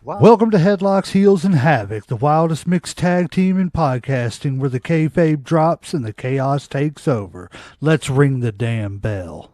Wow. Welcome to Headlocks, Heels, and Havoc, the wildest mixed tag team in podcasting, where the kayfabe drops and the chaos takes over. Let's ring the damn bell.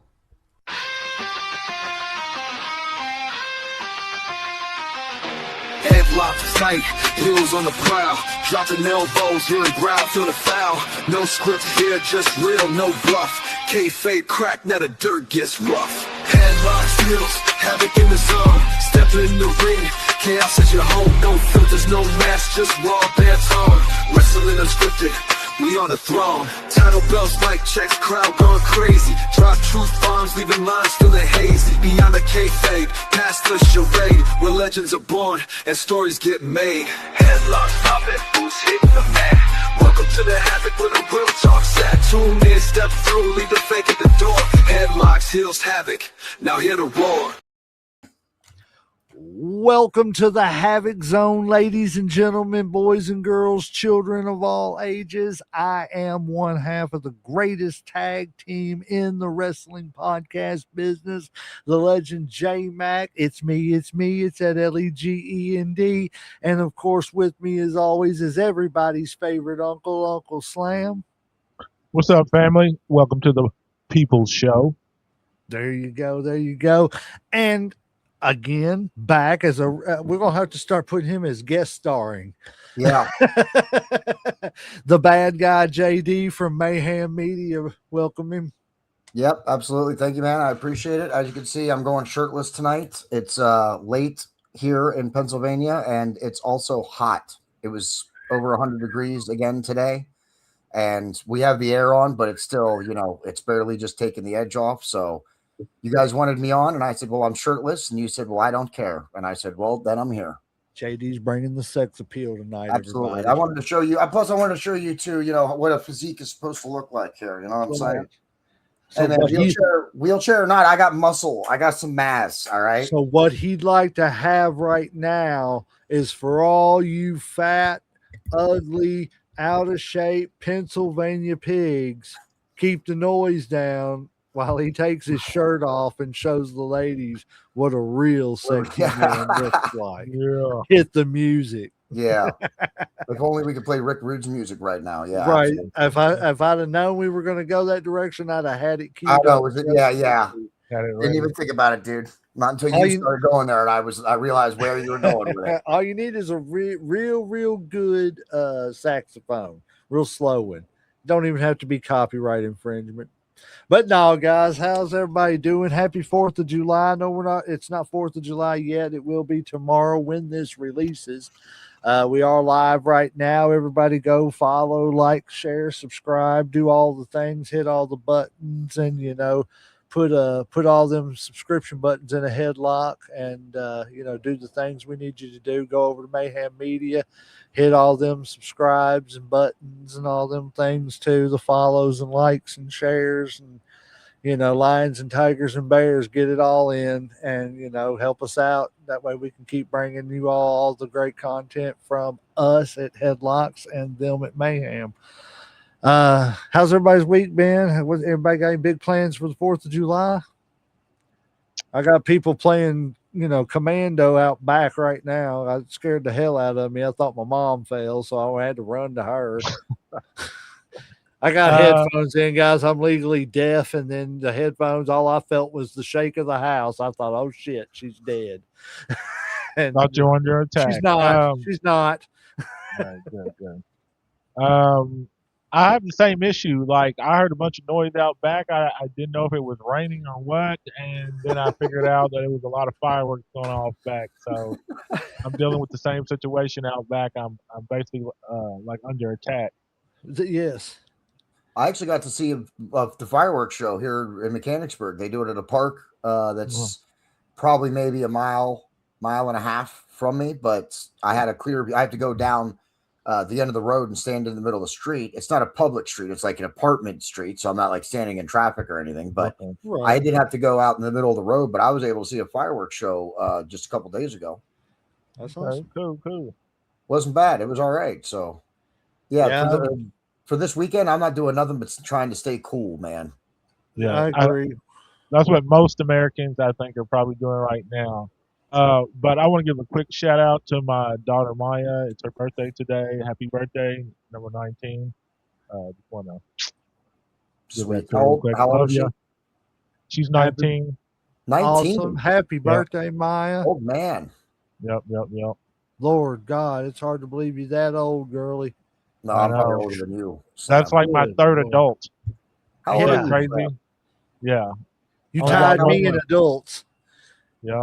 Headlocks tight, heels on the prowl, dropping elbows, hearing growl, feel the foul. No script here, just real, no bluff. Kayfabe crack, now the dirt gets rough. Headlocks, heels, havoc in the zone. Step in the ring, chaos is your home. No filters, no mask, just raw bare tone. Wrestling unscripted, we on the throne. Title belts, mic checks, crowd going crazy. Drop truth bombs, leaving lines feeling hazy. Beyond the kayfabe, past the charade, where legends are born and stories get made. Headlocks poppin', who's hitting the mat? Welcome to the havoc where the real talk's at. Tune in, step through, leave the fake at the door. Headlocks, heels, havoc, now hear the roar. Welcome to the Havoc Zone, ladies and gentlemen, boys and girls, children of all ages. I am one half of the greatest tag team in the wrestling podcast business, the legend J Mac. It's me, it's at LEGEND. And of course, with me as always is everybody's favorite uncle, Uncle Slam. What's up, family? Welcome to the People's Show. There you go. And again, back as we're gonna have to start putting him as guest starring. Yeah. The bad guy JD from Mayhem Media. Welcome him. Yep, absolutely. Thank you, man. I appreciate it. As you can see, I'm going shirtless tonight. It's late here in Pennsylvania, and it's also hot. It was over 100 degrees again today, and we have the air on, but it's still, it's barely just taking the edge off. So you guys wanted me on, and I said, well, I'm shirtless. And you said, well, I don't care. And I said, well, then I'm here. JD's bringing the sex appeal tonight. Absolutely. Everybody. I wanted to show you. Plus, I wanted to show you, too, what a physique is supposed to look like here. You know what I'm saying? So and then wheelchair or not, I got muscle. I got some mass. All right. So what he'd like to have right now is for all you fat, ugly, out of shape Pennsylvania pigs, keep the noise down while he takes his shirt off and shows the ladies what a real sexy man looks like. Yeah. Hit the music. Yeah. If only we could play Rick Rude's music right now. Yeah. Right. Absolutely. If I'd have known we were going to go that direction, I'd have had it queued up. Yeah. Didn't even think about it, dude. Not until you started going there, and I realized where you were going with it. All you need is a real good saxophone, real slow one. Don't even have to be copyright infringement. But no, guys, how's everybody doing? Happy 4th of July. No, it's not 4th of July yet. It will be tomorrow when this releases. We are live right now. Everybody go follow, like, share, subscribe, do all the things, hit all the buttons, and, put all them subscription buttons in a headlock and, do the things we need you to do. Go over to Mayhem Media, hit all them subscribes and buttons and all them things too, the follows and likes and shares and, lions and tigers and bears, get it all in and, help us out. That way we can keep bringing you all the great content from us at Headlocks and them at Mayhem. How's everybody's week been? Everybody got any big plans for the 4th of July? I got people playing, commando out back right now. I scared the hell out of me. I thought my mom fell, so I had to run to her. I got headphones in, guys. I'm legally deaf, and then the headphones, all I felt was the shake of the house. I thought, oh shit, she's dead. And thought you're under attack. She's not. Right, good. I have the same issue. Like, I heard a bunch of noise out back. I didn't know if it was raining or what, and then I figured out that it was a lot of fireworks going off back. So I'm dealing with the same situation out back. I'm basically like under attack. Yes. I actually got to see the fireworks show here in Mechanicsburg. They do it at a park that's probably maybe a mile and a half from me, but I had I have to go down the end of the road and stand in the middle of the street. It's not a public street. It's like an apartment street. So I'm not like standing in traffic or anything, but I did have to go out in the middle of the road, but I was able to see a fireworks show just a couple days ago. That's awesome. Cool. Wasn't bad. It was all right. So for this weekend, I'm not doing nothing but trying to stay cool, man. Yeah. I agree. That's what most Americans, I think, are probably doing right now. But I want to give a quick shout out to my daughter Maya. It's her birthday today. Happy birthday, number 19. Just want to give that Sweet. to her real quick. How old Love is she? you. She's Happy, 19. 19. awesome. Happy Yep, birthday, Maya. Old man. yep. Lord God, it's hard to believe you're that old, girly. No, I I'm probably know. older than you, That's Sam. like my Good third Lord. adult. How Ain't old are that Yeah. you, crazy? Sam? Yeah. You Only Can I got ask tied how, one me in more. adults. Yep.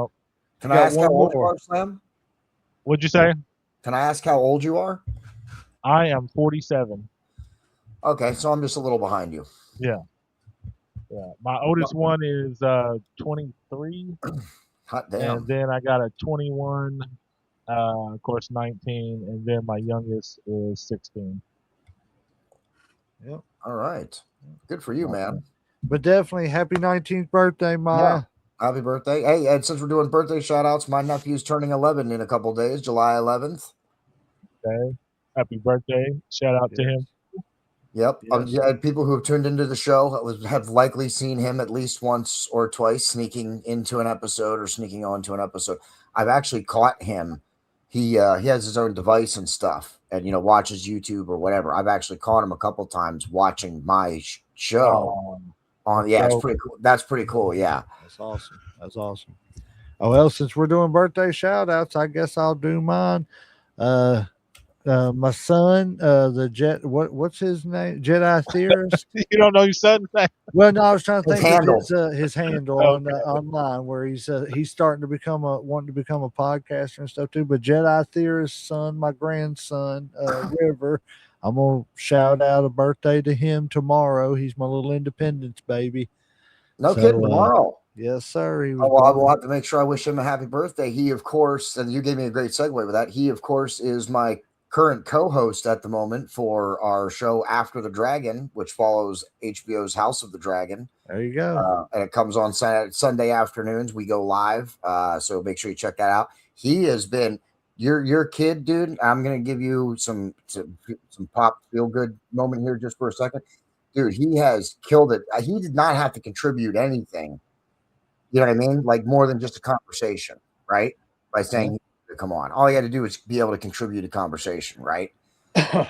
can You I got ask how one old you more. are, Sam? What'd you say? Can I ask how old you are? I am 47. Okay, so I'm just a little behind you. Yeah. My oldest one is 23, Hot and damn. then I got a 21, of course 19, and then my youngest is 16. Yep. All right. Good for you, man. But definitely happy 19th birthday, Maya. Happy birthday. Hey, and since we're doing birthday shout outs, my nephew's turning 11 in a couple days, July 11th. Okay. Happy birthday. Shout out to Yes. him. Yep. Yes. Yeah, people who have tuned into the show have likely seen him at least once or twice sneaking into an episode or sneaking onto an episode. I've actually caught him. He has his own device and stuff, and watches YouTube or whatever. I've actually caught him a couple times watching my show. That's Yeah, it's dope. pretty cool. That's pretty cool. Yeah. That's awesome. That's awesome. Oh, well, since we're doing birthday shout outs, I guess I'll do mine. My son, the what's his name? Jedi Theorist. You don't know your son's name? Well, no, I was trying to His think handle. of his handle on Okay. online where he's starting to wanting to become a podcaster and stuff too. But Jedi Theorist son, my grandson, River, I'm gonna shout out a birthday to him tomorrow. He's my little Independence baby. No So, kidding. Tomorrow. Yes, sir. He was Oh, well, I will born. have to make sure I wish him a happy birthday. He, of course, and you gave me a great segue with that. He, of course, is my current co-host at the moment for our show After the Dragon, which follows HBO's House of the Dragon. There you go. And it comes on Sunday afternoons. We go live, so make sure you check that out. He has been your kid, dude. I'm gonna give you some pop feel good moment here just for a second, dude. He has killed it. He did not have to contribute anything. You know what I mean? Like more than just a conversation, right? By saying, come on. All you had to do is be able to contribute to conversation, right?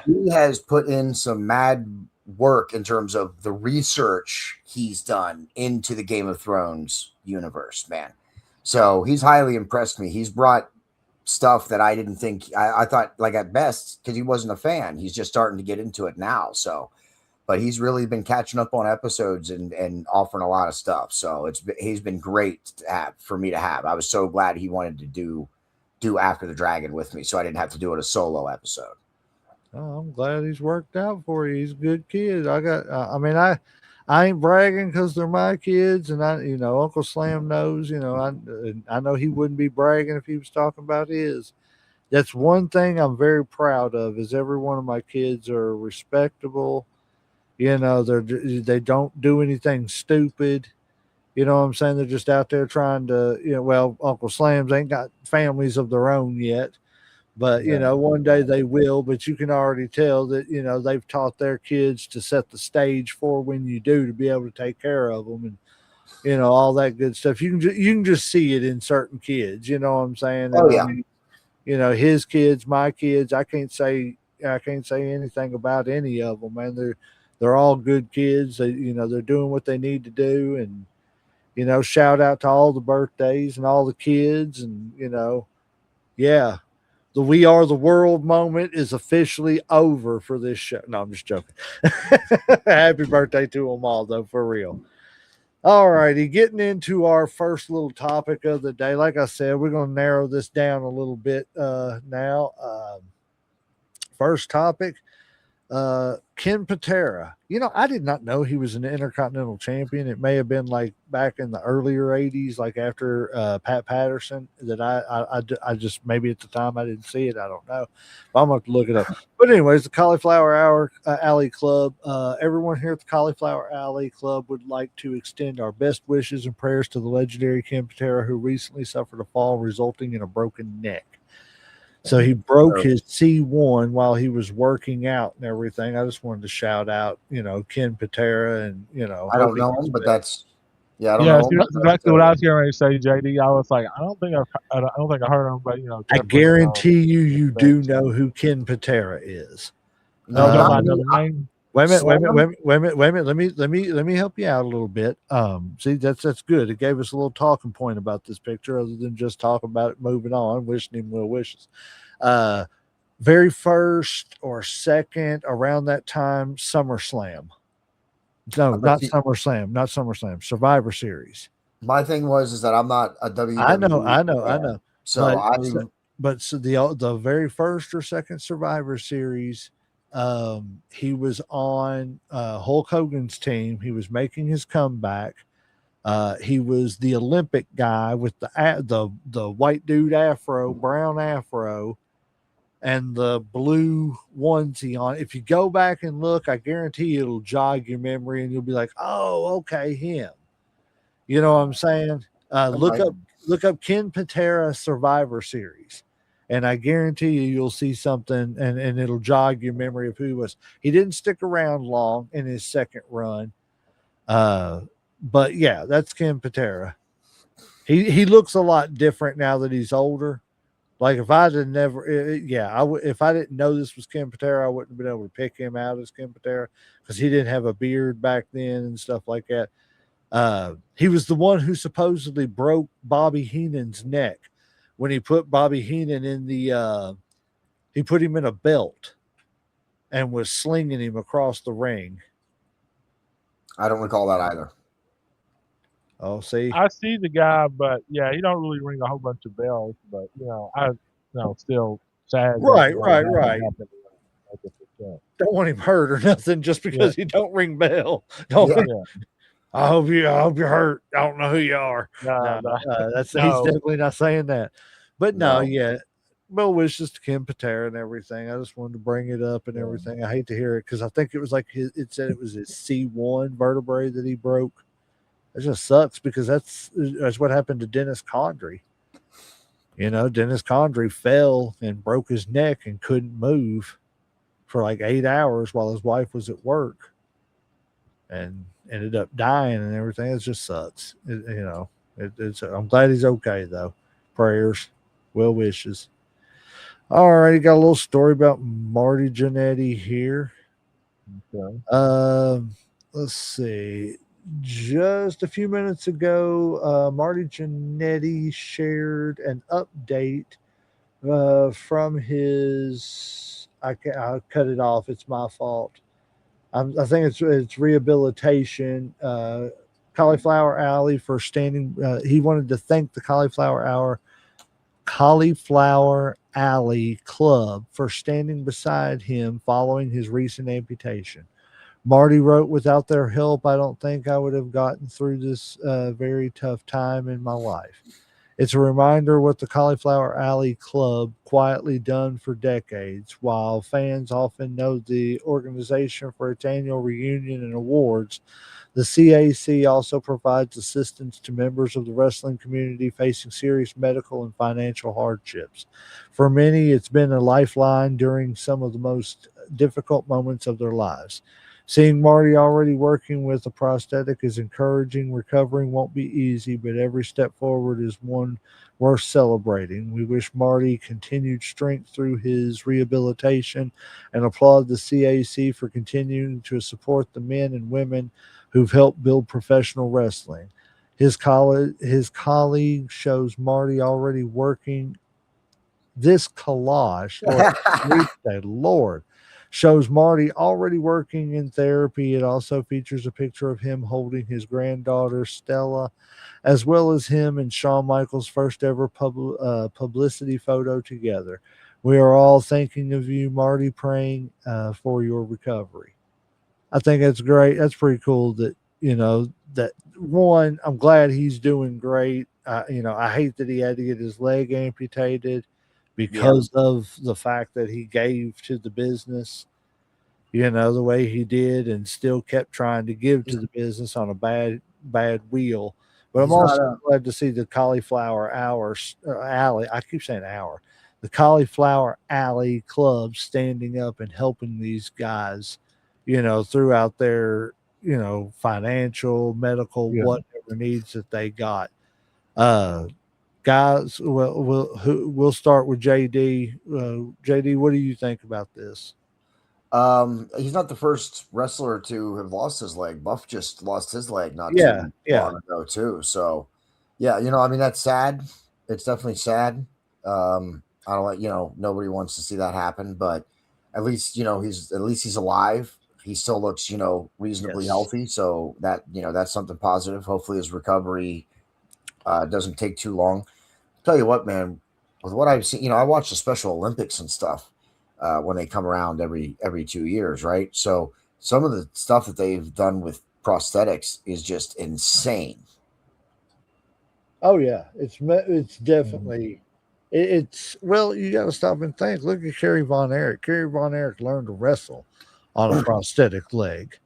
He has put in some mad work in terms of the research he's done into the Game of Thrones universe, man. So he's highly impressed me. He's brought stuff that I didn't think I thought, like, at best, because he wasn't a fan. He's just starting to get into it now. So but he's really been catching up on episodes and offering a lot of stuff. So he's been great to have, for me to have. I was so glad he wanted to do After the Dragon with me, so I didn't have to do it a solo episode. Oh, I'm glad he's worked out for you. He's a good kid. I mean, I ain't bragging because they're my kids, and Uncle Slam knows. I know he wouldn't be bragging if he was talking about his. That's one thing I'm very proud of. Is every one of my kids are respectable. They don't do anything stupid. You know what I'm saying? They're just out there trying to, well, Uncle Slams ain't got families of their own yet, but one day they will. But you can already tell that they've taught their kids to set the stage for when you do, to be able to take care of them, and all that good stuff. You can just see it in certain kids. You know what I'm saying? Oh, And yeah. I mean, his kids, my kids. I can't say anything about any of them, man. They're all good kids. They're doing what they need to do, and shout out to all the birthdays and all the kids, and yeah, the We Are the World moment is officially over for this show. No, I'm just joking. Happy birthday to them all, though, for real. All righty, getting into our first little topic of the day. Like I said, we're going to narrow this down a little bit now. First topic. Ken Patera. I did not know he was an Intercontinental Champion. It may have been like back in the earlier 80s, like after Pat Patterson, that I just, maybe at the time I didn't see it. I don't know. But I'm going to have to look it up. But anyways, the Cauliflower Alley Club, everyone here at the Cauliflower Alley Club would like to extend our best wishes and prayers to the legendary Ken Patera, who recently suffered a fall resulting in a broken neck. So he broke his C1 while he was working out and everything. I just wanted to shout out, Ken Patera, and I don't know him, but Yeah, I don't Yeah, know. see, that's exactly what I was getting ready to say, JD. I was like, I don't think I heard him, but I definitely. guarantee you respect. do know who Ken Patera is. Are you talking Not about me. another name? Wait a minute, wait a Sort minute, of. wait a minute, wait a minute. Let me help you out a little bit. See, that's good. It gave us a little talking point about this picture, other than just talking about it, moving on, wishing him well wishes. Uh, very first or second around that time, SummerSlam. No, But not see, SummerSlam, not SummerSlam. Survivor Series. my thing was is that I'm not a I know, WWE I know, I fan, know. so But I so the very first or second Survivor Series, he was on Hulk Hogan's team. He was making his comeback. He was the Olympic guy with the white dude afro, brown afro, and the blue onesie on. If you go back and look, I guarantee you it'll jog your memory, and you'll be like, "Oh, okay, him." You know what I'm saying? might. Look up Ken Patera Survivor Series, and I guarantee you'll see something, and it'll jog your memory of who he was. He didn't stick around long in his second run, but yeah, that's Ken Patera. He looks a lot different now that he's older. Like if I'd have never, yeah, I would. If I didn't know this was Ken Patera, I wouldn't have been able to pick him out as Ken Patera because he didn't have a beard back then and stuff like that. He was the one who supposedly broke Bobby Heenan's neck when he put Bobby Heenan in he put him in a belt and was slinging him across the ring. I don't recall that either. Oh, see, I see the guy, but yeah, he don't really ring a whole bunch of bells. But still sad that right, right, that right. happened. Like I said. Don't want him hurt or nothing just Yeah, because he don't ring bell. Don't. Yeah, yeah. I hope you're hurt. I don't know who you are. No, No, no, he's no. definitely not saying that. But no, no. yeah. Well, wishes to Kim Patera and everything. I just wanted to bring it up and Yeah. everything. I hate to hear it because I think it was like it said it was his C1 vertebrae that he broke. It just sucks because that's what happened to Dennis Condrey. You know, Dennis Condrey fell and broke his neck and couldn't move for like 8 hours while his wife was at work, and ended up dying and everything. It just sucks. I'm glad he's okay though. Prayers, well wishes. All right, got a little story about Marty Jannetty here. Okay. Let's see. Just a few minutes ago, Marty Jannetty shared an update from his. I'll cut it off. It's my fault. I think it's rehabilitation. Cauliflower Alley for standing. He wanted to thank the Cauliflower Alley Club for standing beside him following his recent amputation. Marty wrote, "Without their help, I don't think I would have gotten through this very tough time in my life. It's a reminder what the Cauliflower Alley Club quietly done for decades. While fans often know the organization for its annual reunion and awards, the CAC also provides assistance to members of the wrestling community facing serious medical and financial hardships. For many, it's been a lifeline during some of the most difficult moments of their lives. Seeing Marty already working with a prosthetic is encouraging. Recovering won't be easy, but every step forward is one worth celebrating. We wish Marty continued strength through his rehabilitation and applaud the CAC for continuing to support the men and women who've helped build professional wrestling. His colleague shows Marty already working this collage. Lord, shows Marty already working in therapy. It also features a picture of him holding his granddaughter Stella, as well as him and Shawn Michaels' first ever publicity photo together. We are all thinking of you, Marty, praying for your recovery. I think that's great. That's pretty cool that, that one, I'm glad he's doing great. I hate that he had to get his leg amputated because of the fact that he gave to the business, the way he did, and still kept trying to give to the business on a bad wheel. But I'm He's not also glad to see the Cauliflower Alley. I keep saying hour. The Cauliflower Alley Club standing up and helping these guys, throughout their, financial, medical, Yeah. whatever the needs that they got. Guys, we'll start with JD. JD, what do you think about this? He's not the first wrestler to have lost his leg. Buff just lost his leg not Yeah, too yeah. long ago too. So, yeah, I mean that's sad. It's definitely sad. I don't like nobody wants to see that happen, but at least he's alive. He still looks reasonably Yes. healthy. So that's something positive. Hopefully his recovery doesn't take too long. Tell you what, man, with what I've seen, I watch the Special Olympics and stuff when they come around every 2 years, right? So some of the stuff that they've done with prosthetics is just insane. Oh yeah, it's definitely it's well. You got to stop and think. Look at Kerry Von Erich. Kerry Von Erich learned to wrestle on a prosthetic leg.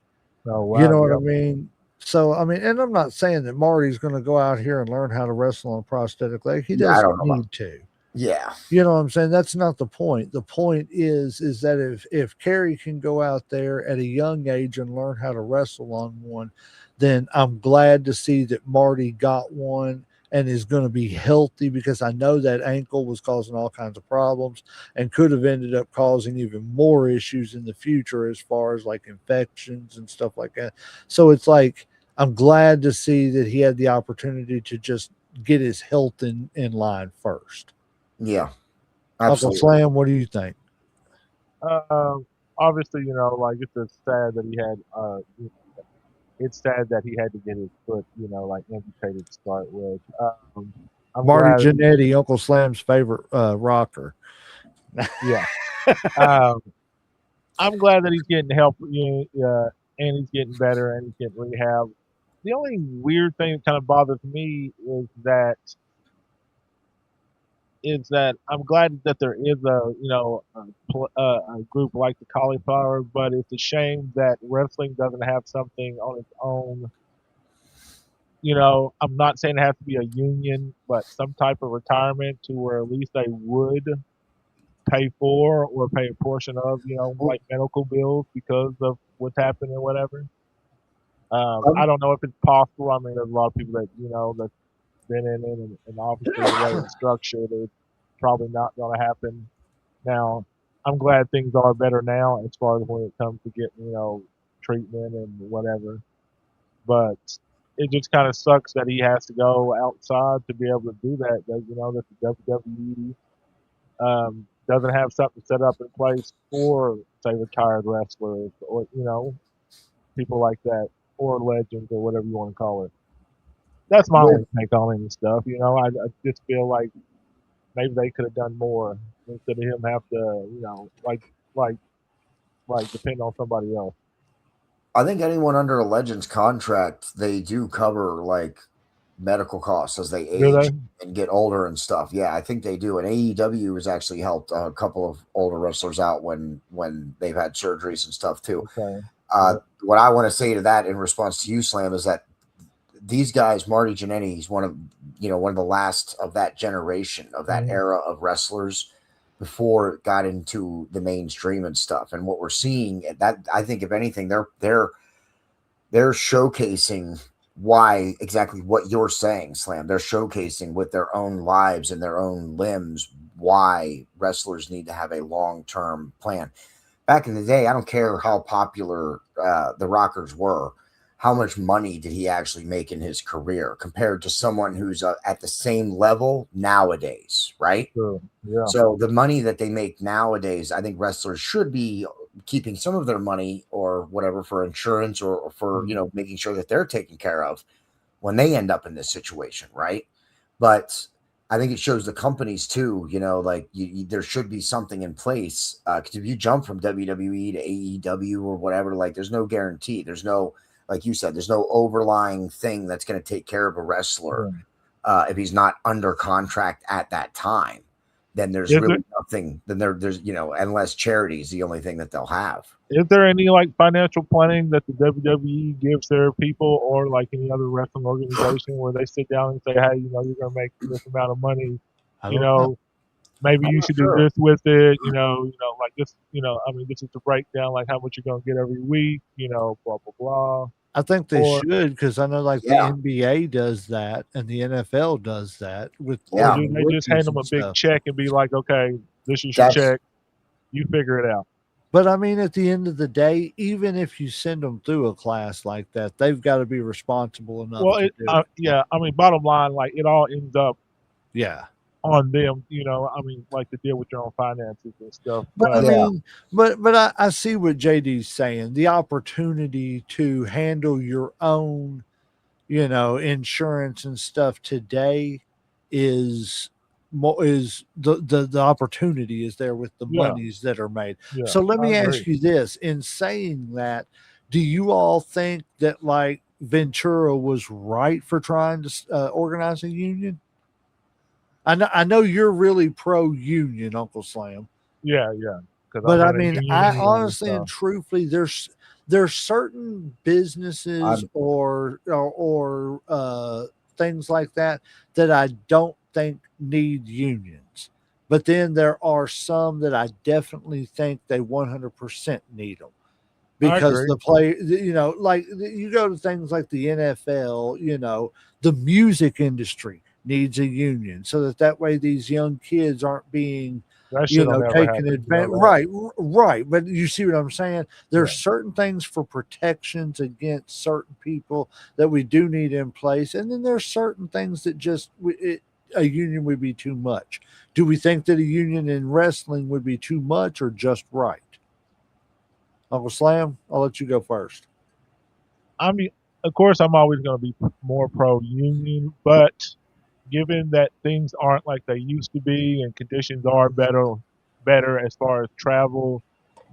Oh You wow, know what I yep. mean? So I mean, and I'm not saying that Marty's going to go out here and learn how to wrestle on a prosthetic leg. He Yeah, I don't doesn't know about. need to. Yeah, You know what I'm saying? That's not the point. The point is that if Kerry can go out there at a young age and learn how to wrestle on one, then I'm glad to see that Marty got one and is going to be healthy, because I know that ankle was causing all kinds of problems and could have ended up causing even more issues in the future as far as like infections and stuff like that. So it's like I'm glad to see that he had the opportunity to just get his health in line first. yeah, Uncle absolutely. Slam, what do you think? Obviously, like it's just sad that he had. It's sad that he had to get his foot, like amputated to start with. I'm Marty glad. Jannetty, Uncle Slam's favorite rocker. Yeah. Um, I'm glad that he's getting help, and he's getting better, and he's getting rehab. The only weird thing that kind of bothers me is that I'm glad that there is a group like the Cauliflower, but it's a shame that wrestling doesn't have something on its own. I'm not saying it has to be a union, but some type of retirement to where at least they would pay for or pay a portion of, Well, like medical bills because of what's happened or whatever. I um, don't know if it's possible. I mean, there's a lot of people that's been in it, and obviously the way it's structured, it's probably not going to happen. Now, I'm glad things are better now as far as when it comes to getting, treatment and whatever. But it just kind of sucks that he has to go outside to be able to do that. That the WWE doesn't have something set up in place for, say, retired wrestlers or people like that, or legends or whatever you want to call it. That's my with only take on any stuff. I just feel like maybe they could have done more instead of him have to, like depend on somebody else. I think anyone under a Legends contract, they do cover like medical costs as they Do age they? and get older and stuff. Yeah, I think they do. And AEW has actually helped a couple of older wrestlers out when they've had surgeries and stuff too. Okay. Yep. What I want to say to that in response to you, Slam, is that these guys, Marty Jannetty, he's one of the last of that generation of that Mhm. era of wrestlers before it got into the mainstream and stuff. And what we're seeing, that I think, if anything, they're showcasing why exactly what you're saying, Slam. They're showcasing with their own lives and their own limbs why wrestlers need to have a long-term plan. Back in the day, I don't care how popular the Rockers were. How much money did he actually make in his career compared to someone who's at the same level nowadays, right? True. Yeah. So the money that they make nowadays, I think wrestlers should be keeping some of their money or whatever for insurance or for Mhm. making sure that they're taken care of when they end up in this situation, right? But I think it shows the companies too, like there should be something in place. Because if you jump from WWE to AEW or whatever, like there's no guarantee. There's no, like you said, there's no overlying thing that's going to take care of a wrestler Yeah. if he's not under contract at that time. Then there's Is there really nothing. Then there's unless charity is the only thing that they'll have. is there any like financial planning that the WWE gives their people, or like any other wrestling organization, where they sit down and say, "Hey, you're going to make this amount of money. I You don't know. know, maybe I'm you not should do sure. this with it. Like this. I mean, this is the breakdown, like how much you're going to get every week. Blah blah blah." I think they Or should, because I know like the Yeah. NBA does that and the NFL does that with Yeah. or do they just hand rookies them a and big stuff. check and be like, okay, this is your That's check, you figure it out. But I mean, at the end of the day, even if you send them through a class like that, they've got to be responsible enough Well, to do it. yeah, I mean, bottom line, like it all ends up Yeah. on them, you know. I mean, like to deal with your own finances and stuff. But I But yeah. mean, I see what JD's saying. The opportunity to handle your own, insurance and stuff today is more is the opportunity is there with the yeah, monies that are made. yeah, So let I me agree. ask you this: in saying that, do you all think that like Ventura was right for trying to organize a union? I know you're really pro union, Uncle Slam. Yeah, yeah, because But I'm I in a mean, union I anyway. honestly and So truthfully, there's certain businesses I'm or things like that that I don't think need unions. But then there are some that I definitely think they 100% need them I because agree. the play, like you go to things like the NFL, the music industry needs a union so that way these young kids aren't being That shit'll never taken happen. You know advantage. that. Right. But you see what I'm saying? There's Yeah, certain things for protections against certain people that we do need in place, and then there's certain things that just a union would be too much. Do we think that a union in wrestling would be too much or just right? Uncle Slam, I'll let you go first. I mean, of course, I'm always going to be more pro union, but given that things aren't like they used to be and conditions are better as far as travel,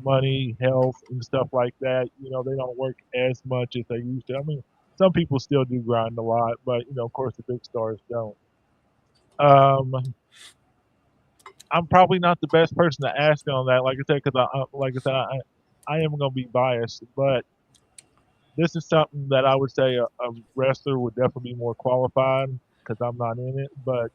money, health, and stuff like that. You know, they don't work as much as they used to. I mean, some people still do grind a lot, but you know, of course, the big stars don't. Um, I'm probably not the best person to ask on that. Like I said, because like I said, I am going to be biased, but this is something that I would say a wrestler would definitely be more qualified because I'm not in it, but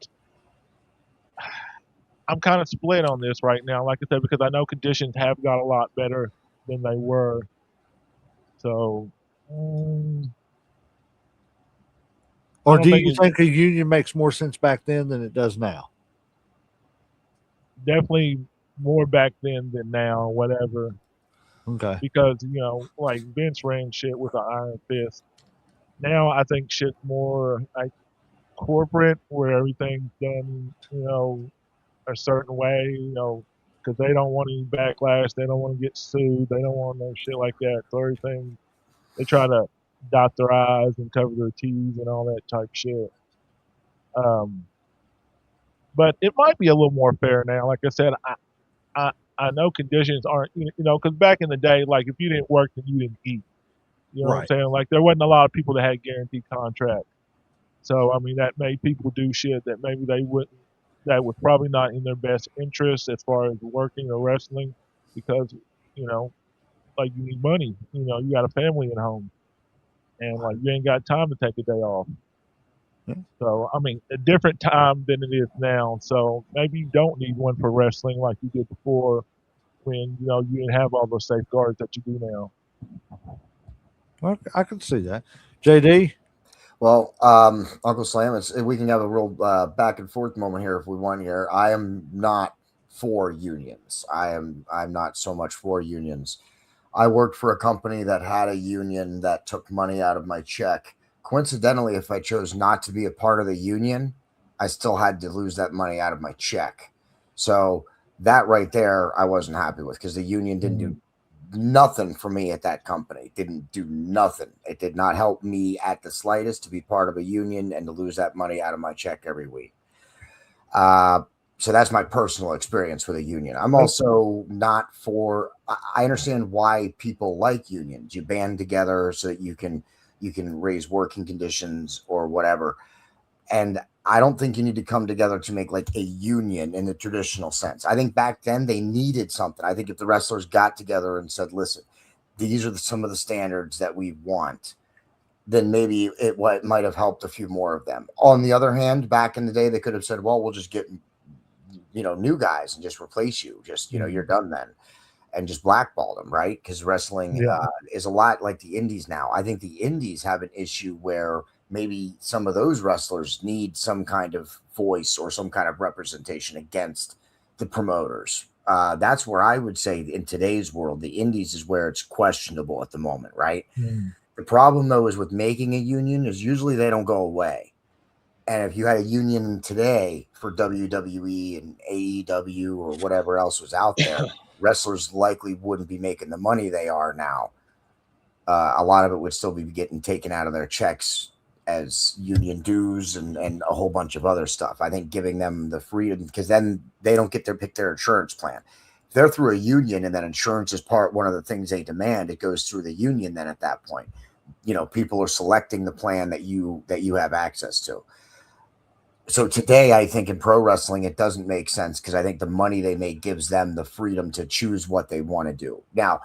I'm kind of split on this right now. Like I said, because I know conditions have got a lot better than they were. So I Or don't do think you it think a union makes more sense back then than it does now? definitely more back then than now, whatever. Okay. Because like Vince ran shit with an iron fist. Now I think shit's more like corporate, where everything's done, a certain way, because they don't want any backlash, they don't want to get sued, they don't want no shit like that. So everything they try to dot their I's and cover their T's and all that type shit. Um, but it might be a little more fair now. Like I said, I, I know conditions aren't, because back in the day, like if you didn't work, then you didn't eat. You know what I'm Right. saying? Like there wasn't a lot of people that had guaranteed contracts. So I mean that made people do shit that maybe they wouldn't. That was probably not in their best interest as far as working or wrestling, because you know, like you need money. You got a family at home, and like you ain't got time to take a day off. Yeah. So I mean, a different time than it is now. So maybe you don't need one for wrestling like you did before, when you didn't have all those safeguards that you do now. Okay, I can see that. JD? Well, Uncle Slam, we can have a real back and forth moment here if we want here. I am not for unions. I'm not so much for unions. I worked for a company that had a union that took money out of my check. Coincidentally, if I chose not to be a part of the union, I still had to lose that money out of my check. So that right there, I wasn't happy with because the union didn't do nothing for me at that company. It didn't do nothing. It did not help me at the slightest to be part of a union and to lose that money out of my check every week. So that's my personal experience with a union. I'm also not for. I understand why people like unions. You band together so that you can raise working conditions or whatever. And I don't think you need to come together to make like a union in the traditional sense. I think back then they needed something. I think if the wrestlers got together and said, "Listen, these are some of the standards that we want," then maybe it might have helped a few more of them. On the other hand, back in the day, they could have said, "Well, we'll just get new guys and just replace you. Just you're done then." and just blackballed them, right? Because wrestling Yeah. is a lot like the indies now. I think the indies have an issue where maybe some of those wrestlers need some kind of voice or some kind of representation against the promoters. That's where I would say in today's world, the indies is where it's questionable at the moment, right? Mm. The problem though is with making a union is usually they don't go away. And if you had a union today for WWE and AEW or whatever else was out there, wrestlers likely wouldn't be making the money they are now. A lot of it would still be getting taken out of their checks as union dues and a whole bunch of other stuff. I think giving them the freedom, because then they don't get to pick their insurance plan. If they're through a union and then insurance is one of the things they demand, it goes through the union. Then at that point, people are selecting the plan that you have access to. So today, I think in pro wrestling, it doesn't make sense because I think the money they make gives them the freedom to choose what they want to do. Now,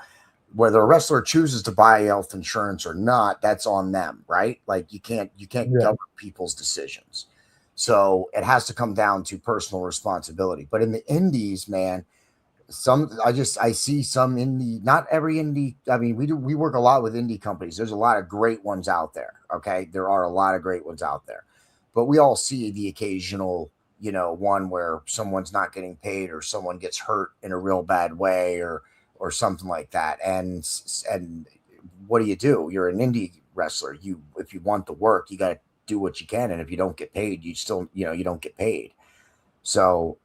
whether a wrestler chooses to buy health insurance or not, that's on them, right? Like you can't govern people's decisions. So it has to come down to personal responsibility. But in the indies, man, I see some indie, not every indie. I mean, we work a lot with indie companies. There's a lot of great ones out there. Okay. There are a lot of great ones out there, but we all see the occasional, one where someone's not getting paid or someone gets hurt in a real bad way or something like that. And what do? You're an indie wrestler. If you want the work, you got to do what you can. And if you don't get paid, you still, you don't get paid. So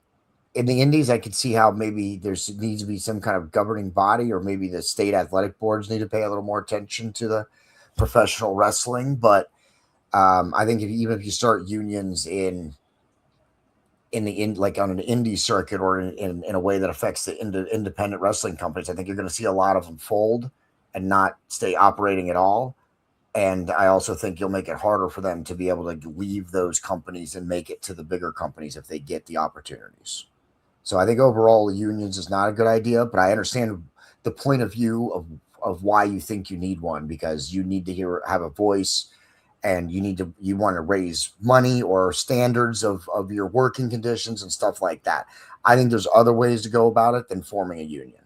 in the indies, I could see how maybe needs to be some kind of governing body, or maybe the state athletic boards need to pay a little more attention to the professional wrestling. But I think even if you start unions like on an indie circuit or in a way that affects the independent wrestling companies, I think you're going to see a lot of them fold and not stay operating at all. And I also think you'll make it harder for them to be able to leave those companies and make it to the bigger companies if they get the opportunities. So I think overall unions is not a good idea, but I understand the point of view of why you think you need one, because you need to have a voice, and you want to raise money or standards of your working conditions and stuff like that. I think there's other ways to go about it than forming a union.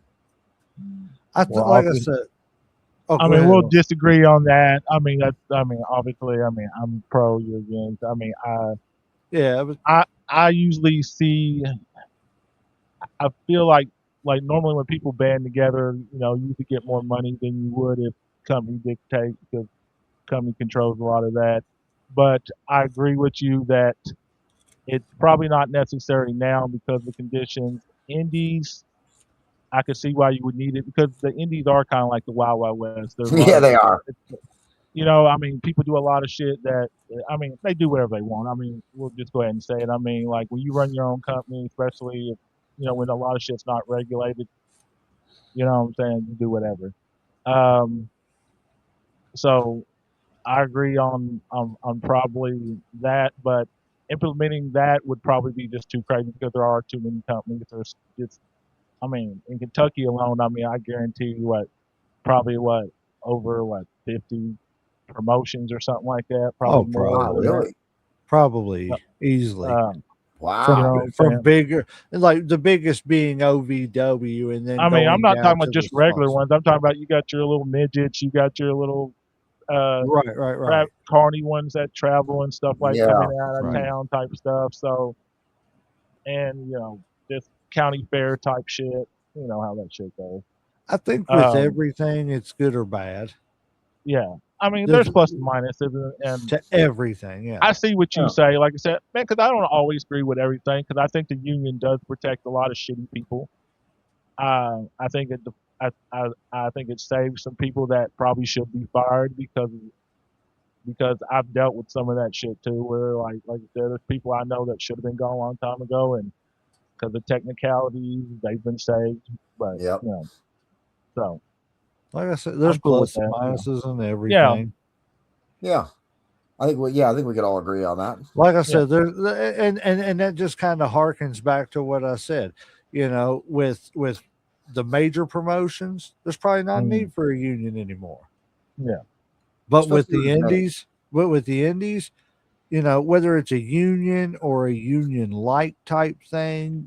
Like I said, I mean, we'll disagree on that. I mean, obviously, I'm pro, you're against. I mean, I usually see. I feel like normally when people band together, you usually get more money than you would if company dictate, because company controls a lot of that. But I agree with you that it's probably not necessary now because of the conditions. Indies, I could see why you would need it, because the indies are kind of like the Wild Wild West. Yeah, they are. I mean, people do a lot of shit that, I mean, they do whatever they want. I mean, we'll just go ahead and say it. I mean, like when you run your own company, especially if, when a lot of shit's not regulated, you know what I'm saying? You do whatever. So I agree on probably that, but implementing that would probably be just too crazy because there are too many companies. There's just, I mean, in Kentucky alone, I mean, I guarantee you probably over 50 promotions or something like that. Probably more. Wow, really? Probably easily. Wow. From bigger, like the biggest being OVW, and then I mean, I'm not talking about just regular ones. ones. I'm talking about you got your little midgets, you got your little right. carny ones that travel and stuff like coming out of right. town type stuff. So, and just county fair type shit. You know how that shit goes. I think with everything, it's good or bad. Yeah, I mean, there's plus and minuses, and to everything. Yeah, I see what you say. Like I said, man, because I don't always agree with everything, because I think the union does protect a lot of shitty people. I think I think it saves some people that probably should be fired, because I've dealt with some of that shit too, where like I said, there's people I know that should have been gone a long time ago, and because of technicalities, they've been saved. But so like I said, there's plus and minuses and everything. Yeah. I think we could all agree on that. Like I said, there's and that just kind of harkens back to what I said. With the major promotions, there's probably not a need for a union anymore. Yeah. But with the indies, whether it's a union or a union like type thing,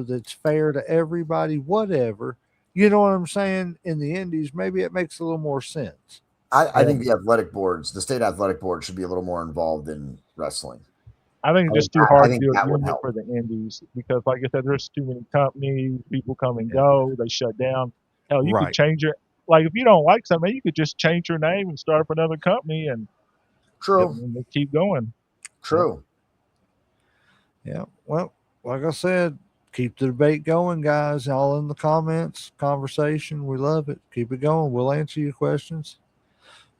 that's fair to everybody, whatever, You know what I'm saying? In the Indies, maybe it makes a little more sense. I think the athletic boards, the state athletic board, should be a little more involved in wrestling. I think it's I just too think hard to think do a that would union help. for the indies because, like I said, there's too many companies. People come and Yeah. go. They shut down. Hell, you could Right. change your like if you don't like something, you could just change your name and start up another company and True. keep going. True. Yeah. Well, like I said, keep the debate going, guys. All in the comments, conversation. We love it. Keep it going. We'll answer your questions.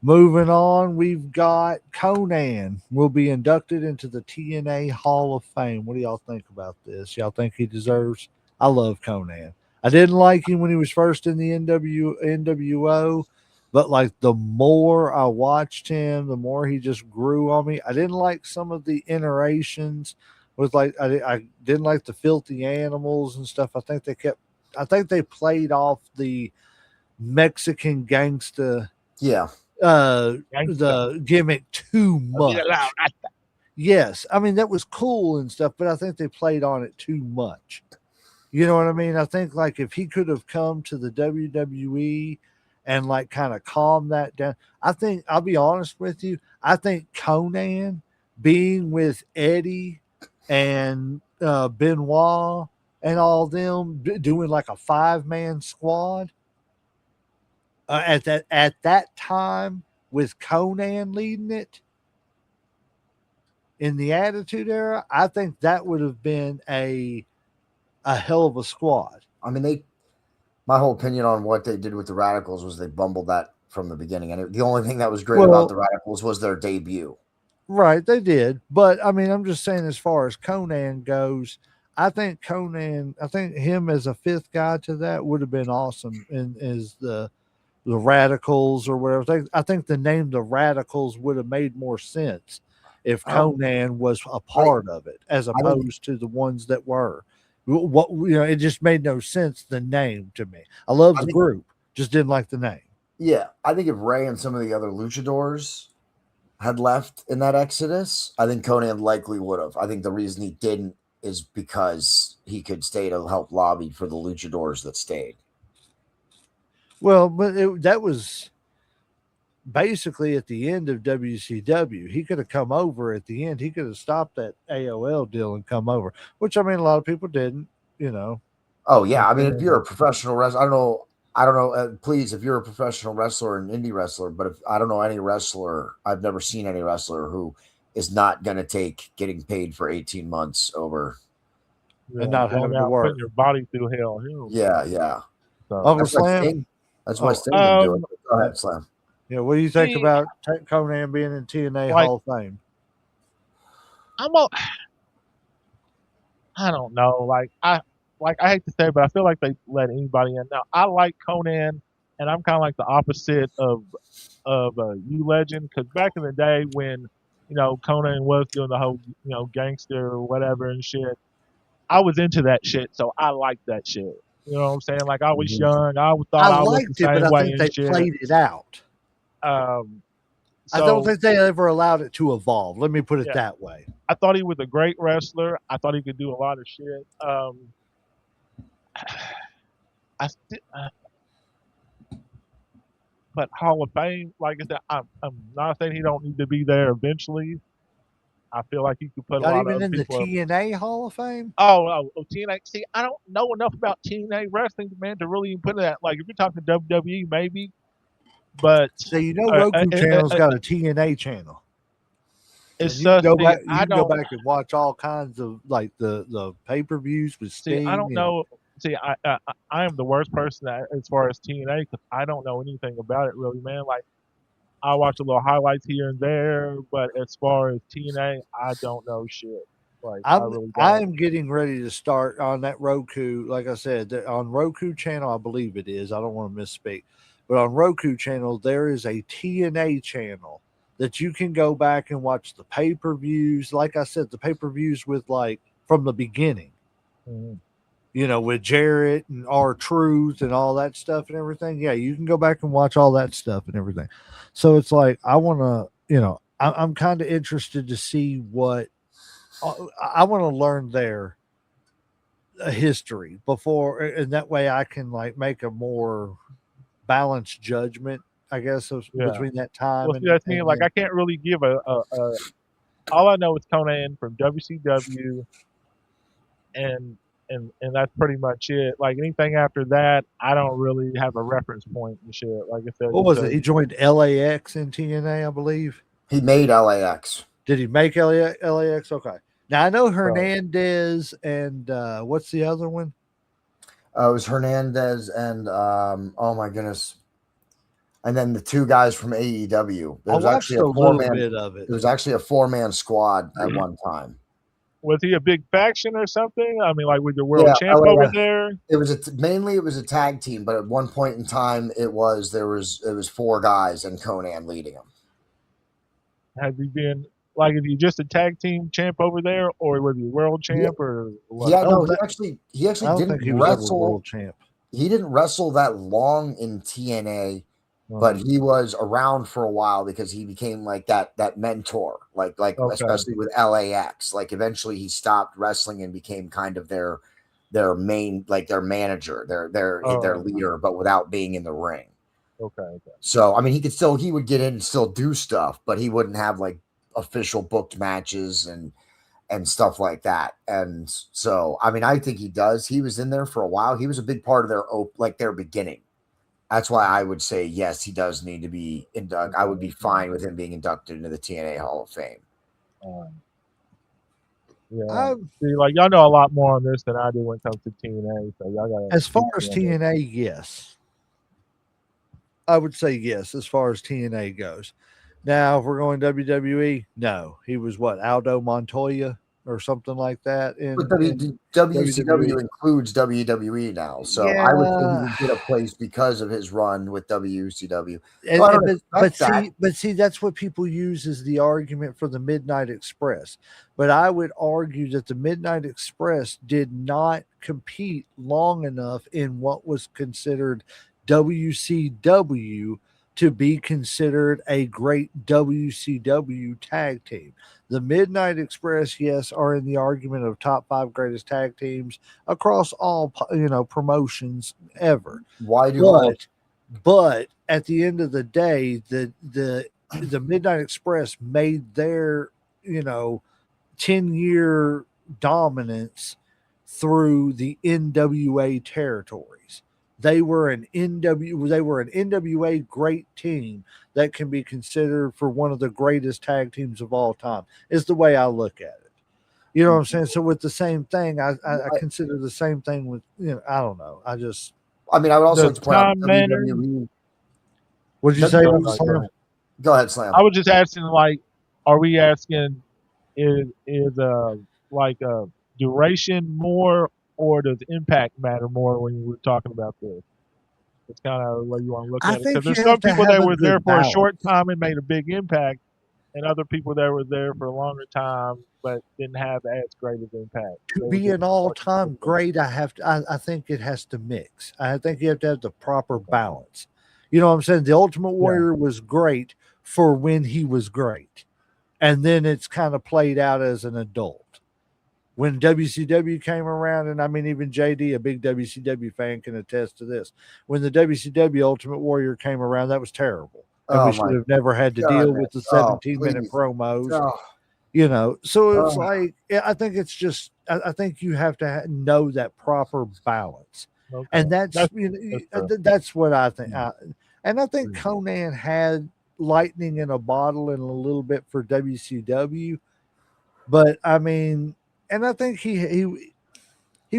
Moving on, we've got Conan will be inducted into the TNA Hall of Fame. What do y'all think about this? Y'all think he deserves? I love Conan. I didn't like him when he was first in the NWO, but like the more I watched him, the more he just grew on me. I didn't like some of the iterations with like I didn't like the filthy animals and stuff. I think they played off the Mexican gangsta Yeah. the gimmick too much. Yes, I mean that was cool and stuff, but I think they played on it too much. You know what I mean? I think like if he could have come to the WWE and like kind of calm that down, I think I'll be honest with you. I think Conan being with Eddie and Benoit and all them doing like a 5-man squad at that time with Conan leading it in the Attitude Era, I think that would have been a hell of a squad. I mean, my whole opinion on what they did with the Radicals was they bumbled that from the beginning. And the only thing that was great about the Radicals was their debut. Right, they did. But I mean, I'm just saying, as far as Conan goes, I think him as a fifth guy to that would have been awesome. And as the Radicals or whatever, I think the name the Radicals would have made more sense if Conan was a part of it, as opposed to the ones that were. What it just made no sense. The name to me, I love the group, just didn't like the name. Yeah, I think if Ray and some of the other luchadors had left in that exodus, I think Conan likely would have. I think the reason he didn't is because he could stay to help lobby for the luchadors that stayed. Well, but that was basically at the end of WCW. He could have come over at the end. He could have stopped that AOL deal and come over, which I mean, a lot of people didn't, Oh yeah, I mean, if you're a professional wrestler, I don't know. Please, if you're a professional wrestler and indie wrestler, but if I don't know any wrestler, I've never seen any wrestler who is not going to take getting paid for 18 months over and not having to work, putting your body through hell. Yeah. So, Uncle Slam. That's why Sting didn't do it. Go ahead, Slam. Yeah, what do you think about Conan being in TNA Hall of Fame? I don't know. I hate to say it, but I feel like they let anybody in. Now I like Conan, and I'm kind of like the opposite of you Legend, because back in the day when Conan was doing the whole gangster or whatever and shit, I was into that shit, so I liked that shit. You know what I'm saying? Like I was young, I thought I was the same way and shit. Played it out. I don't think they ever allowed it to evolve. Let me put it that way. I thought he was a great wrestler. I thought he could do a lot of shit. But Hall of Fame, like I said, I'm not saying he don't need to be there eventually. I feel like he could put a lot of even in the people TNA Hall of Fame. Oh, TNA. See, I don't know enough about TNA wrestling, man, to really put that. Like, if you're talking WWE, maybe. But so Roku channel's got a TNA channel. It's you can go back. You can go back and watch all kinds of like the pay-per-views with Sting. See, I don't know. See, I am the worst person as far as TNA because I don't know anything about it really, man. Like, I watch a little highlights here and there, but as far as TNA, I don't know shit. Like, I'm getting ready to start on that Roku. Like I said, on Roku channel, I believe it is. I don't want to misspeak. But on Roku channel, there is a TNA channel that you can go back and watch the pay-per-views. Like I said, the pay-per-views with like from the beginning, with Jarrett and R-Truth and all that stuff and everything. Yeah, you can go back and watch all that stuff and everything. So it's like, I want to, I'm kind of interested to see what I want to learn there a history before, and that way I can like make a more balanced judgment, I guess, Yeah. between that time Well, see, that's me. Like, I can't really give a. All I know is Conan from WCW, and and that's pretty much it. Like anything after that, I don't really have a reference point and shit. Like I said, what was it? He joined LAX in TNA, I believe. He made LAX. Did he make LAX? Okay. Now I know Hernandez and what's the other one? It was Hernandez and oh my goodness, and then the two guys from AEW. There was actually a little bit of it. It was actually a 4-man squad at one time. Was he a big faction or something? I mean, like with the world champ over there? It was mainly a tag team, but at one point in time, it was 4 guys and Conan leading them. Have you been like, if you just a tag team champ over there, or was he world champ or what? Yeah, no, he actually didn't wrestle. World champ. He didn't wrestle that long in TNA. But he was around for a while because he became like that mentor, like especially with LAX. Like eventually he stopped wrestling and became kind of their main, like their manager, their leader, but without being in the ring. Okay. So I mean, he would get in and still do stuff, but he wouldn't have like official booked matches and stuff like that. And so I mean, I think he does. He was in there for a while. He was a big part of their beginning. That's why I would say, yes, he does need to be inducted. I would be fine with him being inducted into the TNA Hall of Fame. Yeah. See, like, y'all know a lot more on this than I do when it comes to TNA. So y'all got. As far as TNA, yes. I would say yes, as far as TNA goes. Now, if we're going WWE, no. He was what, Aldo Montoya or something like that? But WCW includes WWE now, so yeah. I would think he would get a place because of his run with WCW. But see, that's what people use as the argument for the Midnight Express. But I would argue that the Midnight Express did not compete long enough in what was considered WCW to be considered a great WCW tag team. The Midnight Express, yes, are in the argument of top 5 greatest tag teams across all, promotions ever. But at the end of the day, the Midnight Express made their 10-year dominance through the NWA territories. They were an NWA great team that can be considered for one of the greatest tag teams of all time, is the way I look at it. You know what I'm saying? So with the same thing, I consider the same thing with, I don't know. I would also point out WWE. What did you say? Slam? Go ahead, Slam. I was just asking, like, are we asking is like a duration more, or does impact matter more when you were talking about this? It's kind of the way you want to look at it. Because there's some people that were there for a short time and made a big impact, and other people that were there for a longer time but didn't have as great of impact. To be an all-time great, I think it has to mix. I think you have to have the proper balance. You know what I'm saying? The Ultimate Warrior was great for when he was great, and then it's kind of played out as an adult. When WCW came around, and I mean, even JD, a big WCW fan, can attest to this. When the WCW Ultimate Warrior came around, that was terrible. And we should have never had to deal with the 17-minute promos. So it's like, I think it's just, I think you have to know that proper balance. Okay. And that's what I think. And I think Conan had lightning in a bottle and a little bit for WCW. But I mean, and I think he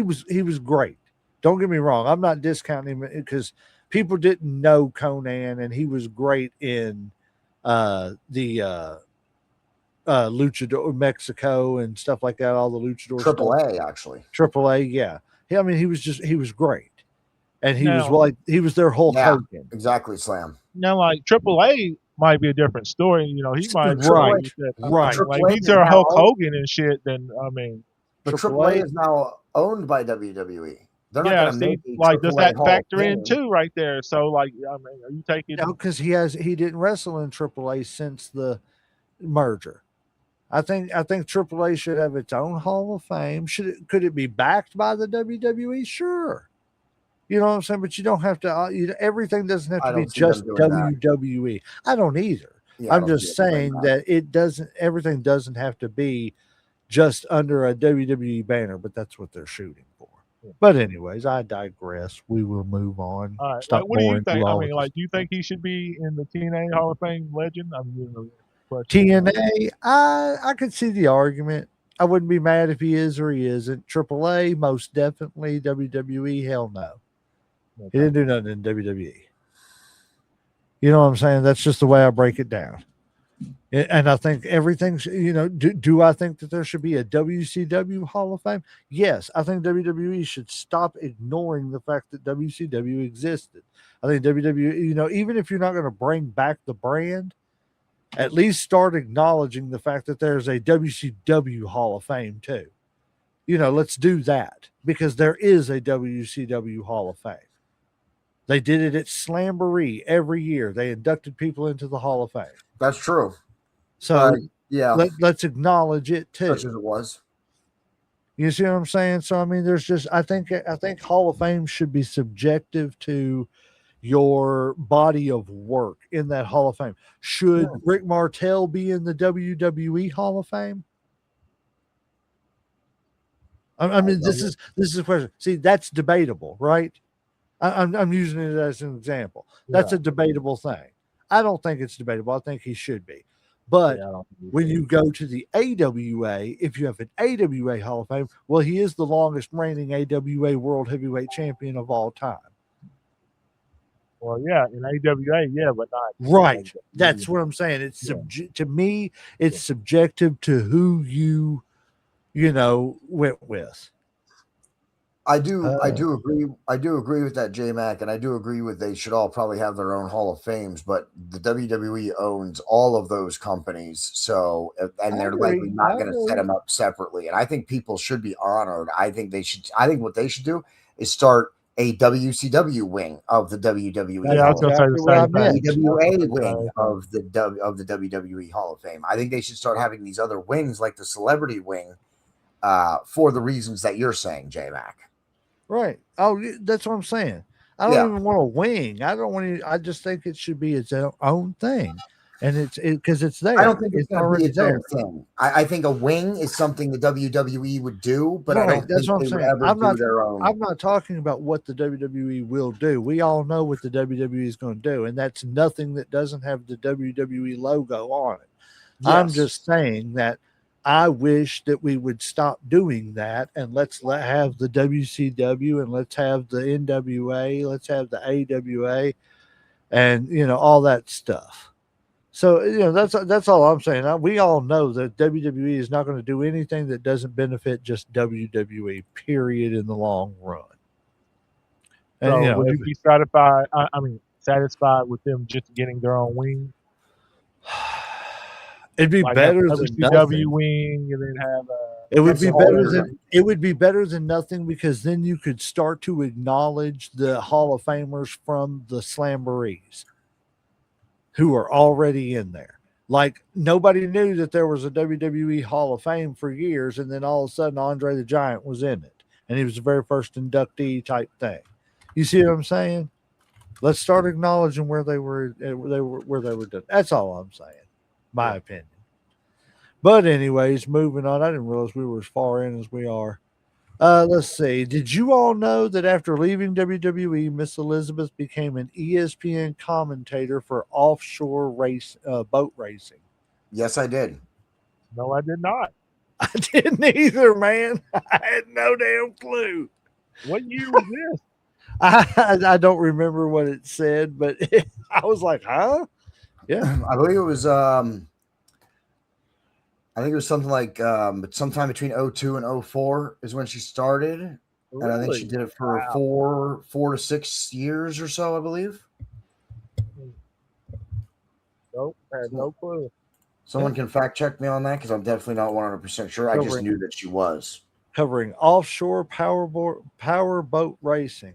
was great. Don't get me wrong. I'm not discounting him because people didn't know Conan, and he was great in the Luchador Mexico and stuff like that. All the Luchador AAA actually. AAA, yeah. I mean, he was great, and he was their Hulk Hogan. Exactly, Slam. Now, like AAA might be a different story. He might right. Like he's their Hulk Hogan and shit. Then I mean, but AAA is now owned by WWE. They're not going to make does that factor in too, right there? So, like, I mean, are you taking? No, because he didn't wrestle in AAA since the merger. I think AAA should have its own Hall of Fame. Could it be backed by the WWE? Sure. You know what I'm saying? But you don't have to. Everything doesn't have I to be don't see them just doing that. WWE. I don't either. Yeah, I I'm don't see just them doing saying that it doesn't. Everything doesn't have to be just under a WWE banner, but that's what they're shooting for. But anyways, I digress. We will move on. All right. Stop Like, what do you boring think? you I all. mean, like, do you think he should be in the TNA Hall of Fame legend? I'm giving a question. TNA, I could see the argument. I wouldn't be mad if he is or he isn't. AAA, most definitely. WWE, hell no. He didn't do nothing in WWE. You know what I'm saying? That's just the way I break it down. And I think everything's, do I think that there should be a WCW Hall of Fame? Yes. I think WWE should stop ignoring the fact that WCW existed. I think WWE, even if you're not going to bring back the brand, at least start acknowledging the fact that there's a WCW Hall of Fame too. Let's do that because there is a WCW Hall of Fame. They did it at Slamboree every year. They inducted people into the Hall of Fame. That's true. So yeah, let's acknowledge it too. such as it was. You see what I'm saying? So I mean, there's just I think Hall of Fame should be subjective to your body of work in that Hall of Fame. Should Rick Martel be in the WWE Hall of Fame? I mean, this is a question. See, that's debatable, right? I'm using it as an example. That's a debatable thing. I don't think it's debatable. I think he should be. But when you go to the AWA, if you have an AWA Hall of Fame, well, he is the longest reigning AWA World Heavyweight Champion of all time. Well, yeah, in AWA, yeah, but not right. That's what I'm saying. It's to me, it's subjective to who you went with. I do agree. I do agree with that, J Mac, and I do agree with they should all probably have their own Hall of Fames. But the WWE owns all of those companies, so and they're likely not going to set them up separately. And I think people should be honored. I think they should. I think what they should do is start a WCW wing of the WWE. Yeah, I was going to say the same thing. AWA wing of the WWE Hall of Fame. I think they should start having these other wings, like the celebrity wing, for the reasons that you're saying, J Mac. Right. Oh, that's what I'm saying. I don't even want a wing. I don't want to. I just think it should be its own thing, and it's because it's there. I don't think it's already its own thing. I think a wing is something the WWE would do, but I don't think they would ever do their own. I'm not talking about what the WWE will do. We all know what the WWE is going to do, and that's nothing that doesn't have the WWE logo on it. Yes. I'm just saying that I wish that we would stop doing that and let's have the WCW and let's have the NWA, let's have the AWA, and all that stuff. So that's all I'm saying. We all know that WWE is not going to do anything that doesn't benefit just WWE. Period. In the long run. And, so would you be satisfied? Satisfied with them just getting their own wing? It'd be better than WCW wing, and then have it would be better than nothing because then you could start to acknowledge the Hall of Famers from the Slamborees who are already in there. Like nobody knew that there was a WWE Hall of Fame for years, and then all of a sudden Andre the Giant was in it, and he was the very first inductee type thing. You see what I'm saying? Let's start acknowledging where they were done. That's all I'm saying. My opinion. But anyways, moving on. I didn't realize we were as far in as we are. Let's see. Did you all know that after leaving WWE, Miss Elizabeth became an ESPN commentator for offshore boat racing? Yes, I did. No, I did not. I didn't either, man. I had no damn clue. What year was this? I don't remember what it said, but I was like, huh? Yeah, I believe it was. I think it was something like sometime between 02 and 04 is when she started, really? And I think she did it for 4 to 6 years or so, I believe. Nope, I had no clue. Someone can fact check me on that because I'm definitely not 100% sure. I just knew that she was covering offshore power boat racing.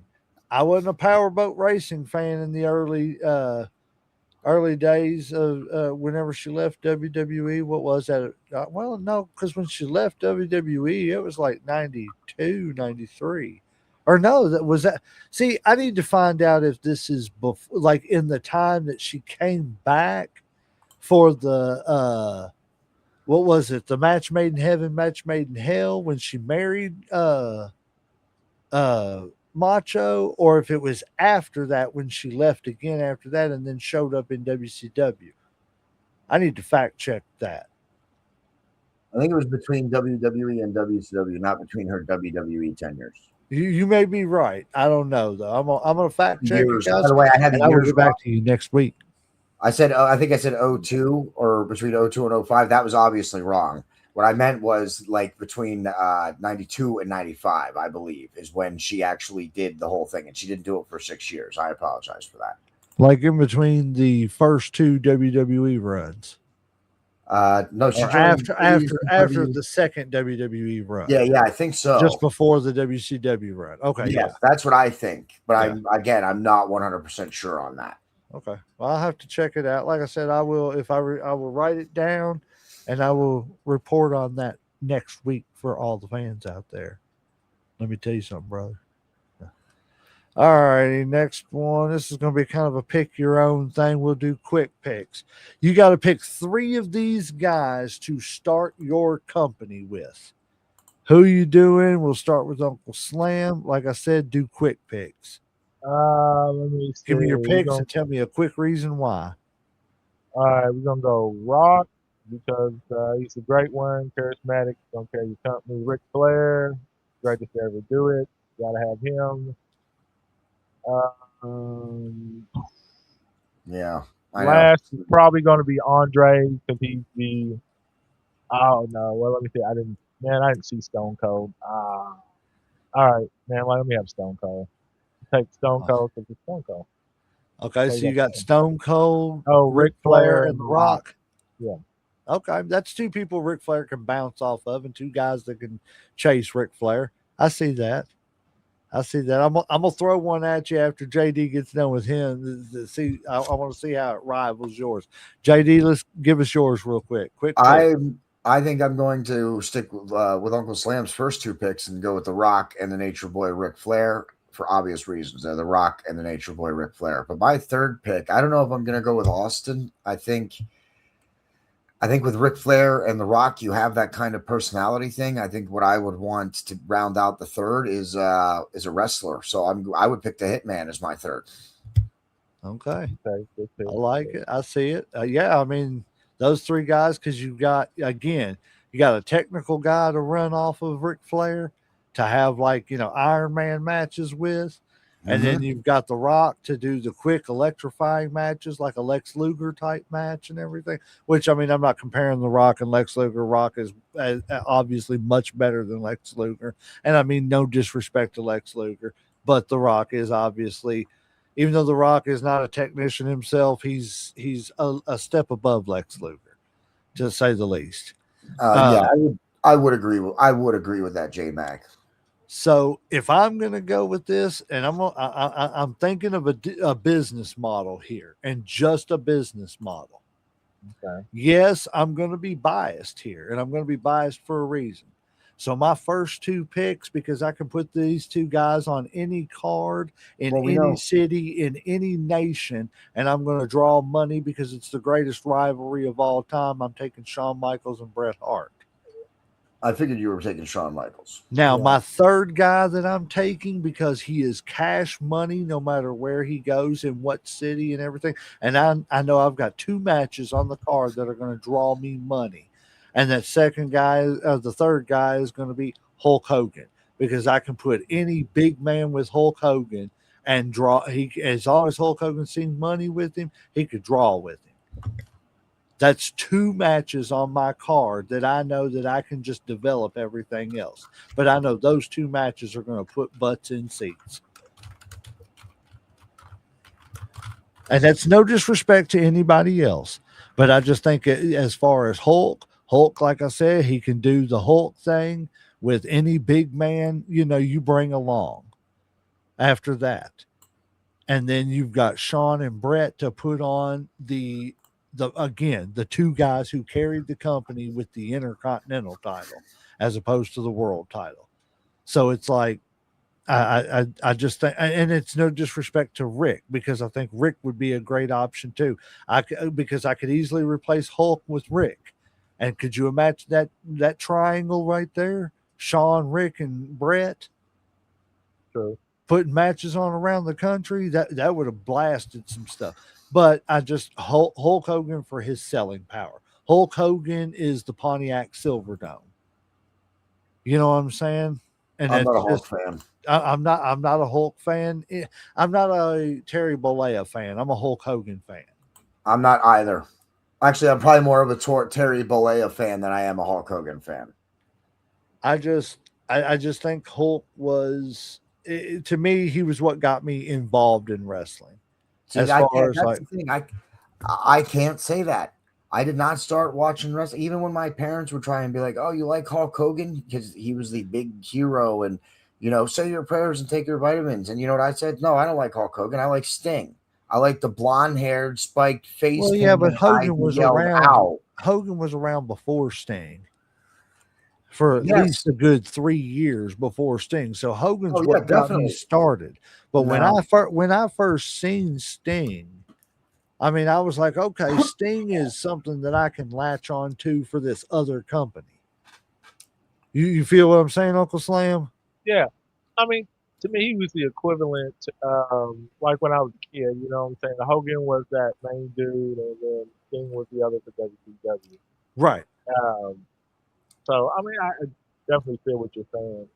I wasn't a power boat racing fan in the early early days of whenever she left WWE. What was that? Well, no, because when she left WWE, it was like 92, 93. Or no, that was that. See, I need to find out if this is before, like in the time that she came back for the what was it? The match made in heaven, match made in hell when she married uh Macho, or if it was after that when she left again after that and then showed up in WCW. I need to fact check that. I think it was between WWE and WCW, not between her WWE tenures. You may be right. I don't know though. I'm gonna fact check it, Years. guys, By the way, I had the and I will years get wrong. back to you next week. I think I said 02 or between 02 and 05. That was obviously wrong. What I meant was like between 92 and 95, I believe, is when she actually did the whole thing. And she didn't do it for 6 years. I apologize for that. Like in between the first two WWE runs. No, she Or joined after the second WWE run. Yeah, I think so. Just before the WCW run. Okay, yes, yeah. that's what I think. But Yeah. I'm not 100% sure on that. Okay. Well, I'll have to check it out. Like I said, I will I will write it down, and I will report on that next week for all the fans out there. Let me tell you something, brother. All righty, next one. This is going to be kind of a pick your own thing. We'll do quick picks. You got to pick 3 of these guys to start your company with. Who you doing? We'll start with Uncle Slam. Like I said, do quick picks. Let me see. Give me your picks and tell me a quick reason why. All right, we're gonna go Rock because he's a great one, charismatic, gonna carry your company. Ric Flair, greatest to ever do it. Gotta have him. Um, Yeah. last is probably gonna be Andre because he's the. Oh no, well let me see. I didn't see Stone Cold. All right, man. Let me have Stone Cold. Take Stone Cold because it's Stone Cold. Okay, so you got Stone Cold, Oh, Ric Flair, and The Rock. Yeah. Okay, that's 2 people Ric Flair can bounce off of, and 2 guys that can chase Ric Flair. I see that. I'm gonna throw one at you after JD gets done with him. I want to see how it rivals yours. JD, let's give us yours real quick. I think I'm going to stick with Uncle Slam's first 2 picks and go with The Rock and the Nature Boy Ric Flair for obvious reasons. The Rock and the Nature Boy Ric Flair. But my third pick, I don't know if I'm going to go with Austin. I think with Ric Flair and The Rock, you have that kind of personality thing. I think what I would want to round out the third is a wrestler. So I would pick the Hitman as my third. Okay. I like it. I see it. Yeah, I mean, those 3 guys, because you got a technical guy to run off of Ric Flair to have Iron Man matches with. And then you've got The Rock to do the quick electrifying matches like a Lex Luger type match and everything, which, I mean, I'm not comparing The Rock and Lex Luger. Rock is obviously much better than Lex Luger. And I mean, no disrespect to Lex Luger, but The Rock is obviously, even though The Rock is not a technician himself, he's a step above Lex Luger, to say the least. Yeah, I would agree with that, J Mac. So if I'm going to go with this, and I'm thinking of a business model here, and just a business model. Okay. Yes, I'm going to be biased here, and I'm going to be biased for a reason. So my first 2 picks, because I can put these 2 guys on any card in any city, in any nation, and I'm going to draw money because it's the greatest rivalry of all time. I'm taking Shawn Michaels and Bret Hart. I figured you were taking Shawn Michaels. Now, my third guy that I'm taking, because he is cash money no matter where he goes, in what city and everything. And I know I've got 2 matches on the card that are going to draw me money. And that the third guy is going to be Hulk Hogan, because I can put any big man with Hulk Hogan and draw. As long as Hulk Hogan sees money with him, he could draw with him. That's 2 matches on my card that I know that I can just develop everything else. But I know those 2 matches are going to put butts in seats. And that's no disrespect to anybody else. But I just think as far as Hulk, like I said, he can do the Hulk thing with any big man, you bring along after that. and then you've got Sean and Brett to put on the two guys who carried the company with the Intercontinental title as opposed to the world title. So it's like I just think, and it's no disrespect to Rick, because I think Rick would be a great option too. Because I could easily replace Hulk with Rick, and could you imagine that triangle right there? Sean, Rick, and Brett. True. Putting matches on around the country, that would have blasted some stuff. But I just Hulk Hogan for his selling power. Hulk Hogan is the Pontiac Silverdome. You know what I'm saying? And I'm not a Hulk fan. I'm not a Hulk fan. I'm not a Terry Bollea fan. I'm a Hulk Hogan fan. I'm not either. Actually, I'm probably more of a Terry Bollea fan than I am a Hulk Hogan fan. I just think Hulk was, to me, he was what got me involved in wrestling. See, that's the thing. I can't say that. I did not start watching wrestling, even when my parents would try and be like, "Oh, you like Hulk Hogan because he was the big hero, and say your prayers and take your vitamins." And you know what I said? No, I don't like Hulk Hogan. I like Sting. I like the blonde-haired, spiked face. Well, yeah, but Hogan was around. Ow. Hogan was around before Sting. For at least a good 3 years before Sting. So Hogan's what got me started. But when I first seen Sting, I mean, I was like, okay, Sting is something that I can latch on to for this other company. You feel what I'm saying, Uncle Slam? Yeah. I mean, to me, he was the equivalent to, like when I was a kid, you know what I'm saying? Hogan was that main dude, and then Sting was the other for WCW. Right. So, I mean, I definitely feel what you're saying.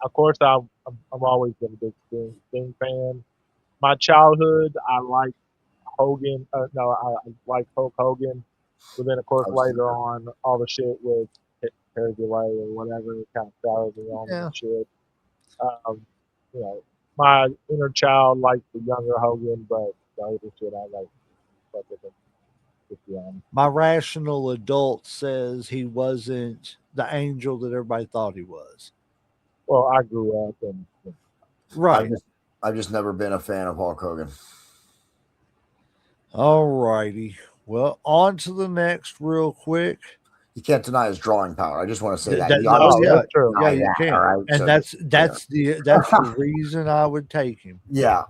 Of course, I'm always been a big Sting fan. My childhood, I liked Hogan. I like Hulk Hogan. But then, of course, later on, all the shit with Terry Bollea or whatever kind of started me on and shit. My inner child liked the younger Hogan, but the older shit I like. My rational adult says he wasn't the angel that everybody thought he was. Well, I grew up and right. I've just never been a fan of Hulk Hogan. All righty. Well, on to the next real quick. You can't deny his drawing power. I just want to say that. That's true. Yeah, you can. Right? And so, that's the reason I would take him. Yeah.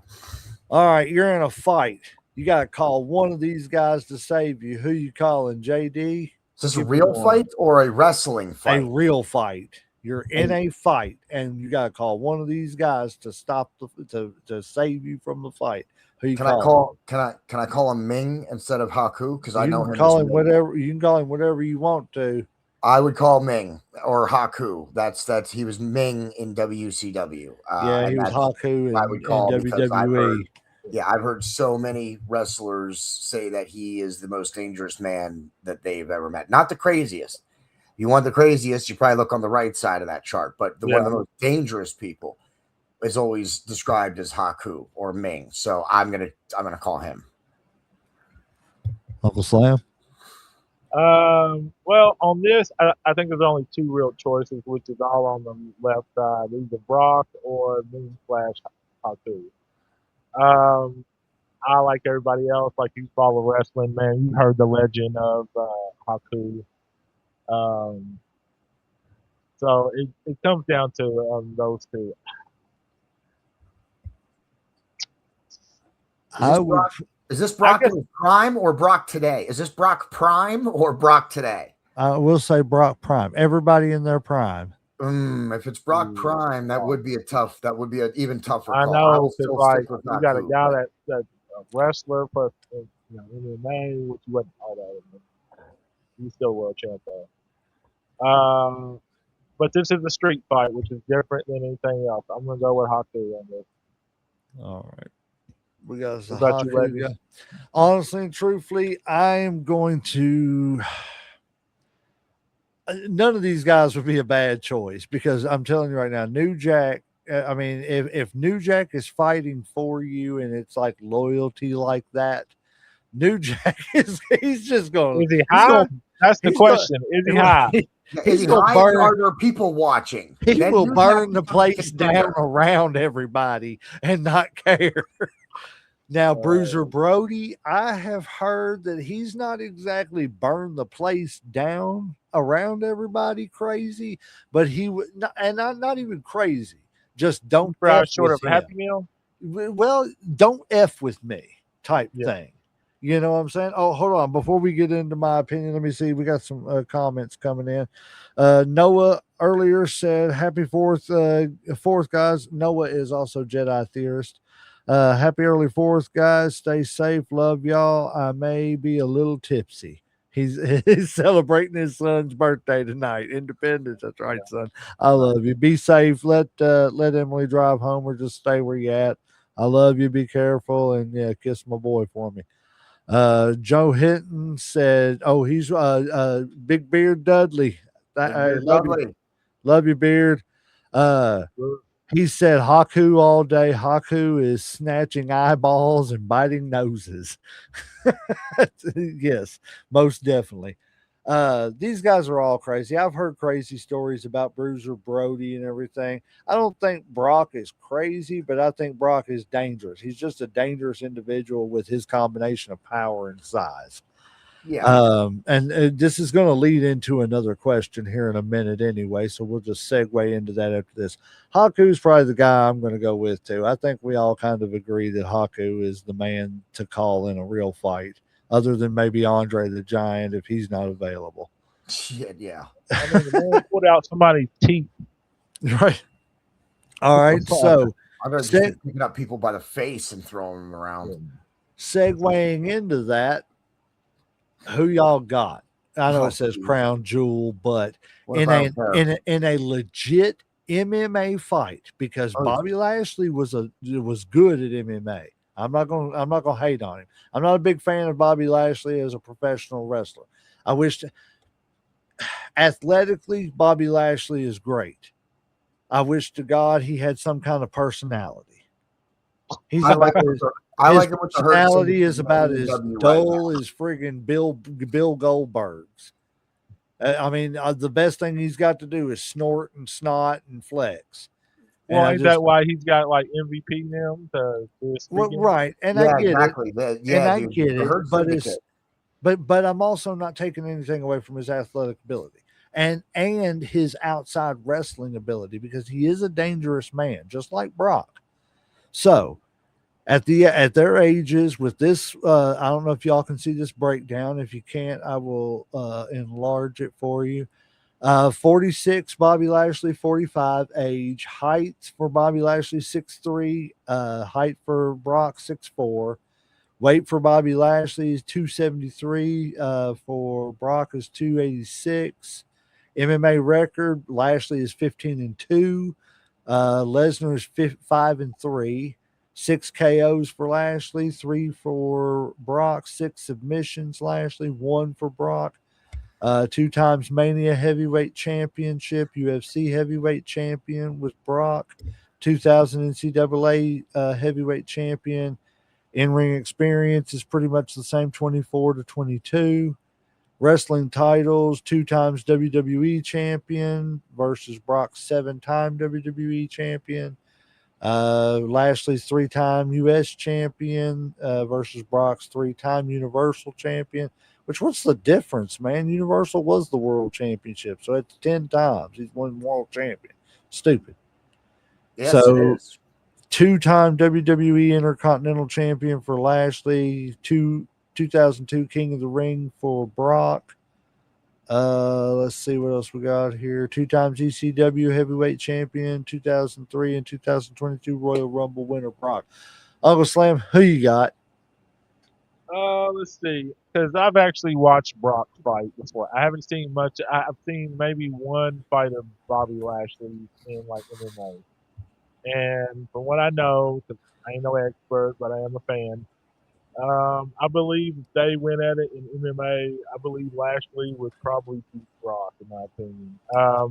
All right, you're in a fight. You got to call one of these guys to save you. Who you calling, JD? Is this a real fight or a wrestling fight? A real fight. You're in a fight, and you got to call one of these guys to stop to save you from the fight. Who you Can I call him Ming instead of Haku? Because I know him. Call him whatever. You can call him whatever you want to. I would call Ming or Haku. That's he was Ming in WCW. He was Haku in WWE. I've heard so many wrestlers say that he is the most dangerous man that they've ever met. Not the craziest. If you want the craziest, you probably look on the right side of that chart. But one of the most dangerous people is always described as Haku or Ming. So I'm gonna call him. Uncle Slam. Well, on this, I think there's only two real choices, which is all on the left side, either Brock or Ming / Haku. I, like everybody else, like you follow wrestling, man, you heard the legend of Haku. So it comes down to those two. Is this Brock in his prime or Brock today? Is this Brock Prime or Brock today? We'll say Brock Prime. Everybody in their prime. If it's Brock Prime, that would be an even tougher call. I know, because you got a guy that's a wrestler plus MMA, which you wouldn't call that. He's still world champ though. But this is a street fight, which is different than anything else. I'm gonna go with Haku on this. All right. We got Haku guy. Honestly and truthfully, I am going to. None of these guys would be a bad choice because I'm telling you right now, New Jack. I mean, if New Jack is fighting for you and it's like loyalty like that, New Jack he's just going. Is he high? That's the question. Is he high? He's Is gonna Ryan, burn. are there people watching? He Then will you'd burn have the to place consider. down around everybody and not care. Now, Bruiser Brody, I have heard that he's not exactly burned the place down around everybody crazy, but he would, and not even crazy. Just don't F Short with of a him. Happy Meal. Well, don't F with me type Yeah. thing. You know what I'm saying? Oh, hold on. Before we get into my opinion, let me see. We got some comments coming in. Noah earlier said, "Happy fourth, guys." Noah is also Jedi theorist. Happy early fourth, guys. Stay safe. Love y'all. I may be a little tipsy. He's celebrating his son's birthday tonight. Independence. That's right, son. I love you. Be safe. Let Emily drive home or just stay where you at. I love you. Be careful and yeah, kiss my boy for me. Joe Hinton said, "Oh, he's Big Beard Dudley. Love you, Beard." He said, "Haku all day. Haku is snatching eyeballs and biting noses." Yes, most definitely. These guys are all crazy. I've heard crazy stories about Bruiser Brody and everything. I don't think Brock is crazy, but I think Brock is dangerous. He's just a dangerous individual with his combination of power and size. Yeah. And this is going to lead into another question here in a minute anyway, so we'll just segue into that after this. Haku's probably the guy I'm going to go with too. I think we all kind of agree that Haku is the man to call in a real fight, other than maybe Andre the Giant if he's not available. Shit, yeah. I mean, the man pulled out somebody's teeth. Right. All right. So I'd rather just be picking up people by the face and throwing them around. Segueing into that, who y'all got? I know it says crown jewel, but in a legit MMA fight, because Bobby Lashley was good at MMA. I'm not gonna hate on him. I'm not a big fan of Bobby Lashley as a professional wrestler. I wish athletically Bobby Lashley is great. I wish to God he had some kind of personality. His personality is about as dull as friggin' Bill Goldberg's. I mean, the best thing he's got to do is snort and snot and flex. Well, ain't that why he's got like MVP now to right? And I get it. But I'm also not taking anything away from his athletic ability and his outside wrestling ability, because he is a dangerous man, just like Brock. So at their ages with this, I don't know if y'all can see this breakdown. If you can't, I will enlarge it for you. 46 Bobby Lashley, 45 age. Height for Bobby Lashley 6'3", height for Brock 6'4". Weight for Bobby Lashley is 273, for Brock is 286. MMA record, Lashley is 15-2. Lesnar is 5-3. 6 KOs for Lashley, 3 for Brock, 6 submissions Lashley, 1 for Brock. 2 times Mania Heavyweight Championship, UFC Heavyweight Champion with Brock, 2000 NCAA Heavyweight Champion. In-ring experience is pretty much the same, 24-22. Wrestling titles, 2 times WWE Champion versus Brock's 7-time WWE Champion. Lashley's 3-time U.S. champion versus Brock's 3-time Universal champion. Which, what's the difference, man? Universal was the world championship, so it's 10 times he's won world champion. Stupid. Yes, so, it is. 2-time WWE Intercontinental Champion for Lashley. 2002 King of the Ring for Brock. Let's see what else we got here. 2 times ECW Heavyweight Champion, 2003 and 2022 Royal Rumble winner Brock. Uncle Slam, who you got? Let's see, because I've actually watched Brock fight before. I haven't seen much. I've seen maybe one fight of Bobby Lashley in like MMA, and from what I know, because I ain't no expert, but I am a fan. I believe if they went at it in MMA, I believe Lashley would probably beat Brock, in my opinion. I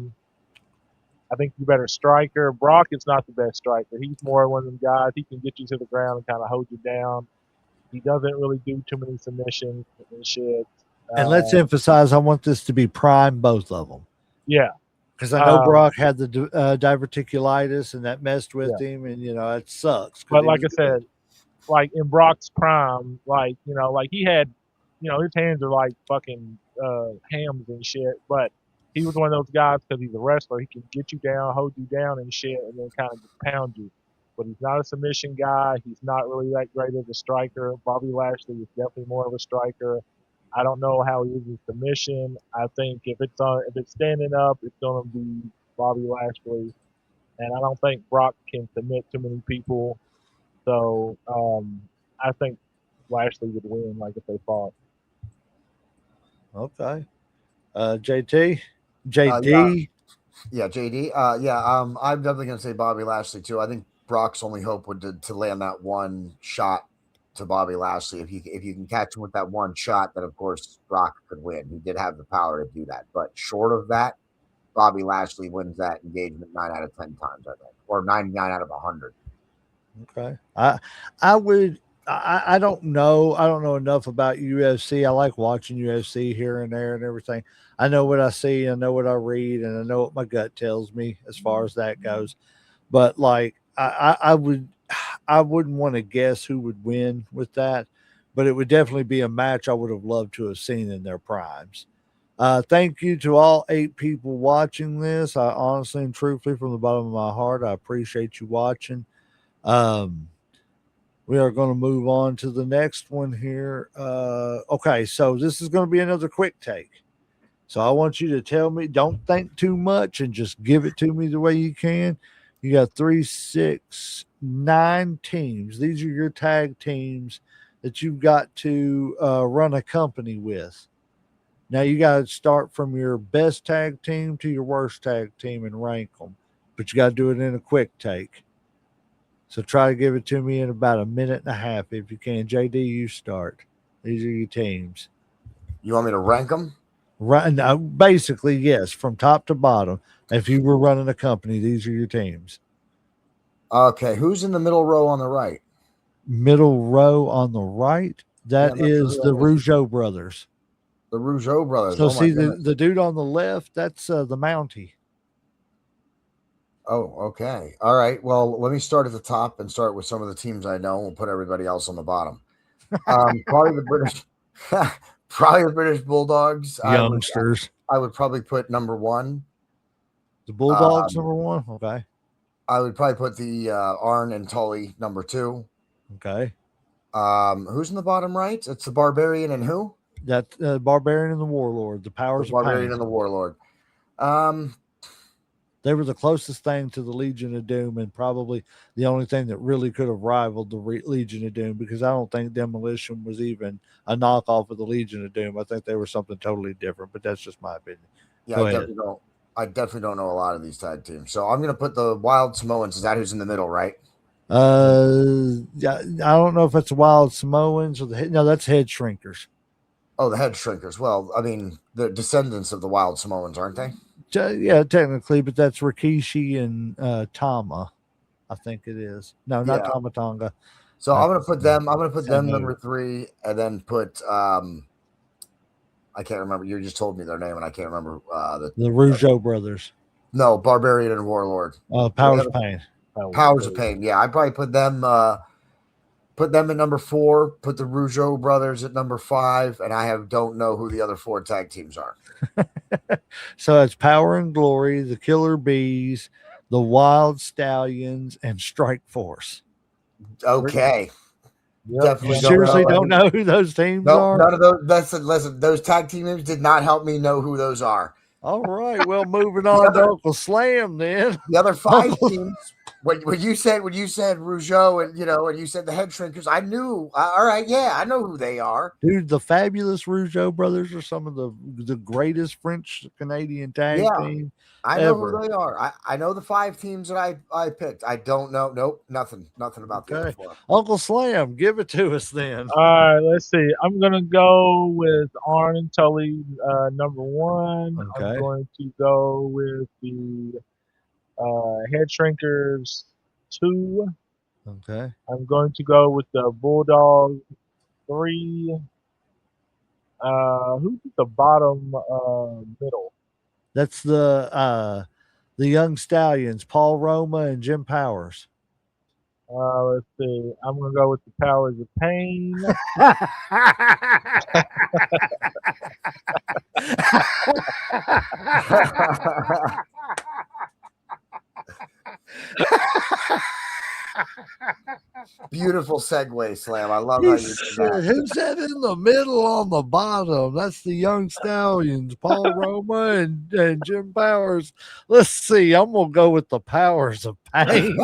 think you better striker. Brock is not the best striker. He's more one of them guys. He can get you to the ground and kind of hold you down. He doesn't really do too many submissions and shit. And let's emphasize, I want this to be prime, both of them. Yeah. Because I know Um, Brock had the diverticulitis, and that messed with yeah. him, and it sucks because But he like was I good. said, like in Brock's prime, like like he had, his hands are like fucking hams and shit. But he was one of those guys because he's a wrestler. He can get you down, hold you down and shit, and then kind of just pound you. But he's not a submission guy. He's not really that great as a striker. Bobby Lashley is definitely more of a striker. I don't know how he is in submission. I think if it's standing up, it's gonna be Bobby Lashley, and I don't think Brock can submit too many people. So I think Lashley would win, like if they fought. Okay. JT, Yeah, JD. yeah, JD. Yeah, I'm definitely gonna say Bobby Lashley too. I think Brock's only hope would to land that one shot to Bobby Lashley. If you can catch him with that one shot, then of course Brock could win. He did have the power to do that, but short of that, Bobby Lashley wins that engagement 9 out of 10 times, I think, or 99 out of 100. Okay. I would. I don't know. I don't know enough about UFC. I like watching UFC here and there and everything. I know what I see. I know what I read, and I know what my gut tells me as far as that goes. But like, I would. I wouldn't want to guess who would win with that, but it would definitely be a match I would have loved to have seen in their primes. Thank you to all 8 people watching this. I honestly and truthfully, from the bottom of my heart, I appreciate you watching. Um, we are going to move on to the next one here. Okay, so this is going to be another quick take. So I want you to tell me, don't think too much and just give it to me the way you can. You got 3, 6, 9 teams. These are your tag teams that you've got to run a company with. Now you got to start from your best tag team to your worst tag team and rank them, but you got to do it in a quick take. So try to give it to me in about a minute and a half if you can. JD, you start. These are your teams. You want me to rank them? Right now, basically, yes, from top to bottom. If you were running a company, these are your teams. Okay, who's in the middle row on the right? Middle row on the right, Yeah, that I'm not sure is who the that is. Rougeau brothers. The Rougeau brothers. So Oh my see goodness. the dude on the left, that's the Mountie. Oh, okay. All right. Well, let me start at the top and start with some of the teams I know. We'll put everybody else on the bottom. Probably the British, probably the British Bulldogs. Youngsters. I would probably put number one. The Bulldogs Um, number one. Okay. I would probably put the Arn and Tully number two. Okay. Who's in the bottom right? It's the Barbarian and who? That Barbarian and the Warlord, the The powers of Barbarian pain. and the Warlord. Um, They were the closest thing to the Legion of Doom, and probably the only thing that really could have rivaled the Legion of Doom, because I don't think Demolition was even a knockoff of the Legion of Doom. I think they were something totally different, but that's just my opinion. yeah, Go ahead. I definitely don't know a lot of these tag teams. So I'm gonna put the Wild Samoans. Is that who's in the middle, right? Yeah, I don't know if it's Wild Samoans or no, that's Head Shrinkers. Oh, the Head Shrinkers. Well, I mean, the descendants of the Wild Samoans, aren't they? Yeah, technically, but that's Rikishi and Tama. I think it is. No, not Yeah. Tama Tonga. So I'm gonna put them. I'm gonna put them Samu. number 3, and then put I can't remember. You just told me their name, and I can't remember the Rougeau brothers. No, Barbarian and Warlord. Powers of Pain. Powers of Pain. Yeah, I'd probably put them at number 4. Put the Rougeau brothers at number 5, and I don't know who the other 4 tag teams are. So it's Power and Glory, the Killer Bees, the Wild Stallions, and Strike Force. Okay. Yep. Definitely You seriously don't know who those teams are? None of those. Listen, those tag team names did not help me know who those are. All right. Well, moving on to Uncle Slam then. The other 5 teams. When you said Rougeau and you said the Head Shrinkers, I knew. All right, yeah, I know who they are. Dude, the fabulous Rougeau brothers are some of the greatest French Canadian tag team. I know who they are. I know the 5 teams that I picked. I don't know. Nope, nothing about the other 4. Uncle Slam, give it to us then. All right, let's see. I'm gonna go with Arn and Tully number 1. Okay. I'm going to go with the Head Shrinkers 2. Okay. I'm going to go with the Bulldog 3. Who's at the bottom middle? That's the Young Stallions, Paul Roma and Jim Powers. Let's see. I'm gonna go with the Powers of Pain. Beautiful segue, Slam. I love how you did that. Who's that in the middle on the bottom? That's the Young Stallions, Paul Roma and Jim Powers. Let's see. I'm gonna go with the Powers of Pain.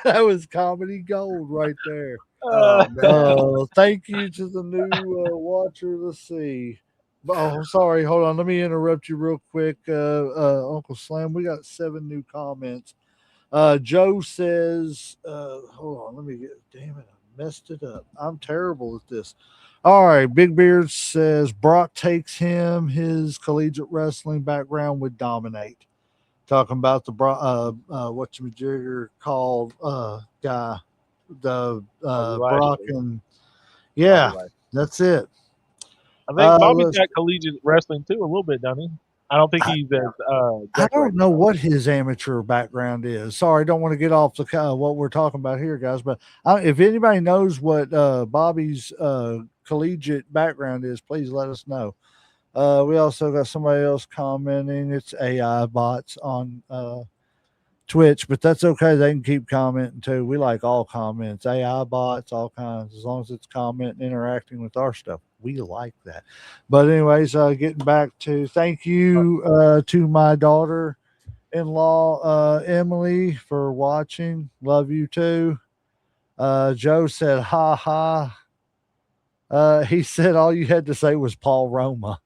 That was comedy gold right there. Uh, Thank you to the new watcher. Let's see. Oh, sorry. Hold on. Let me interrupt you real quick. Uncle Slam, we got 7 new comments. Joe says, hold on, let me get, damn it, I messed it up. I'm terrible at this. All right, Big Beard says Brock takes him. His collegiate wrestling background would dominate. Talking about the whatchamajigger called guy, the Brock and yeah, that's it. I think Bobby's got collegiate wrestling too, a little bit, doesn't he? I don't think he's as. I don't know what his amateur background is. Sorry, I don't want to get off the what we're talking about here, guys. But if anybody knows what Bobby's collegiate background is, please let us know. We also got somebody else commenting. It's AI bots on Twitch, but that's okay. They can keep commenting too. We like all comments, AI bots, all kinds, as long as it's commenting, interacting with our stuff. We like that. But anyways, getting back to thank you to my daughter-in-law, Emily, for watching. Love you too. Joe said, ha ha. He said all you had to say was Paul Roma.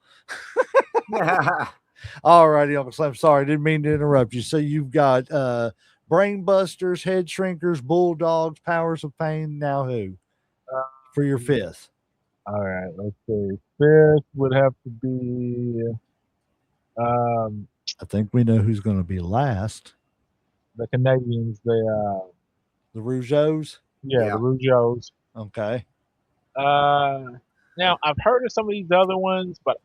All righty, Uncle Slam. Sorry, didn't mean to interrupt you. So you've got Brain Busters, Head Shrinkers, Bulldogs, Powers of Pain. Now who for your 5th? All right, let's see. 5th would have to be. I think we know who's going to be last. The Canadians, the Rougeaus. Yeah, the Rougeaus. Okay. Now I've heard of some of these other ones, but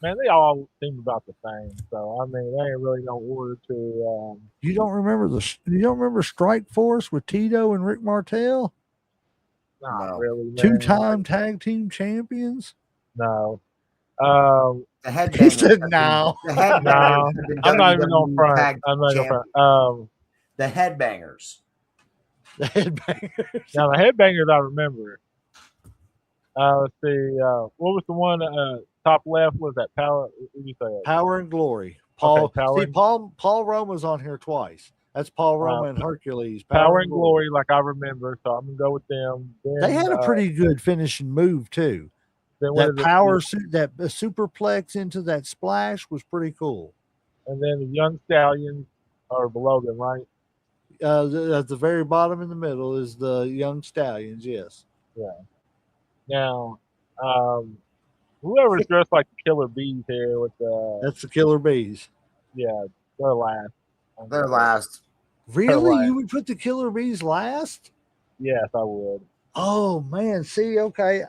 they all seem about the same. So I mean, they ain't really no order to. You don't remember Strike Force with Tito and Rick Martel? Not really, man. 2-time tag team champions? No. The Headbangers. He said no. The Headbangers. No. I'm not even on front. I'm not even front. The Headbangers. The Headbangers. Now the Headbangers, I remember. Let's see. What was the one top left? Was that Power? What did you say? Power and Glory. Paul. Okay, Paul Roma's on here twice. That's Paul Roma and Hercules. Power and Glory, like I remember. So I'm gonna go with them. Then, they had a pretty good finishing move too. That power suit, that superplex into that splash was pretty cool. And then the Young Stallions are below them, right? At the very bottom in the middle is the Young Stallions. Yes. Yeah. Now, whoever's dressed like the Killer Bees here with the. That's the Killer Bees. Yeah, they're last. They're last. Really? You would put the Killer Bees last? Yes, I would. Oh man, see, okay.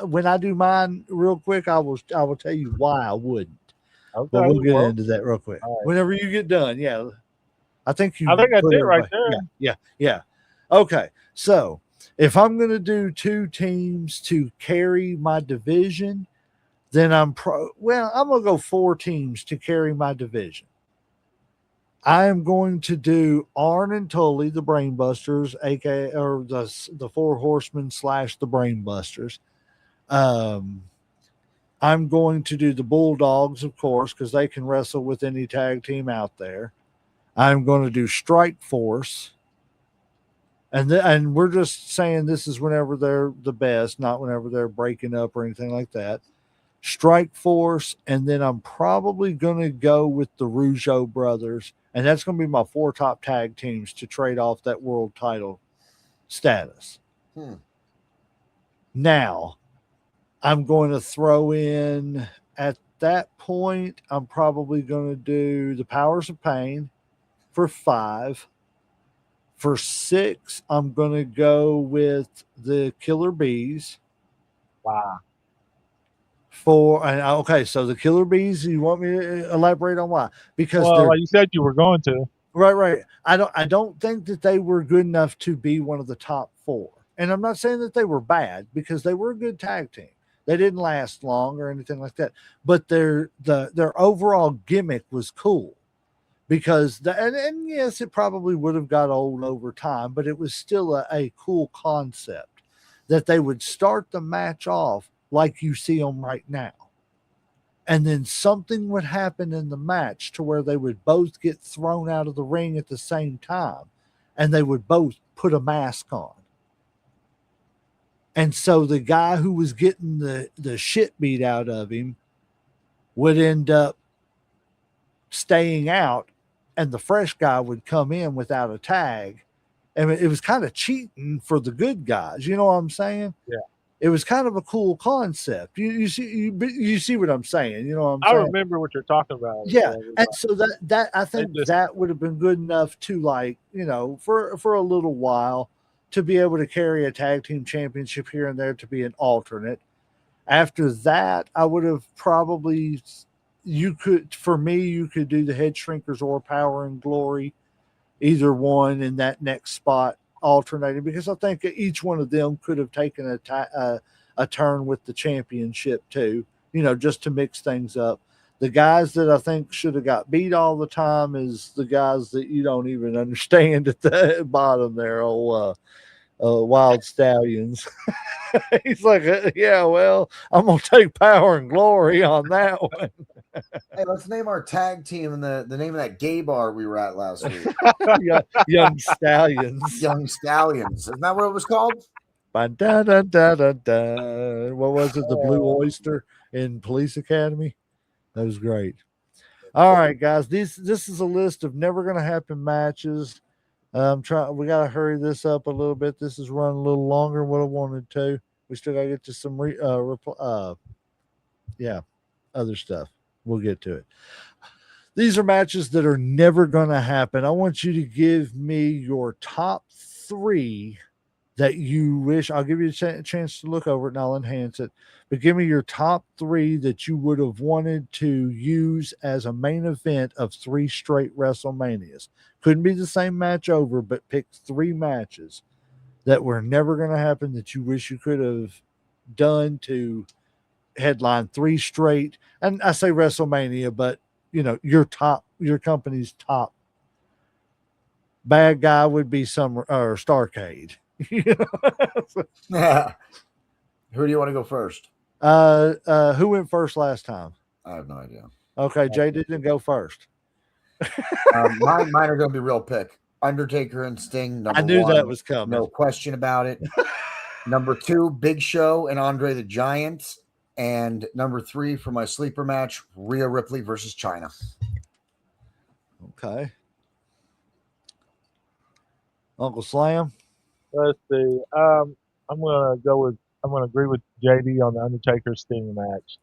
When I do mine real quick, I will tell you why I wouldn't. Okay, but we'll get into that real quick. Right. Whenever you get done, yeah. I think that's it right there. Yeah. Okay, so if I'm going to do 2 teams to carry my division, then I'm going to go 4 teams to carry my division. I am going to do Arn and Tully, the Brainbusters, aka or the 4 Horsemen / the Brainbusters. I'm going to do the Bulldogs, of course, because they can wrestle with any tag team out there. I'm going to do Strike Force. And we're just saying this is whenever they're the best, not whenever they're breaking up or anything like that. Strike Force, and then I'm probably going to go with the Rougeau brothers, and that's going to be my 4 top tag teams to trade off that world title status. Now, I'm going to throw in, at that point, I'm probably going to do the Powers of Pain for 5. For 6, I'm going to go with the Killer Bees. Wow. Okay, so the Killer Bees. You want me to elaborate on why? Because Well, they're like you said, you were going to. right. I don't think that they were good enough to be one of the top four. And I'm not saying that they were bad because they were a good tag team. They didn't last long or anything like that. But their overall gimmick was cool because and yes, it probably would have got old over time, but it was still a cool concept that they would start the match off like you see them right now. And then something would happen in the match to where they would both get thrown out of the ring at the same time and they would both put a mask on. And so the guy who was getting the shit beat out of him would end up staying out, and the fresh guy would come in without a tag. And it was kind of cheating for the good guys. You know what I'm saying? Yeah. It was kind of a cool concept. You see what I'm saying? You know what I'm I saying? remember what you're talking about. Yeah, and so that I think just- that would have been good enough to, like, for a little while, to be able to carry a tag team championship here and there, to be an alternate. After that, I would have probably, you could do the Head Shrinkers or Power and Glory, either one in that next spot, alternating, because I think each one of them could have taken a turn with the championship too, just to mix things up. The guys that I think should have got beat all the time is the guys that you don't even understand at the bottom there. Wild Stallions. He's like, yeah, well, I'm gonna take Power and Glory on that one. Hey, let's name our tag team and the name of that gay bar we were at last week. Young Stallions. Young Stallions. Isn't that what it was called? Ba-da-da-da-da-da. What was it? The Blue Oyster in Police Academy. That was great. All right, guys. This is a list of never gonna happen matches. We gotta hurry this up a little bit. This is running a little longer than what I wanted to. We still gotta get to some other stuff. We'll get to it. These are matches that are never gonna happen. I want you to give me your top 3 that you wish. I'll give you a chance to look over it and I'll enhance it. But give me your top 3 that you would have wanted to use as a main event of 3 straight WrestleManias. Couldn't be the same match over, but pick 3 matches that were never going to happen that you wish you could have done to headline 3 straight. And I say WrestleMania, but your company's top. Bad guy would be Starrcade. Yeah. Who do you want to go first? Who went first last time? I have no idea. Okay, Jay didn't go first. Mine are going to be real pick. Undertaker and Sting. I knew 1, that was coming. No question about it. Number 2, Big Show and Andre the Giant. And number 3 for my sleeper match, Rhea Ripley versus Chyna. Okay. Uncle Slam. Let's see. I'm gonna agree with JD on the Undertaker Sting match.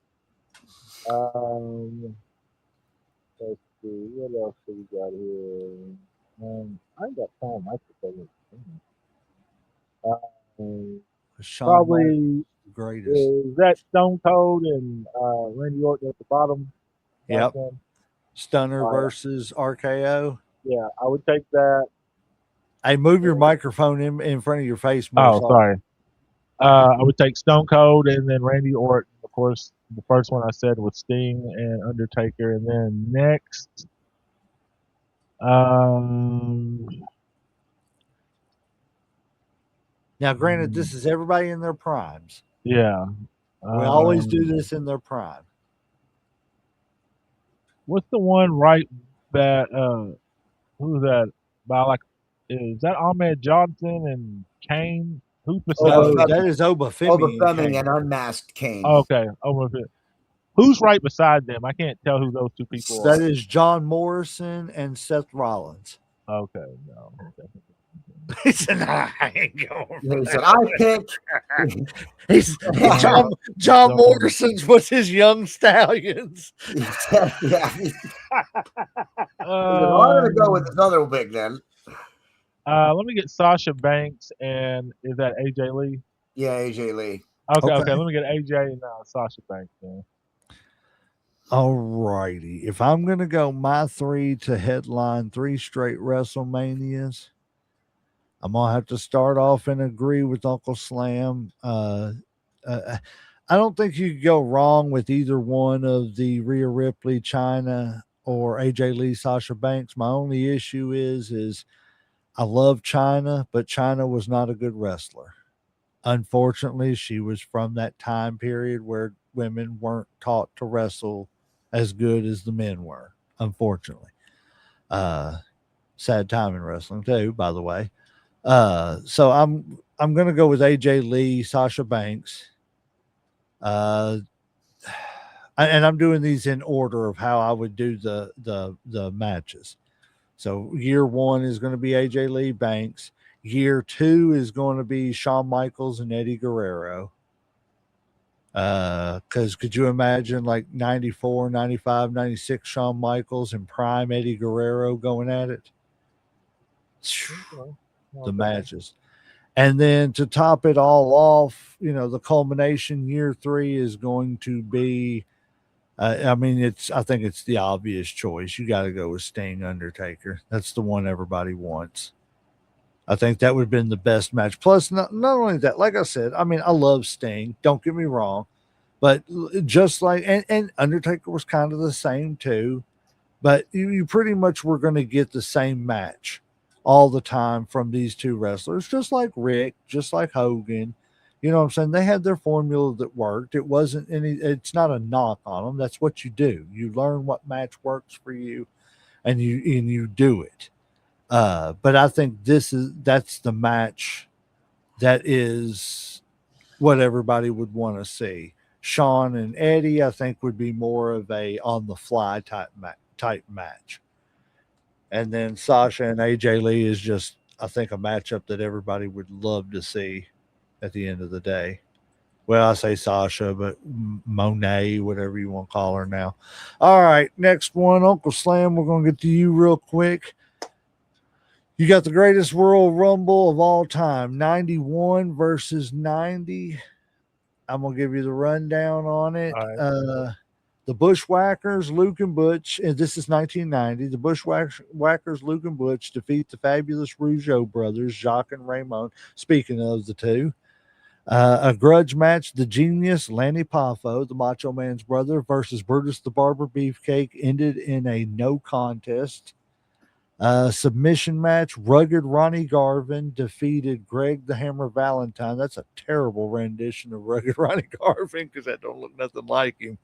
Let's see. What else do we got here? I ain't got time. I probably greatest. Is that Stone Cold and Randy Orton at the bottom? Yep. Stunner versus RKO. Yeah, I would take that. Hey, move your microphone in front of your face. Sorry. I would take Stone Cold and then Randy Orton. Of course, the first one I said was Sting and Undertaker, and then next, now, granted, this is everybody in their primes. Yeah. We always do this in their prime. What's the one right that who's that? Is that Ahmed Johnson and Kane? Who's beside that is Obafemi and Unmasked Kane. Okay, who's right beside them? I can't tell who those 2 people are. That is John Morrison and Seth Rollins. Okay, no. He said, I ain't going. He said, I pick. John Morrison's was his Young Stallions. Yeah. I'm going to go with this other big then. Let me get Sasha Banks, and is that AJ Lee? Yeah, AJ Lee. Okay, Okay. okay. Let me get AJ and Sasha Banks then. All righty. If I'm going to go my three to headline three straight WrestleManias, I'm going to have to start off and agree with Uncle Slam. Uh, I don't think you could go wrong with either one of the Rhea Ripley, China, or AJ Lee, Sasha Banks. My only issue is I love China, but China was not a good wrestler. Unfortunately, she was from that time period where women weren't taught to wrestle as good as the men were. Unfortunately, uh, sad time in wrestling too, by the way. So I'm gonna go with AJ Lee, Sasha Banks, uh, and I'm doing these in order of how I would do the matches. So year one is going to be AJ Lee Banks. Year two is going to be Shawn Michaels and Eddie Guerrero. Because could you imagine like 94, 95, 96 Shawn Michaels and prime Eddie Guerrero going at it? Okay. The Not bad. matches. And then to top it all off, the culmination year three is going to be, I think it's the obvious choice. You got to go with Sting Undertaker. That's the one everybody wants. I think that would have been the best match. Plus, not only that, like I said, I mean, I love Sting. Don't get me wrong. But just like, and Undertaker was kind of the same too. But you pretty much were going to get the same match all the time from these two wrestlers, just like Rick, just like Hogan. You know what I'm saying? They had their formula that worked. It's not a knock on them. That's what you do. You learn what match works for you and you do it. But I think that's the match that is what everybody would want to see. Sean and Eddie, I think, would be more of a on the fly type match, and then Sasha and AJ Lee is just, I think, a matchup that everybody would love to see. At the end of the day, well, I say Sasha, but Monet, whatever you want to call her now. All right, next one, Uncle Slam. We're gonna get to you real quick. You got the greatest Royal Rumble of all time, 91 versus 90. I'm gonna give you the rundown on it. All right. The Bushwhackers, Luke and Butch, and this is 1990. The Bushwhackers, Luke and Butch, defeat the fabulous Rougeau brothers, Jacques and Raymond. Speaking of the two, a grudge match: the Genius, Lanny Poffo, the Macho Man's brother, versus Brutus the Barber Beefcake, ended in a no contest. Submission match: Rugged Ronnie Garvin defeated Greg the Hammer Valentine. That's a terrible rendition of Rugged Ronnie Garvin because that don't look nothing like him.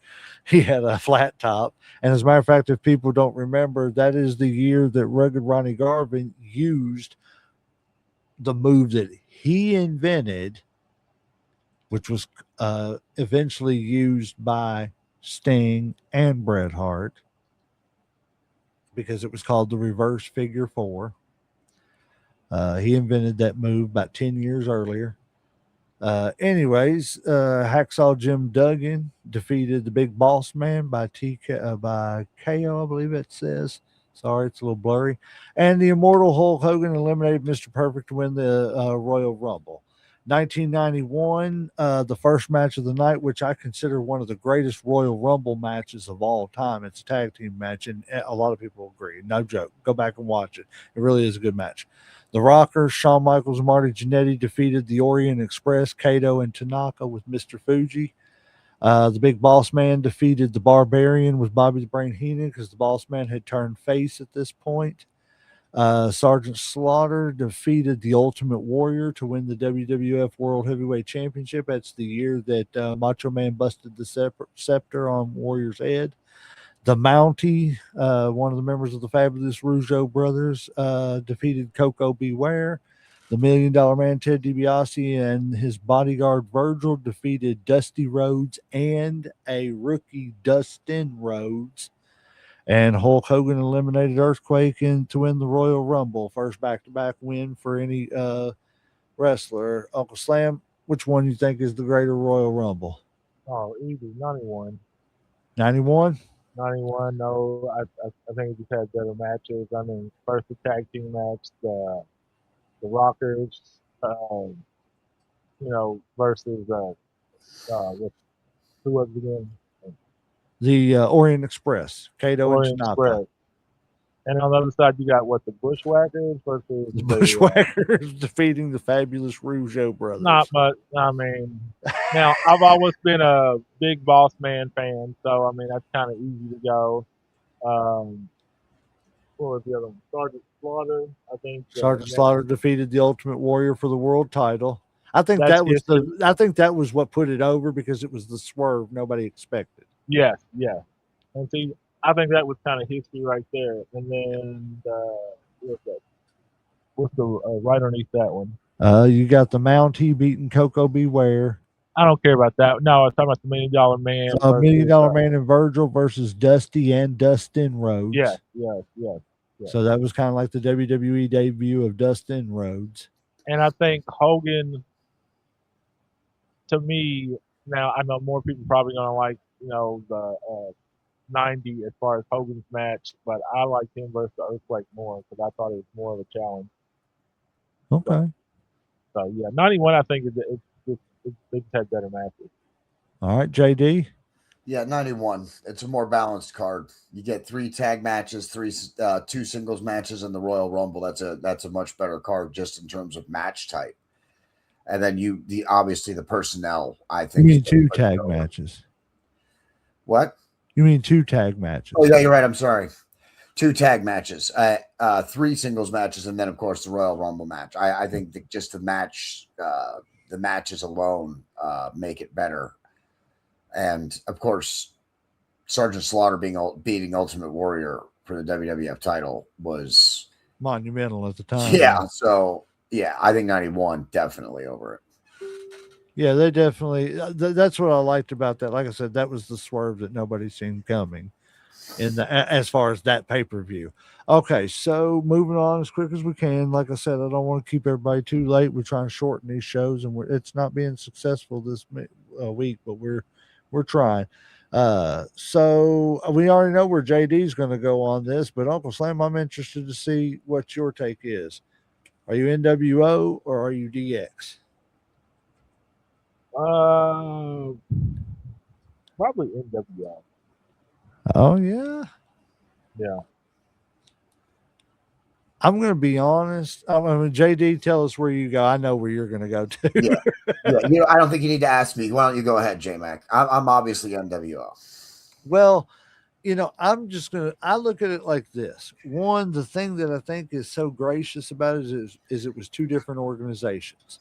He had a flat top. And as a matter of fact, if people don't remember, that is the year that Rugged Ronnie Garvin used the move that he invented, which was eventually used by Sting and Bret Hart because it was called the reverse figure four. He invented that move about 10 years earlier. Hacksaw Jim Duggan defeated the Big Boss Man by KO, I believe it says. Sorry, it's a little blurry. And the Immortal Hulk Hogan eliminated Mr. Perfect to win the Royal Rumble. 1991, the first match of the night, which I consider one of the greatest Royal Rumble matches of all time. It's a tag team match, and a lot of people agree. No joke. Go back and watch it. It really is a good match. The Rockers, Shawn Michaels and Marty Jannetty defeated the Orient Express, Kato and Tanaka with Mr. Fuji. The Big Boss Man defeated the Barbarian with Bobby the Brain Heenan because the Boss Man had turned face at this point. Sergeant Slaughter defeated the Ultimate Warrior to win the WWF World Heavyweight Championship. That's the year that Macho Man busted the scepter on Warrior's head. The Mountie, one of the members of the fabulous Rougeau brothers, defeated Coco Beware. The $1 Million Man, Ted DiBiase, and his bodyguard Virgil defeated Dusty Rhodes and a rookie Dustin Rhodes. And Hulk Hogan eliminated Earthquake to win the Royal Rumble. First back-to-back win for any wrestler. Uncle Slam, which one you think is the greater Royal Rumble? Oh, easy. 91. 91? 91. No, I think we just had better matches. I mean, first the tag team match, the Rockers, versus With, who was it again? The Orient Express, Kato and Orient Tanaka. Express. And on the other side, you got what, the Bushwhackers versus The Bushwhackers defeating the Fabulous Rougeau brothers. Not much. I mean, now I've always been a big Boss Man fan, so I mean that's kind of easy to go. What was the other one? Sergeant Slaughter, I think. Sergeant Slaughter defeated the Ultimate Warrior for the world title. I think that was I think that was what put it over because it was the swerve nobody expected. Yes, yeah. And see, I think that was kind of history right there. And then what's the right underneath that one? You got the Mountie beating Coco Beware. I don't care about that. No, I was talking about the $1 Million Man. $1 Million Man and Virgil versus Dusty and Dustin Rhodes. Yes. So that was kind of like the WWE debut of Dustin Rhodes. And I think Hogan, to me, now I know more people probably gonna like, the 90 as far as Hogan's match, but I liked him versus the Earthquake more because I thought it was more of a challenge. Okay. So yeah, 91. I think they just had better matches. All right, JD. Yeah, 91. It's a more balanced card. You get 3 tag matches, 2 singles matches in the Royal Rumble. That's a much better card just in terms of match type. And then obviously the personnel, I think. You mean 2 tag matches? What? You mean 2 tag matches? Oh yeah, you're right. I'm sorry. 2 tag matches, 3 singles matches, and then of course the Royal Rumble match. I think that just the matches alone make it better. And of course, Sergeant Slaughter beating Ultimate Warrior for the WWF title was monumental at the time. Yeah, man. So yeah, I think 91 definitely over it. Yeah, they definitely. That's what I liked about that. Like I said, that was the swerve that nobody seen coming as far as that pay-per-view. Okay, so moving on as quick as we can. Like I said, I don't want to keep everybody too late. We're trying to shorten these shows, and it's not being successful this week, but we're trying. So we already know where JD's going to go on this, but Uncle Slam, I'm interested to see what your take is. Are you NWO or are you DX? Probably NWO. Oh yeah. Yeah. I'm going to be honest. I mean, JD, tell us where you go. I know where you're going to go to. Yeah. I don't think you need to ask me. Why don't you go ahead, J-Mac? I'm obviously NWO. Well, I look at it like this. One, the thing that I think is so gracious about it is it was 2 different organizations.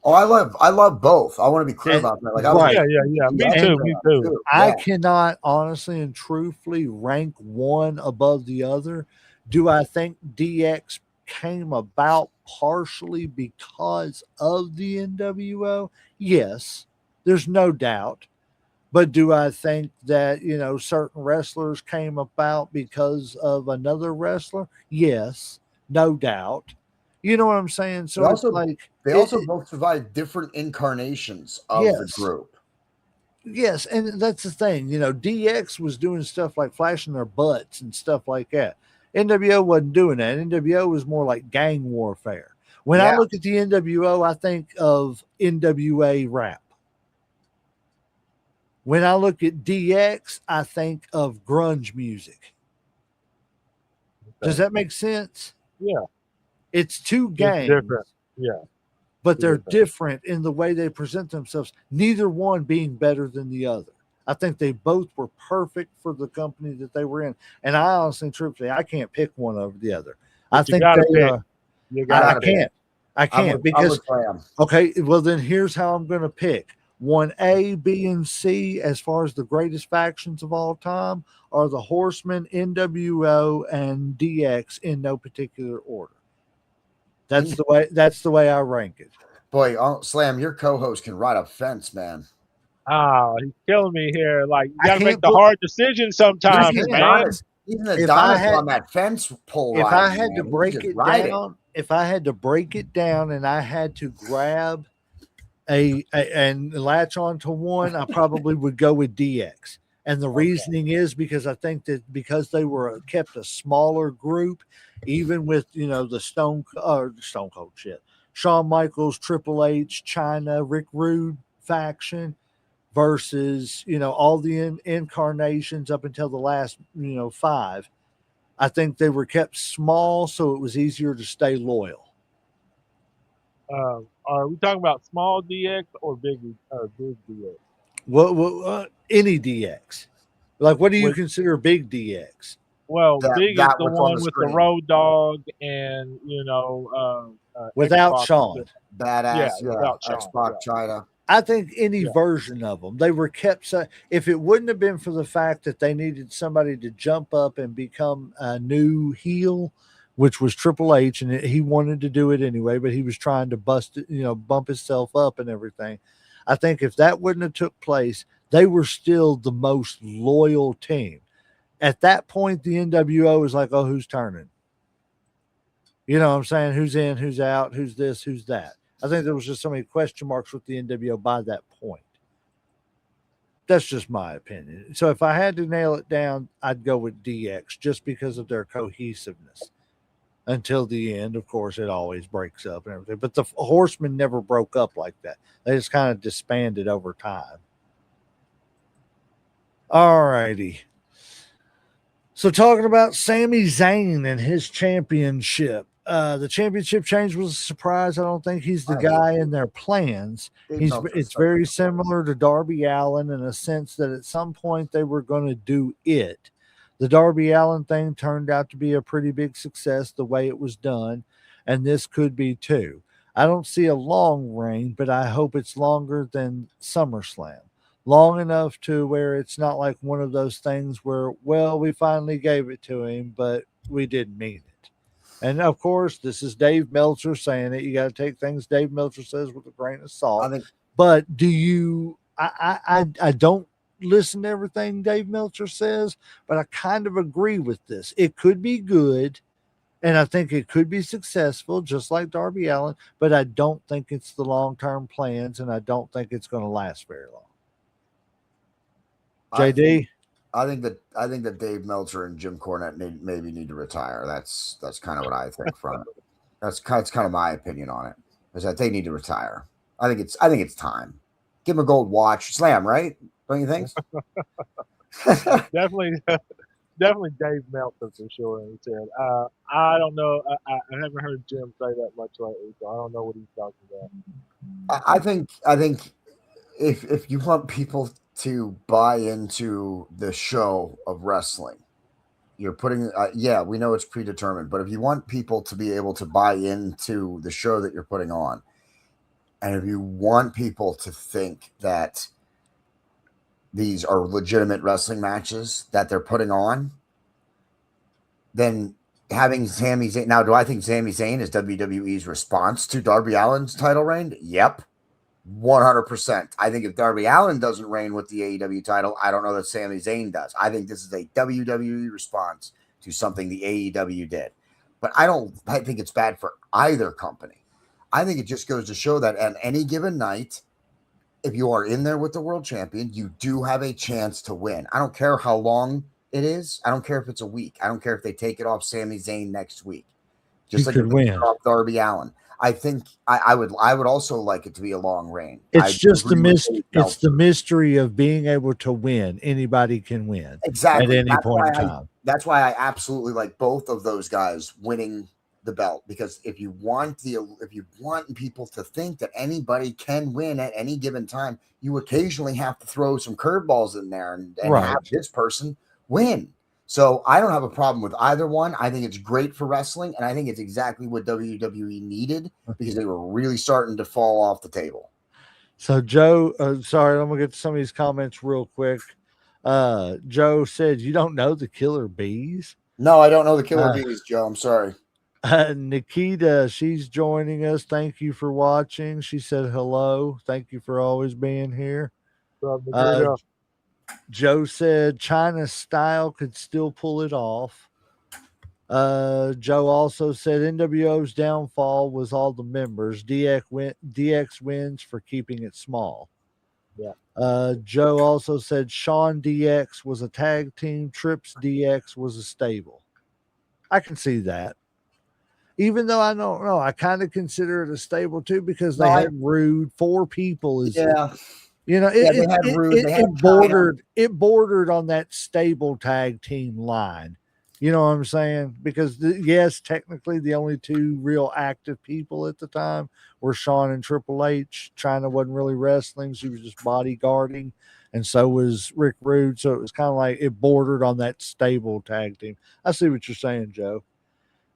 Oh, I love both. I want to be clear about that. Like, yeah. Me too. I cannot honestly and truthfully rank one above the other. Do I think DX came about partially because of the NWO? Yes, there's no doubt. But do I think that, certain wrestlers came about because of another wrestler? Yes, no doubt. You know what I'm saying? So they also both provide different incarnations of the group. Yes, and that's the thing. DX was doing stuff like flashing their butts and stuff like that. NWO wasn't doing that. NWO was more like gang warfare. When I look at the NWO, I think of NWA rap. When I look at DX, I think of grunge music. Does that make sense? Yeah. It's 2 gangs. Different. Yeah. But they're different in the way they present themselves, neither one being better than the other. I think they both were perfect for the company that they were in. And I honestly, truthfully, I can't pick one over the other. I think I can't because okay, well then here's how I'm going to pick. 1A, B, and C, as far as the greatest factions of all time, are the Horsemen, NWO, and DX in no particular order. That's the way I rank it. Boy, Slam, your co-host can ride a fence, man. Oh, he's killing me here. Like, you got to make the hard decisions sometimes, man. Even Adonis on that fence pole. If I had to break it down, and I had to grab and latch onto one, I probably would go with DX. And the reasoning is because I think that because they were kept a smaller group, even with the Stone Cold shit, Shawn Michaels, Triple H, China, Rick Rude faction, versus, all the incarnations up until the last, 5. I think they were kept small so it was easier to stay loyal. Are we talking about small DX or big DX? What any DX? Like, what do you With consider big DX? Well, big is That the what's on the one with the screen. Road Dog and X Without Pac. Sean. Yeah, Badass, yeah. without Sean. X-Pac Yeah, China. I think any yeah. version of them, they were kept. If it wouldn't have been for the fact that they needed somebody to jump up and become a new heel, which was Triple H, and he wanted to do it anyway, but he was trying to bump himself up and everything. I think if that wouldn't have took place, they were still the most loyal team. At that point, the NWO was like, oh, who's turning? You know what I'm saying? Who's in, who's out, who's this, who's that? I think there was just so many question marks with the NWO by that point. That's just my opinion. So if I had to nail it down, I'd go with DX just because of their cohesiveness. Until the end, of course, it always breaks up and everything. But the Horsemen never broke up like that. They just kind of disbanded over time. All righty. So talking about Sami Zayn and his championship. The championship change was a surprise. I don't think he's the guy in their plans. It's very similar to Darby Allin in a sense that at some point they were going to do it. The Darby Allin thing turned out to be a pretty big success the way it was done, and this could be too. I don't see a long reign, but I hope it's longer than SummerSlam. Long enough to where it's not like one of those things where, well, we finally gave it to him, but we didn't mean it. And of course, this is Dave Meltzer saying it. You got to take things Dave Meltzer says with a grain of salt. But do you? I don't listen to everything Dave Meltzer says, but I kind of agree with this. It could be good, and I think it could be successful, just like Darby Allin. But I don't think it's the long-term plans, and I don't think it's going to last very long. JD. I think that Dave Meltzer and Jim Cornette maybe need to retire. That's kind of what I think from it. That's kind of my opinion on it. Is that they need to retire. I think it's time. Give him a gold watch. Slam, right? Don't you think? Definitely Dave Meltzer for sure. He said, I don't know. I haven't heard Jim say that much lately, so I don't know what he's talking about. I think if you want people to buy into the show of wrestling, you're putting we know it's predetermined, but if you want people to be able to buy into the show that you're putting on, and if you want people to think that these are legitimate wrestling matches that they're putting on, then having Sami Zayn. Now, do I think Sami Zayn is WWE's response to Darby Allin's title reign? Yep. 100%. I think if Darby Allin doesn't reign with the AEW title, I don't know that Sami Zayn does. I think this is a WWE response to something the AEW did. But I think it's bad for either company. I think it just goes to show that at any given night, if you are in there with the world champion, you do have a chance to win. I don't care how long it is. I don't care if it's a week. I don't care if they take it off Sami Zayn next week. Just like if they take it off Darby Allin. I think I would also like it to be a long reign. It's just it's the mystery of being able to win. Anybody can win exactly at any point in time. That's why I absolutely like both of those guys winning the belt, because if you want people to think that anybody can win at any given time, you occasionally have to throw some curveballs in there and have this person win. So I don't have a problem with either one. I think it's great for wrestling, and I think it's exactly what WWE needed, because they were really starting to fall off the table. So Joe, sorry, I'm gonna get to some of these comments real quick. Joe said, "You don't know the Killer Bees?" No, I don't know the Killer Bees, Joe. I'm sorry. Nikita, she's joining us. Thank you for watching. She said hello. Thank you for always being here. Joe said China Style could still pull it off. Joe also said NWO's downfall was all the members. DX wins for keeping it small. Yeah. Joe also said Sean DX was a tag team. Trips DX was a stable. I can see that. Even though I don't know, I kind of consider it a stable too, because they had Rude. 4 people is You know, Yeah, they had Rude, they had it bordered on that stable tag team line. You know what I'm saying? Because yes, technically the only two real active people at the time were Shawn and Triple H. China wasn't really wrestling; she was just bodyguarding, and so was Rick Rude. So it was kind of like it bordered on that stable tag team. I see what you're saying, Joe.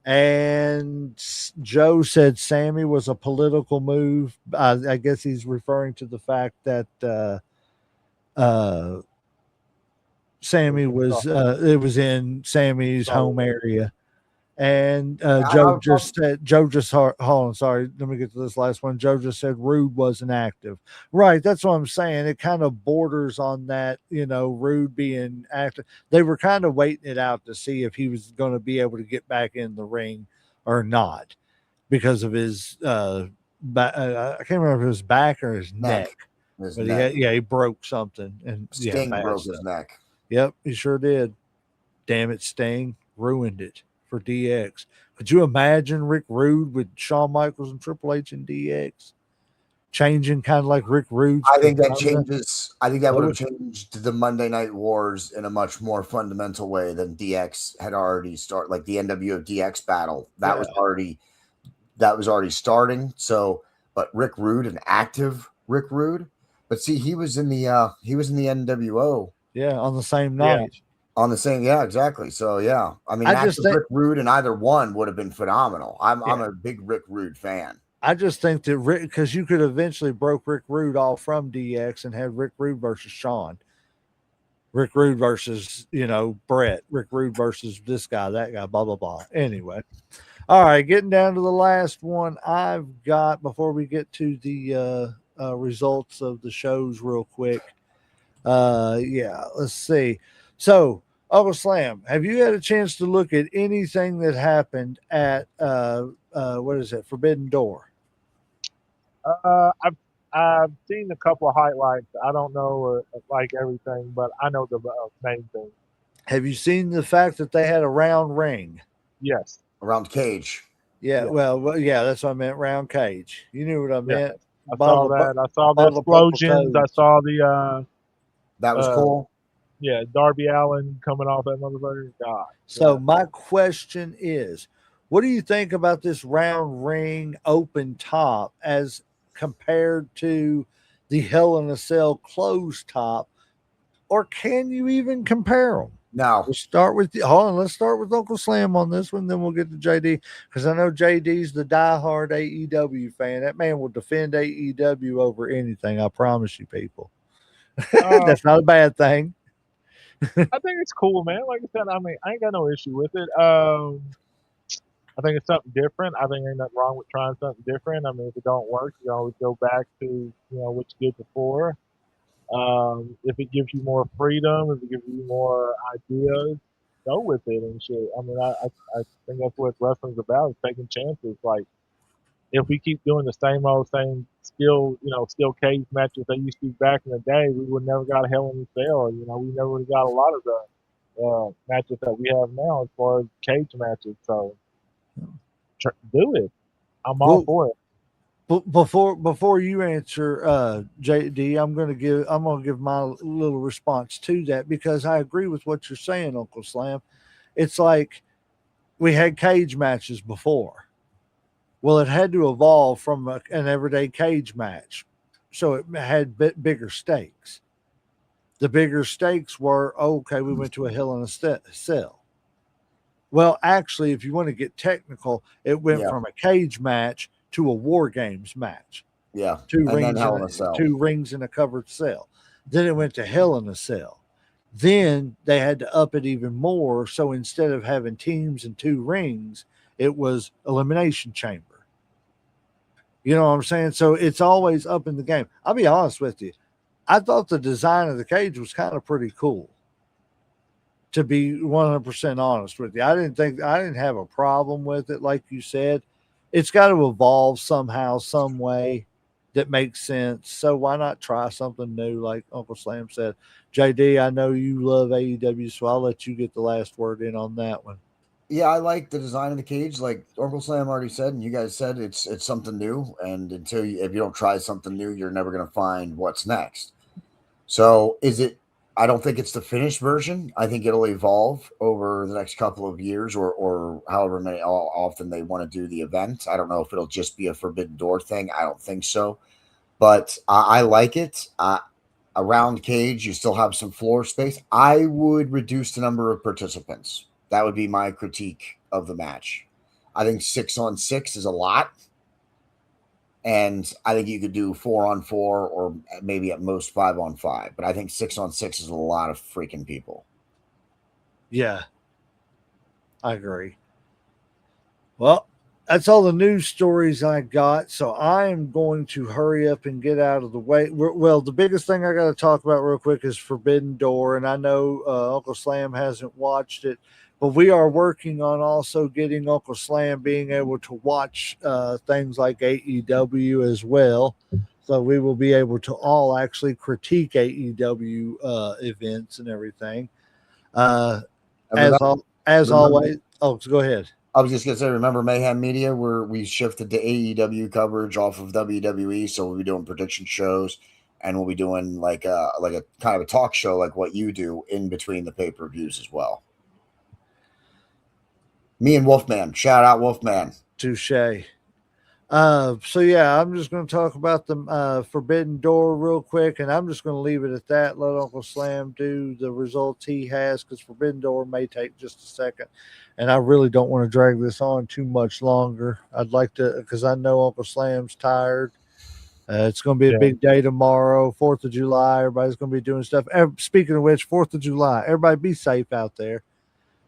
And Joe said Sammy was a political move. I guess he's referring to the fact that uh, Sammy was it was in Sammy's home area. And Joe just hold on, sorry, let me get to this last one. Joe just said Rude wasn't active. Right, that's what I'm saying. It kind of borders on that, you know, Rude being active. They were kind of waiting it out to see if he was going to be able to get back in the ring or not because of his I can't remember if it was back or his neck. His But neck. he broke something and Sting broke his neck. Yep, he sure did. Damn it, Sting ruined it for DX. Could you imagine Rick Rude with Shawn Michaels and Triple H and DX? Changing kind of like Rick Rude's. I think that changes. I think that would have changed the Monday Night Wars in a much more fundamental way than DX had already started. Like the NWO DX battle, that was already starting. So, but Rick Rude, an active Rick Rude, but see, he was in the NWO. Yeah, on the same night. Yeah. On the same, yeah, exactly. So yeah, I mean, I just think Rick Rude in either one would have been phenomenal. I'm a big Rick Rude fan. I just think that because you could eventually broke Rick Rude off from DX and had Rick Rude versus Shawn, Rick Rude versus Brett, Rick Rude versus this guy, that guy, blah blah blah. Anyway, all right, getting down to the last one I've got before we get to the results of the shows real quick. Let's see. So, Uncle Slam, have you had a chance to look at anything that happened at what is it, Forbidden Door? I've seen a couple of highlights. I don't know like everything, but I know the main thing. Have you seen the fact that they had a round ring? Yes. Round cage. Yeah, well, yeah, that's what I meant. Round cage. You knew what I meant. I saw that. I saw the explosions. I saw the. That was cool. Yeah, Darby Allin coming off that motherfucker. God. So my question is, what do you think about this round ring open top as compared to the Hell in a Cell closed top, or can you even compare them? No. Let's start with Uncle Slam on this one, then we'll get to JD, because I know JD's the diehard AEW fan. That man will defend AEW over anything. I promise you, people. That's not a bad thing. I think it's cool, man. Like I said, I mean, I ain't got no issue with it. I think it's something different. I think ain't nothing wrong with trying something different. I mean, if it don't work, you always go back to what you did before. If it gives you more freedom, if it gives you more ideas, go with it and shit. I mean, I think that's what wrestling's about, is taking chances. Like, if we keep doing the same steel cage matches they used to do back in the day, we would never got a Hell in a Cell. We never would have got a lot of the matches that we have now as far as cage matches. So do it. I'm all for it. Before you answer, JD, I'm gonna give my little response to that, because I agree with what you're saying, Uncle Slam. It's like we had cage matches before. Well, it had to evolve from an everyday cage match, so it had bigger stakes. The bigger stakes were, okay, we went to a Hell in a Cell. Well, actually, if you want to get technical, it went from a cage match to a War Games match. Yeah. Two rings in a covered cell. Then it went to Hell in a Cell. Then they had to up it even more. So instead of having teams and 2 rings, it was Elimination Chamber. You know what I'm saying? So it's always up in the game. I'll be honest with you. I thought the design of the cage was kind of pretty cool, to be 100% honest with you. I didn't have a problem with it. Like you said, it's got to evolve somehow, some way that makes sense. So why not try something new? Like Uncle Slam said. JD, I know you love AEW, so I'll let you get the last word in on that one. Yeah, I like the design of the cage. Like Uncle Slam already said, and you guys said, it's something new. And if you don't try something new, you're never going to find what's next. So is it? I don't think it's the finished version. I think it'll evolve over the next couple of years, or however many often they want to do the event. I don't know if it'll just be a Forbidden Door thing. I don't think so, but I like it. A round cage, you still have some floor space. I would reduce the number of participants. That would be my critique of the match. I think 6-on-6 is a lot. And I think you could do 4-on-4 or maybe at most 5-on-5. But I think 6-on-6 is a lot of freaking people. Yeah, I agree. Well, that's all the news stories I got. So I am going to hurry up and get out of the way. Well, the biggest thing I got to talk about real quick is Forbidden Door. And I know Uncle Slam hasn't watched it, but we are working on also getting Uncle Slam being able to watch things like AEW as well. So we will be able to all actually critique AEW events and everything. As always. Oh, so go ahead. I was just gonna say, remember Mayhem Media, where we shifted to AEW coverage off of WWE, so we'll be doing prediction shows, and we'll be doing like a kind of a talk show, like what you do in between the pay-per-views as well. Me and Wolfman, shout out Wolfman. Touche. So yeah, I'm just going to talk about the Forbidden Door real quick, and I'm just going to leave it at that. Let Uncle Slam do the results he has, because Forbidden Door may take just a second, and I really don't want to drag this on too much longer. I'd like to, because I know Uncle Slam's tired. It's going to be a big day tomorrow, 4th of July. Everybody's going to be doing stuff. Speaking of which, 4th of July, everybody be safe out there.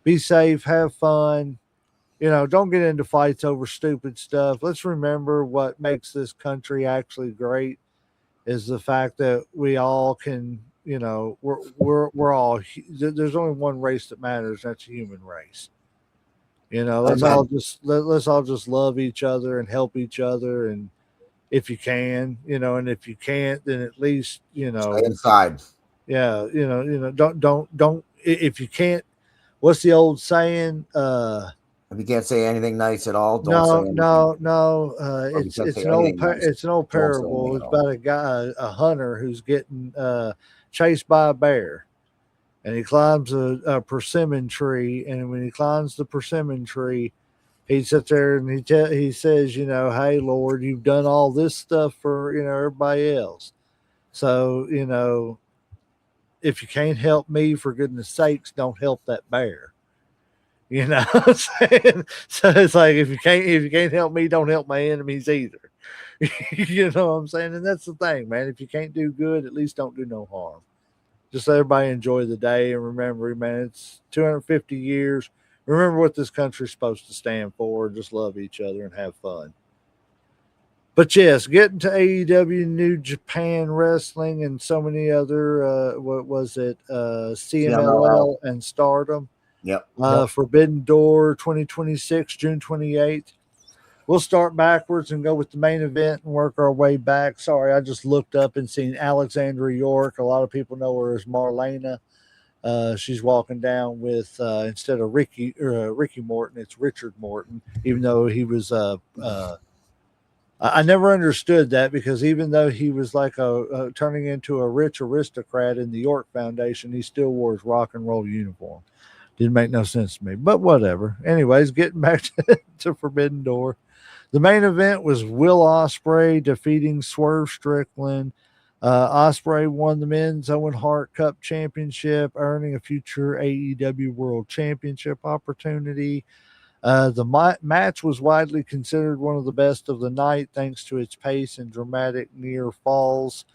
Be safe, have fun. Don't get into fights over stupid stuff. Let's remember what makes this country actually great is the fact that we all can, we're all, there's only one race that matters. That's the human race. Let's all just love each other and help each other. And if you can, and if you can't, then at least, stay inside. Yeah. Don't, if you can't, what's the old saying? If you can't say anything nice at all, don't say anything. No. It's an old parable. It's about a guy, a hunter, who's getting chased by a bear, and he climbs a persimmon tree. And when he climbs the persimmon tree, he sits there and he says, "Hey Lord, you've done all this stuff for everybody else. So if you can't help me, for goodness sakes, don't help that bear." What I'm saying? So it's like, if you can't help me, don't help my enemies either. You know what I'm saying? And that's the thing, man. If you can't do good, at least don't do no harm. Just let everybody enjoy the day, and remember, man, it's 250 years. Remember what this country's supposed to stand for. Just love each other and have fun. But yes, getting to AEW, New Japan Wrestling, and so many other what was it? CMLL and Stardom. Yep. Forbidden Door 2026, June 28th. We'll start backwards and go with the main event and work our way back. Sorry, I just looked up and seen Alexandra York. A lot of people know her as Marlena. She's walking down with instead of Ricky Morton, it's Richard Morton, even though he was I never understood that, because even though he was like turning into a rich aristocrat in the York Foundation, he still wore his rock and roll uniform. Didn't make no sense to me, but whatever. Anyways, getting back to Forbidden Door. The main event was Will Ospreay defeating Swerve Strickland. Ospreay won the men's Owen Hart Cup Championship, earning a future AEW World Championship opportunity. The match was widely considered one of the best of the night, thanks to its pace and dramatic near falls.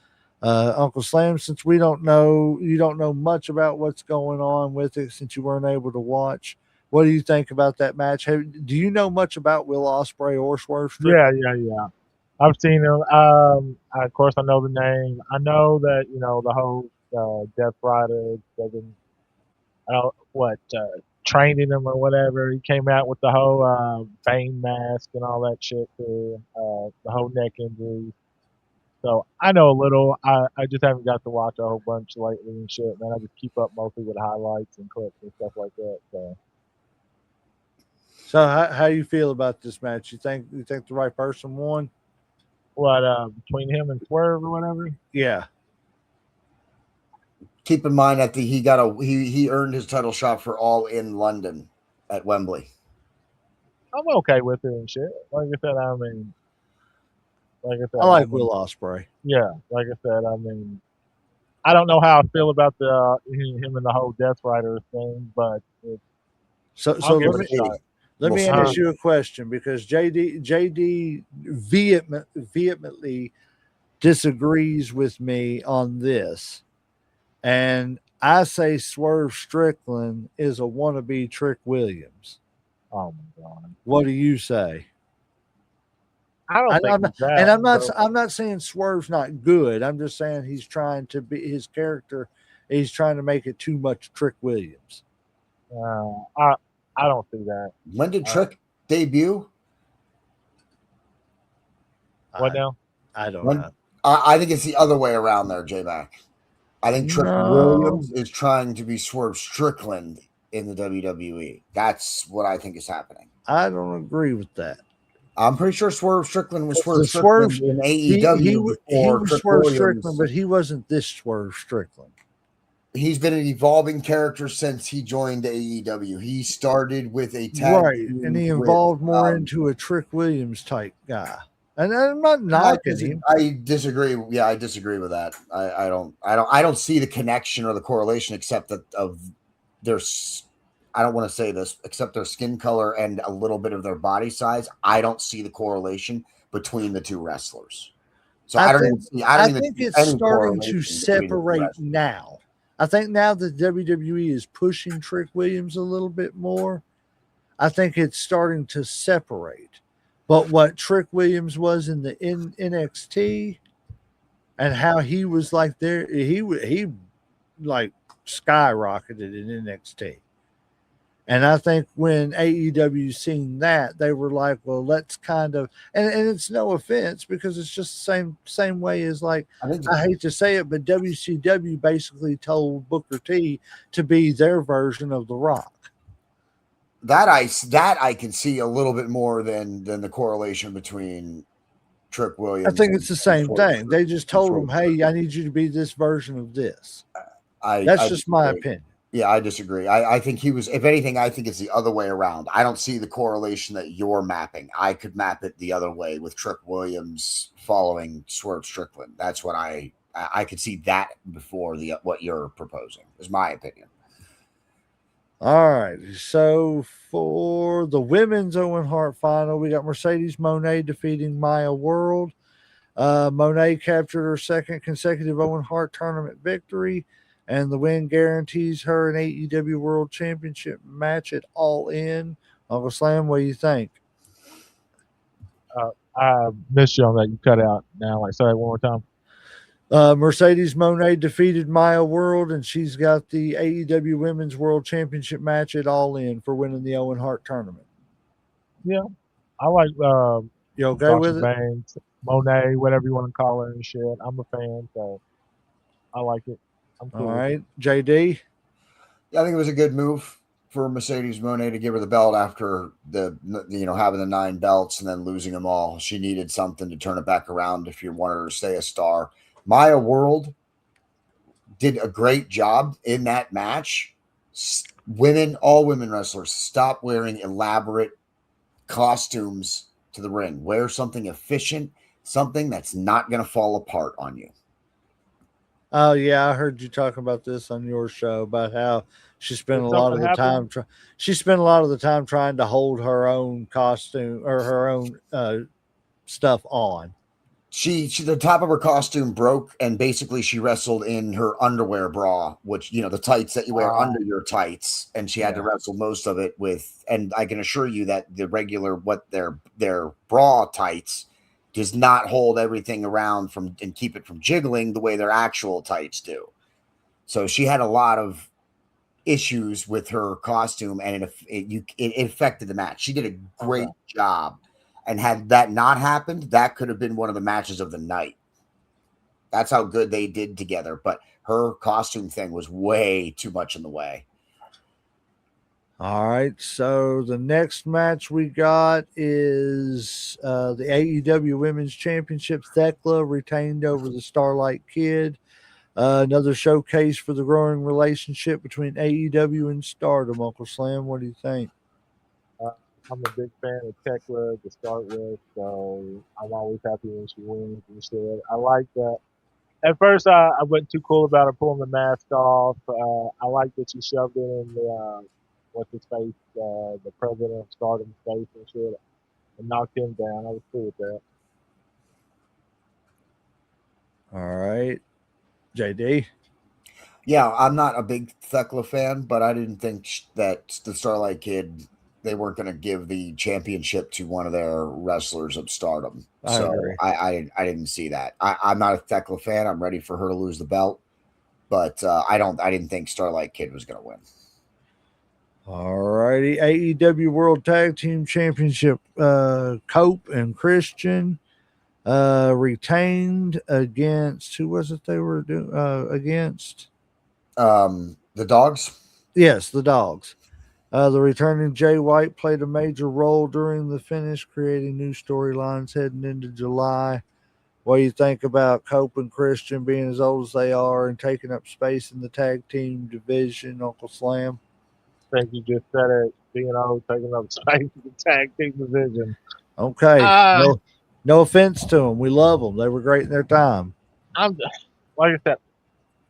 Uncle Slam, since you don't know much about what's going on with it, since you weren't able to watch, what do you think about that match? Do you know much about Will Ospreay or Swerve Strickland? Yeah. I've seen him. Of course, I know the name. I know that the whole Death Rider doesn't. Training him or whatever. He came out with the whole Bane mask and all that shit too. The whole neck injury. So I know a little. I just haven't got to watch a whole bunch lately and shit, man. I just keep up mostly with highlights and clips and stuff like that. So how you feel about this match? You think the right person won? What between him and Swerve or whatever? Yeah. Keep in mind that he earned his title shot for All in London at Wembley. I'm okay with it and shit. Like I said, I mean, I like Will Ospreay. Yeah, like I said, I mean, I don't know how I feel about the him and the whole Death Rider thing, but So I'll give let it me a shot. let me We'll ask see. you a question, because JD vehemently disagrees with me on this, and I say Swerve Strickland is a wannabe Trick Williams. Oh my god, What do you say? I don't think I'm he's not, that. and I'm not. But, I'm not saying Swerve's not good. I'm just saying he's trying to be his character. He's trying to make it too much Trick Williams. I don't see that. When did Trick debut? What now? I don't When, know. I think it's the other way around there, J-Mac. I think Trick No. Williams is trying to be Swerve Strickland in the WWE. That's what I think is happening. I don't agree with that. I'm pretty sure Swerve Strickland was Swerve The Strickland Swerve in he AEW was before Trick Swerve Williams. Strickland, but he wasn't this Swerve Strickland. He's been an evolving character since he joined AEW. He started with a tag Right, team and he with, evolved more into a Trick Williams type guy. And I'm not knocking him. I disagree. Yeah, I disagree with that. I don't see the connection or the correlation except that of their. I don't want to say this, except their skin color and a little bit of their body size. I don't see the correlation between the two wrestlers. So I think it's starting to separate now. I think now that WWE is pushing Trick Williams a little bit more, I think it's starting to separate. But what Trick Williams was in the NXT and how he was like there, he like skyrocketed in NXT. And I think when AEW seen that, they were like, well, let's kind of, and it's no offense because it's just the same way as like, I hate to say it, but WCW basically told Booker T to be their version of The Rock. That I can see a little bit more than the correlation between Trick Williams. I think it's the same thing. They just told him, hey, I need you to be this version of this. That's just my opinion. Yeah, I disagree. I think he was, if anything, I think it's the other way around. I don't see the correlation that you're mapping. I could map it the other way with Trick Williams following Swerve Strickland. That's what I could see that before what you're proposing, is my opinion. All right. So for the women's Owen Hart final, we got Mercedes Moné defeating Maya World. Moné captured her second consecutive Owen Hart tournament victory, and the win guarantees her an AEW World Championship match at All In. Uncle Slam, what do you think? I missed you on that. You cut out now. Like, say that one more time. Mercedes Moné defeated Maya World, and she's got the AEW Women's World Championship match at All In for winning the Owen Hart tournament. Yeah, I like. You okay with it? Banks, Monet, whatever you want to call her and shit. I'm a fan, so I like it. I'm cool. All right, JD. Yeah, I think it was a good move for Mercedes Moné to give her the belt after having the 9 belts and then losing them all. She needed something to turn it back around if you wanted her to stay a star. Maya World did a great job in that match. All women wrestlers, stop wearing elaborate costumes to the ring. Wear something efficient, something that's not going to fall apart on you. Oh yeah, I heard you talk about this on your show about how she spent a lot of the time. She spent a lot of the time trying to hold her own costume or her own stuff on. The top of her costume broke, and basically she wrestled in her underwear bra, which the tights that you wear under your tights, and she had to wrestle most of it with. And I can assure you that the regular their bra tights does not hold everything around and keep it from jiggling the way their actual tights do. So she had a lot of issues with her costume, and it affected the match. She did a great job. And had that not happened, that could have been one of the matches of the night. That's how good they did together. But her costume thing was way too much in the way. All right. So the next match we got is the AEW Women's Championship. Thekla retained over the Starlight Kid. Another showcase for the growing relationship between AEW and Stardom. Uncle Slam, what do you think? Uh, I'm a big fan of Tekla to start with, so I'm always happy when she wins and shit. I like that. At first, I wasn't too cool about her pulling the mask off. I like that she shoved it in the what's his face, the president of Stardom's face and shit, and knocked him down. I was cool with that. All right, JD. Yeah, I'm not a big Thekla fan, but I didn't think that the Starlight Kid, they weren't going to give the championship to one of their wrestlers of Stardom. I agree. I didn't see that. I'm not a Thekla fan. I'm ready for her to lose the belt, but I didn't think Starlight Kid was going to win. All righty, AEW World Tag Team Championship. Cope and Christian retained against, who was it they were doing against? The Dogs. Yes, the Dogs. The returning Jay White played a major role during the finish, creating new storylines heading into July. What do you think about Cope and Christian being as old as they are and taking up space in the tag team division, Uncle Slam? I think you just said it. Being old, taking up space in the tag team division. Okay. No offense to them. We love them. They were great in their time. I'm like I said,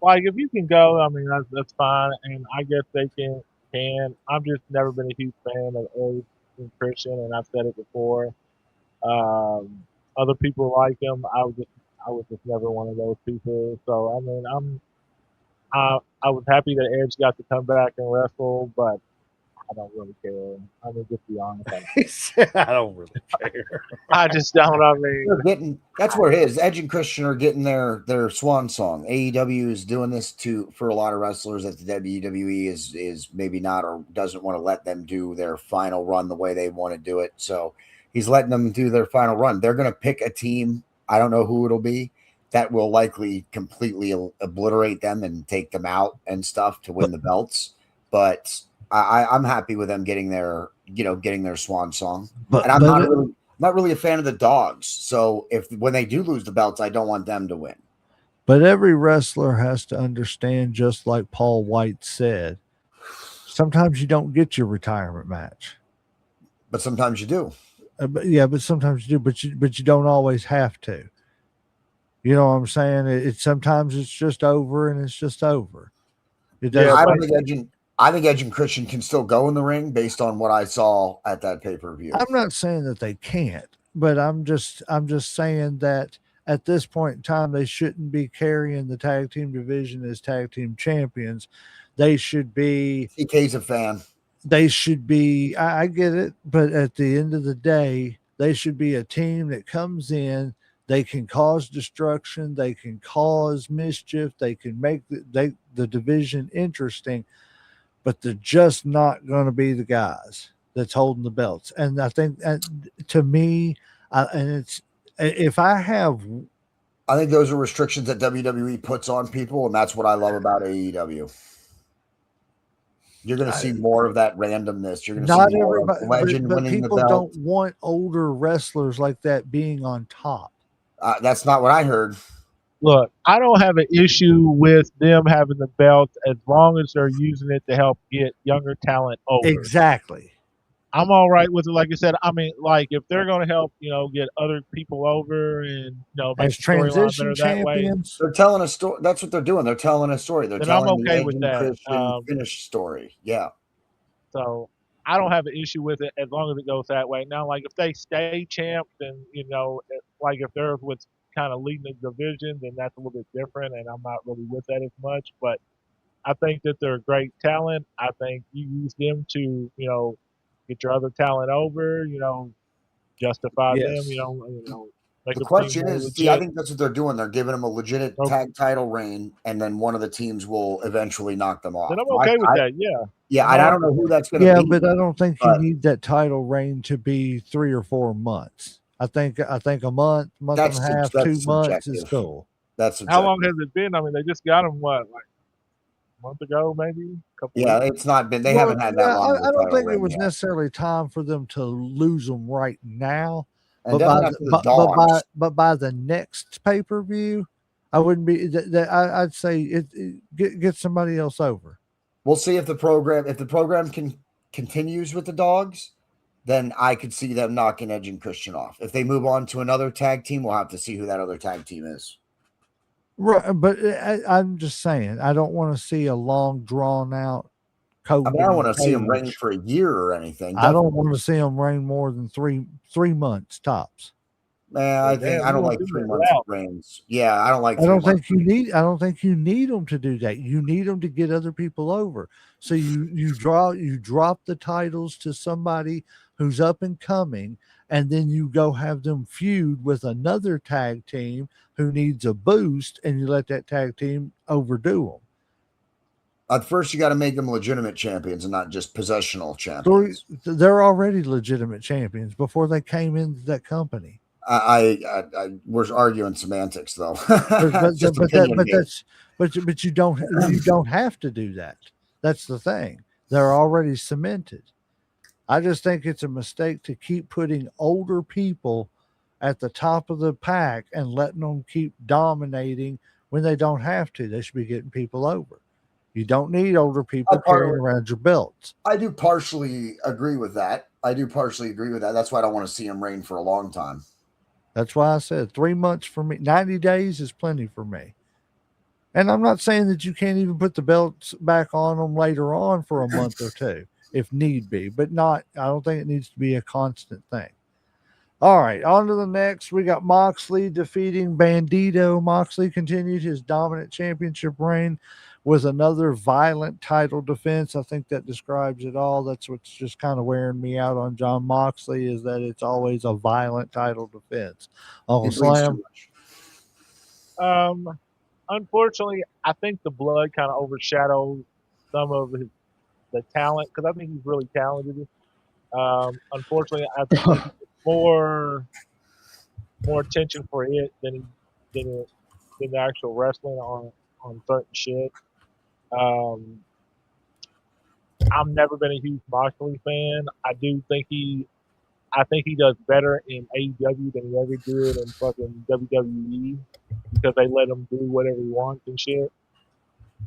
like if you can go, I mean that's fine, and I guess they can. I've just never been a huge fan of Edge and Christian, and I've said it before. Other people like him. I was just never one of those people. So I mean, I was happy that Edge got to come back and wrestle, but I don't really care. I mean, just be honest. He said, I don't really care. I just don't. I mean, That's where it is. Edge and Christian are getting their swan song. AEW is doing this for a lot of wrestlers that the WWE is maybe not or doesn't want to let them do their final run the way they want to do it. So he's letting them do their final run. They're going to pick a team. I don't know who it'll be that will likely completely obliterate them and take them out and stuff to win the belts. But I'm happy with them getting their swan song. And I'm not really a fan of the Dogs. So when they do lose the belts, I don't want them to win. But every wrestler has to understand, just like Paul White said, sometimes you don't get your retirement match. But sometimes you do. But sometimes you do. But you don't always have to. You know what I'm saying? Sometimes it's just over, and it's just over. I think Edge and Christian can still go in the ring based on what I saw at that pay-per-view. I'm not saying that they can't, but I'm just saying that at this point in time, they shouldn't be carrying the tag team division as tag team champions. They should be. TK's a fan. They should be. I get it, but at the end of the day, they should be a team that comes in. They can cause destruction. They can cause mischief. They can make the division interesting. But they're just not going to be the guys that's holding the belts. And I think to me, I think those are restrictions that WWE puts on people, and that's what I love about AEW. You're going to see more of that randomness. You're going to see more of legend winning the belt. People don't want older wrestlers like that being on top. That's not what I heard. Look, I don't have an issue with them having the belt as long as they're using it to help get younger talent over. Exactly. I'm all right with it. Like I said, I mean, like if they're going to help, get other people over and make as transition champions, they're telling a story. That's what they're doing. They're telling a story. They're telling I'm okay with that. Finish story. Yeah. So I don't have an issue with it as long as it goes that way. Now, like if they stay champs, then like if they're with kind of leading the division, then that's a little bit different, and I'm not really with that as much. But I think that they're a great talent. I think you use them to, get your other talent over, justify them, the question is, I think that's what they're doing. They're giving them a legitimate tag title reign, and then one of the teams will eventually knock them off. Then I'm okay with that, yeah. Yeah, I don't know who that's going to be. Yeah, but I don't think you need that title reign to be 3 or 4 months. I think a month and a half, 2 months is cool. That's how long has it been? I mean, they just got them like a month ago, maybe. Yeah, weeks? It's not been. They haven't had that long. I don't think it was necessarily time for them to lose them right now. And but by the next pay-per-view, I wouldn't be. I'd say get somebody else over. We'll see if the program continues with the dogs, then I could see them knocking Edge and Christian off. If they move on to another tag team, we'll have to see who that other tag team is. Right, but I'm just saying, I don't want to see a long, drawn out. I mean, I don't want to see them reign for a year or anything. I don't want to see them reign more than three months tops. Man, I don't like 3 months of reigns. Yeah, I don't like. I don't think you need them to do that. You need them to get other people over. So you drop the titles to somebody who's up and coming, and then you go have them feud with another tag team who needs a boost, and you let that tag team overdo them. At first, you got to make them legitimate champions and not just possessional champions. They're already legitimate champions before they came into that company. We're arguing semantics though. but you don't have to do that. That's the thing. They're already cemented. I just think it's a mistake to keep putting older people at the top of the pack and letting them keep dominating when they don't have to. They should be getting people over. You don't need older people carrying around your belts. I do partially agree with that. That's why I don't want to see him reign for a long time. That's why I said 3 months for me. 90 days is plenty for me. And I'm not saying that you can't even put the belts back on them later on for a month or two if need be, but I don't think it needs to be a constant thing. All right, on to the next. We got Moxley defeating Bandito. Moxley continued his dominant championship reign with another violent title defense. I think that describes it all. That's what's just kind of wearing me out on John Moxley, is that it's always a violent title defense. Uncle Slam. Unfortunately, I think the blood kind of overshadows some of the talent, because I think he's really talented. Unfortunately, I think more attention for it than the actual wrestling on certain shit. I've never been a huge Moxley fan. I think he does better in AEW than he ever did in fucking WWE, because they let him do whatever he wants and shit.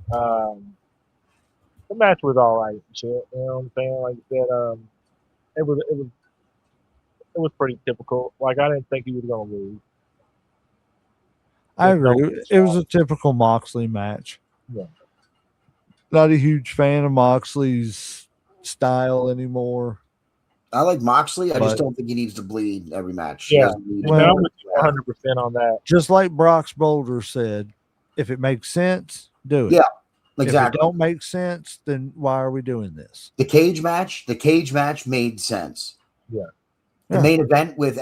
The match was all right and shit. You know what I'm saying? Like I said, it was pretty typical. Like, I didn't think he was gonna lose. I agree. It was a typical Moxley match. Yeah. Not a huge fan of Moxley's style anymore. I like Moxley. I just don't think he needs to bleed every match. Yeah, I'm with you 100% on that. Just like Brock's Boulder said, if it makes sense, do it. Yeah, exactly. If it don't make sense, then why are we doing this? The cage match made sense. Yeah. The main event with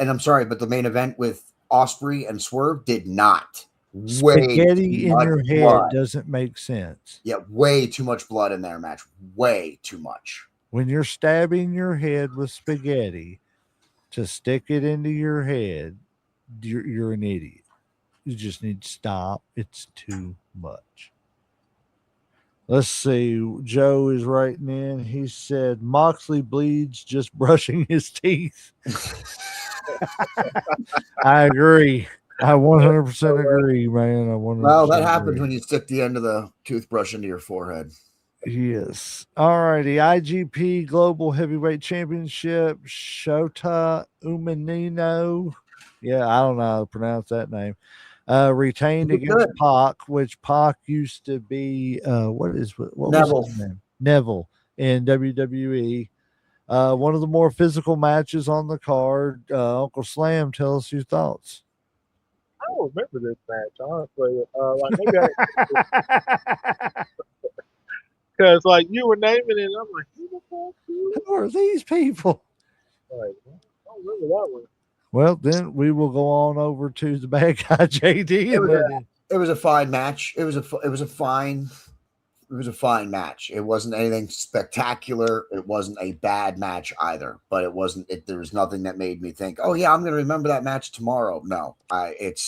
Ospreay and Swerve did not. Spaghetti in your head doesn't make sense. Yeah, way too much blood in their match. Way too much. When you're stabbing your head with spaghetti to stick it into your head, you're an idiot. You just need to stop. It's too much. Let's see. Joe is writing in. He said Moxley bleeds just brushing his teeth. I agree. I 100% agree, man. Well, that happens when you stick the end of the toothbrush into your forehead. Yes. All righty. IGP Global Heavyweight Championship. Shota Umanino. Yeah, I don't know how to pronounce that name. Retained against Pac, which Pac used to be what Neville. was his name? Neville in WWE. One of the more physical matches on the card. Uncle Slam, tell us your thoughts. I don't remember this match, honestly. Like, maybe because like you were naming it, I'm like, who are these people? Like, I don't remember that one. Well, then we will go on over to the bad guy JD. It was a fine match. It was a fine match. It wasn't anything spectacular. It wasn't a bad match either, but there was nothing that made me think, oh yeah, I'm going to remember that match tomorrow. No, it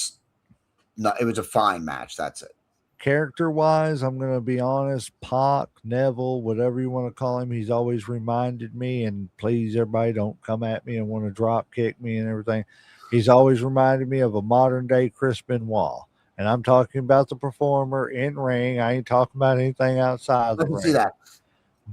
was a fine match. That's it. Character wise, I'm going to be honest, Pac, Neville, whatever you want to call him, he's always reminded me, and please everybody don't come at me and want to drop kick me and everything. He's always reminded me of a modern day Chris Benoit. And I'm talking about the performer in ring. I ain't talking about anything outside the I can ring. see that.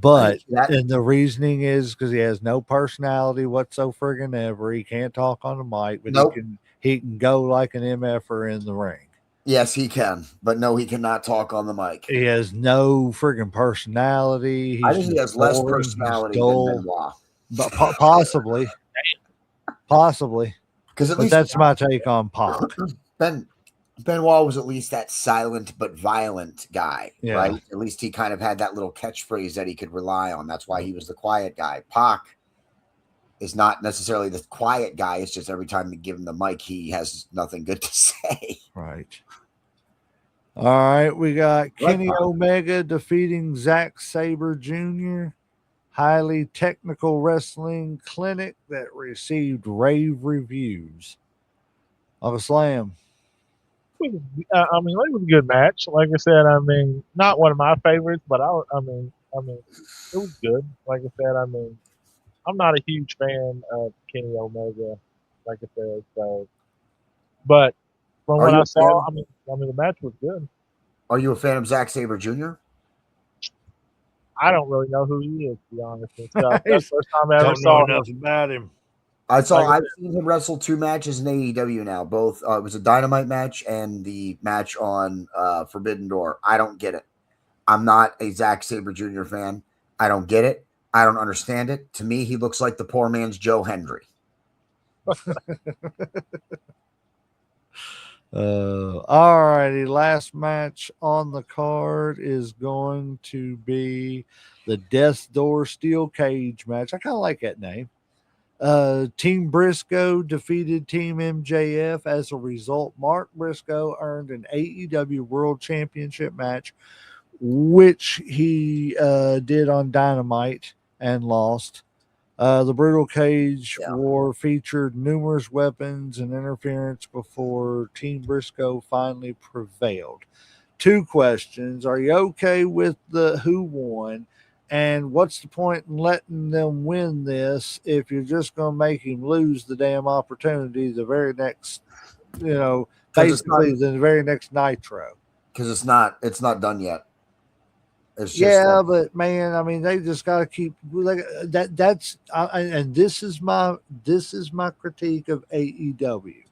But that. and the reasoning is because he has no personality whatsoever friggin' ever. He can't talk on the mic, but Nope. he can go like an MFer in the ring. Yes, he can, but no, he cannot talk on the mic. He has no friggin' personality. I He's think he just has less boring. He's personality than dull. Benoit. But possibly. Because at But least that's my take on Pac. Benoit was at least that silent but violent guy, Yeah. right? At least he kind of had that little catchphrase that he could rely on. That's why he was the quiet guy. Pac is not necessarily the quiet guy. It's just every time you give him the mic, he has nothing good to say. Right. All right. We got Kenny Omega defeating Zack Sabre Jr. Highly technical wrestling clinic that received rave reviews. Uncle Slam. I mean, it was a good match. Like I said, I mean, not one of my favorites, but I mean, it was good. Like I said, I mean, I'm not a huge fan of Kenny Omega, like I said. So, but from Are what you I a saw, fan? I mean, the match was good. Are you a fan of Zack Sabre Jr.? I don't really know who he is, to be honest and stuff. That's the first time I ever Don't know saw him. enough about him. I've seen him wrestle 2 matches in AEW now. Both it was a Dynamite match and the match on Forbidden Door. I don't get it. I'm not a Zack Sabre Jr. fan. I don't get it. I don't understand it. To me, he looks like the poor man's Joe Hendry. All righty. Last match on the card is going to be the Death Door Steel Cage match. I kind of like that name. Team Briscoe defeated Team MJF. As a result, Mark Briscoe earned an AEW World Championship match, which he did on Dynamite and lost. The Brutal Cage War featured numerous weapons and interference before Team Briscoe finally prevailed. 2 questions. Are you okay with the who won? And what's the point in letting them win this if you're just going to make him lose the damn opportunity the very next, basically the very next Nitro? Because it's not done yet. It's just but man, I mean, they just got to keep like that. And this is my critique of AEW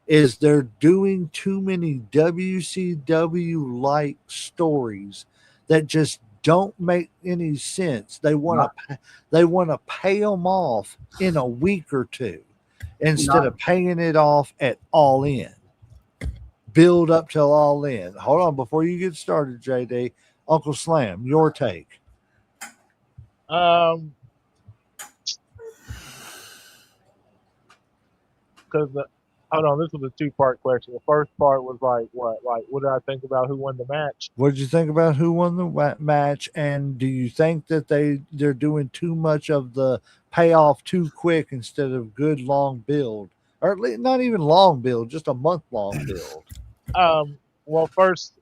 is they're doing too many WCW like stories that just don't make any sense. They want to pay them off in a week or 2 instead of paying it off at All In. Build up till All In. Hold on, before you get started, JD. Uncle Slam, your take. Because hold on, this was a 2-part question. The first part was what did I think about who won the match? What did you think about who won the match? And do you think that they're doing too much of the payoff too quick instead of good long build, or at least not even long build, just a month-long build? Well, first,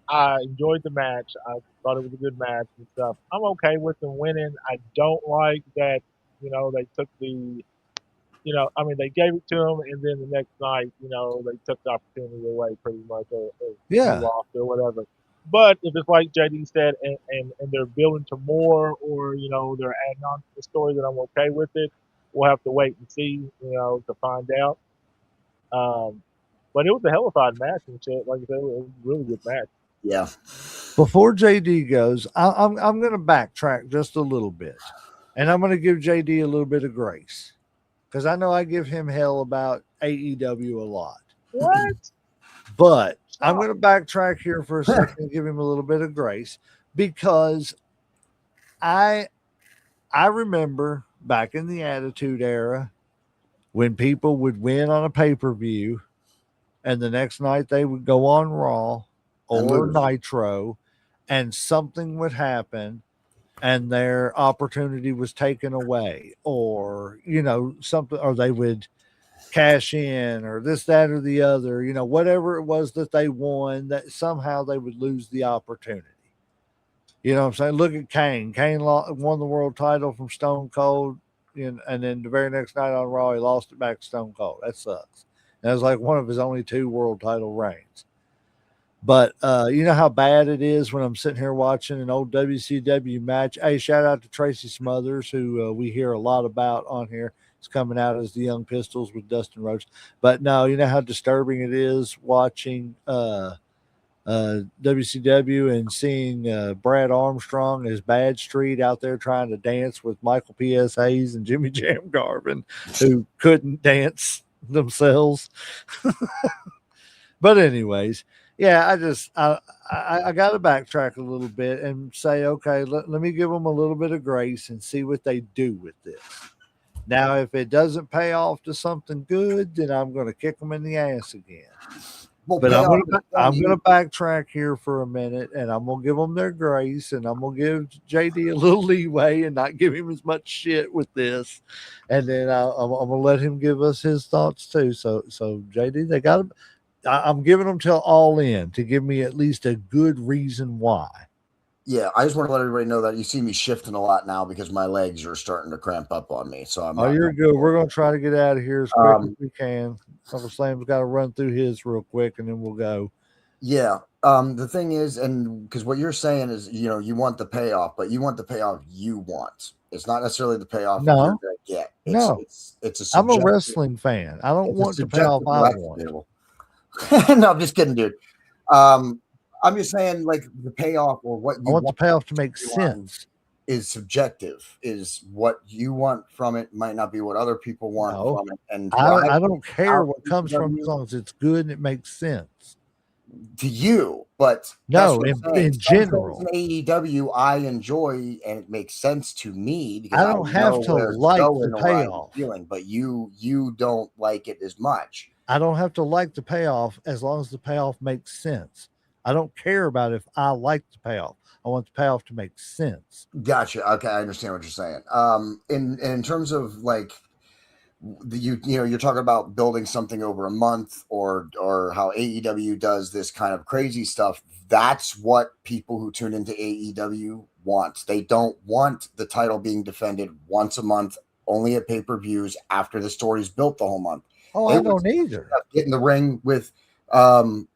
I enjoyed the match. I thought it was a good match and stuff. I'm okay with them winning. I don't like that, they took they gave it to him, and then the next night, they took the opportunity away pretty much, or he lost or whatever. But if it's like JD said, and they're building to more, or they're adding on to the story, that I'm okay with it. We'll have to wait and see, to find out. But it was a hellified match and shit. Like I said, it was a really good match. Yeah. Before JD goes, I'm going to backtrack just a little bit, and I'm going to give JD a little bit of grace because I know I give him hell about AEW a lot. What? But I'm going to backtrack here for a second and give him a little bit of grace because I remember back in the Attitude Era when people would win on a pay-per-view and the next night they would go on Raw or Nitro and something would happen and their opportunity was taken away, or something, or they would cash in, or this, that, or the other, whatever it was that they won, that somehow they would lose the opportunity. You know what I'm saying? Look at Kane. Kane won the world title from Stone Cold, and then the very next night on Raw, he lost it back to Stone Cold. That sucks. That was like one of his only 2 world title reigns. But you know how bad it is when I'm sitting here watching an old WCW match. Hey, shout out to Tracy Smothers, who we hear a lot about on here. It's coming out as the Young Pistols with Dustin Rhodes. But no, you know how disturbing it is watching WCW and seeing Brad Armstrong as Bad Street out there trying to dance with Michael P.S. Hayes and Jimmy Jam Garvin, who couldn't dance themselves. But anyways, yeah, I got to backtrack a little bit and say, okay, let me give them a little bit of grace and see what they do with this. Now, if it doesn't pay off to something good, then I'm going to kick them in the ass again. Well, But I'm gonna backtrack here for a minute, and I'm gonna give them their grace, and I'm gonna give JD a little leeway and not give him as much shit with this, and then I'm gonna let him give us his thoughts too. So JD, they got to. I'm giving them till All In to give me at least a good reason why. Yeah, I just want to let everybody know that you see me shifting a lot now because my legs are starting to cramp up on me. So I'm. Oh, you're good. We're gonna try to get out of here as quick as we can. Uncle Slam's got to run through his real quick, and then we'll go. Yeah. The thing is, and because what you're saying is, you want the payoff, but you want the payoff you want. It's not necessarily the payoff you're going to get. It's I'm a wrestling fan. I don't want the payoff I want. No, I'm just kidding, dude. I'm just saying, like, the payoff or what you I want the payoff to make sense is subjective. Is what you want from it might not be what other people want from it. And I don't care what comes from it as long as it's good and it makes sense to you. But no, in general, in AEW I enjoy and it makes sense to me because I don't have to like the payoff. Feeling, but you don't like it as much. I don't have to like the payoff as long as the payoff makes sense. I don't care about if I like the payoff. I want the payoff to make sense. Gotcha. Okay, I understand what you're saying. In terms of like you're talking about building something over a month or how AEW does this kind of crazy stuff. That's what people who tune into AEW want. They don't want the title being defended once a month, only at pay-per-views after the story's built the whole month. Oh, I don't either. Get in the ring with the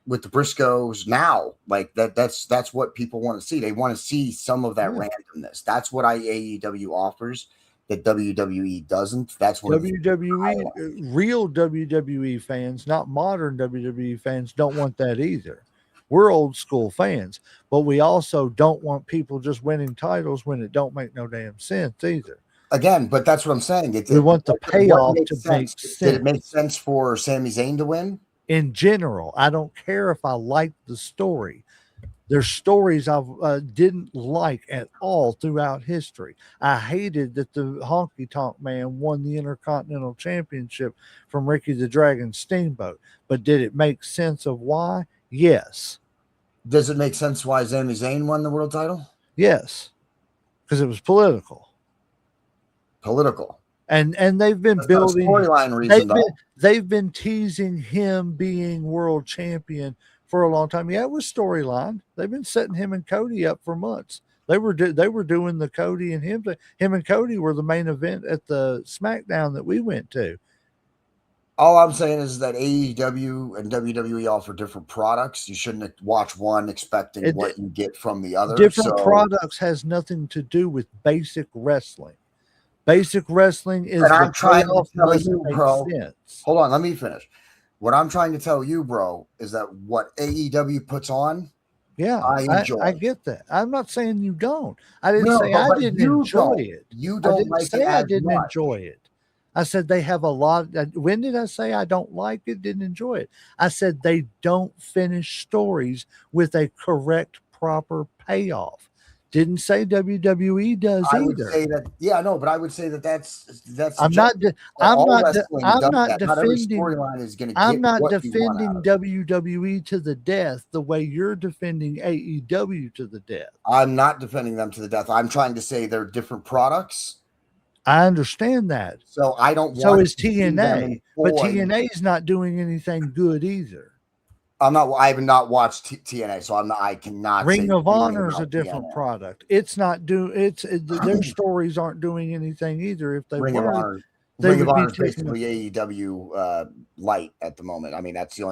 Briscoes now, like that's what people want to see. They want to see some of that randomness. That's what AEW offers that WWE doesn't. That's what WWE, real WWE fans, not modern WWE fans, don't want that either. We're old school fans, but we also don't want people just winning titles when it don't make no damn sense either. Again, but that's what I'm saying. We want the payoff to make sense. Did it make sense for Sami Zayn to win? In general, I don't care if I like the story. There's stories I didn't like at all throughout history. I hated that the Honky Tonk Man won the Intercontinental Championship from Ricky the Dragon Steamboat. But did it make sense of why? Yes. Does it make sense why Sami Zayn won the world title? Yes. Because it was political. And they've been building storyline reason. They've been teasing him being world champion for a long time. Yeah, it was storyline. They've been setting him and Cody up for months. They were doing the Cody and him. Him and Cody were the main event at the SmackDown that we went to. All I'm saying is that AEW and WWE offer different products. You shouldn't watch one expecting what you get from the other. Different products has nothing to do with basic wrestling. Basic wrestling is. And I'm trying to tell you, bro. Hold on, let me finish. What I'm trying to tell you, bro, is that what AEW puts on. Yeah, I enjoy. I get that. I'm not saying you don't. I didn't say I didn't enjoy it. You don't like it. I didn't enjoy it. I said they have a lot. When did I say I don't like it? Didn't enjoy it. I said they don't finish stories with a correct, proper payoff. Didn't say WWE does either. Would say that, yeah, no, but I would say that's. I'm not defending WWE to the death the way you're defending AEW to the death. I'm not defending them to the death. I'm trying to say they're different products. I understand that. So I don't. So is TNA, but TNA is not doing anything good either. I have not watched TNA, so I cannot. Ring of Honor is a different product. It's not their stories aren't doing anything either. If they Ring of Honor They Ring of would be Honor is taking. basically AEW light at the moment. I mean, that's the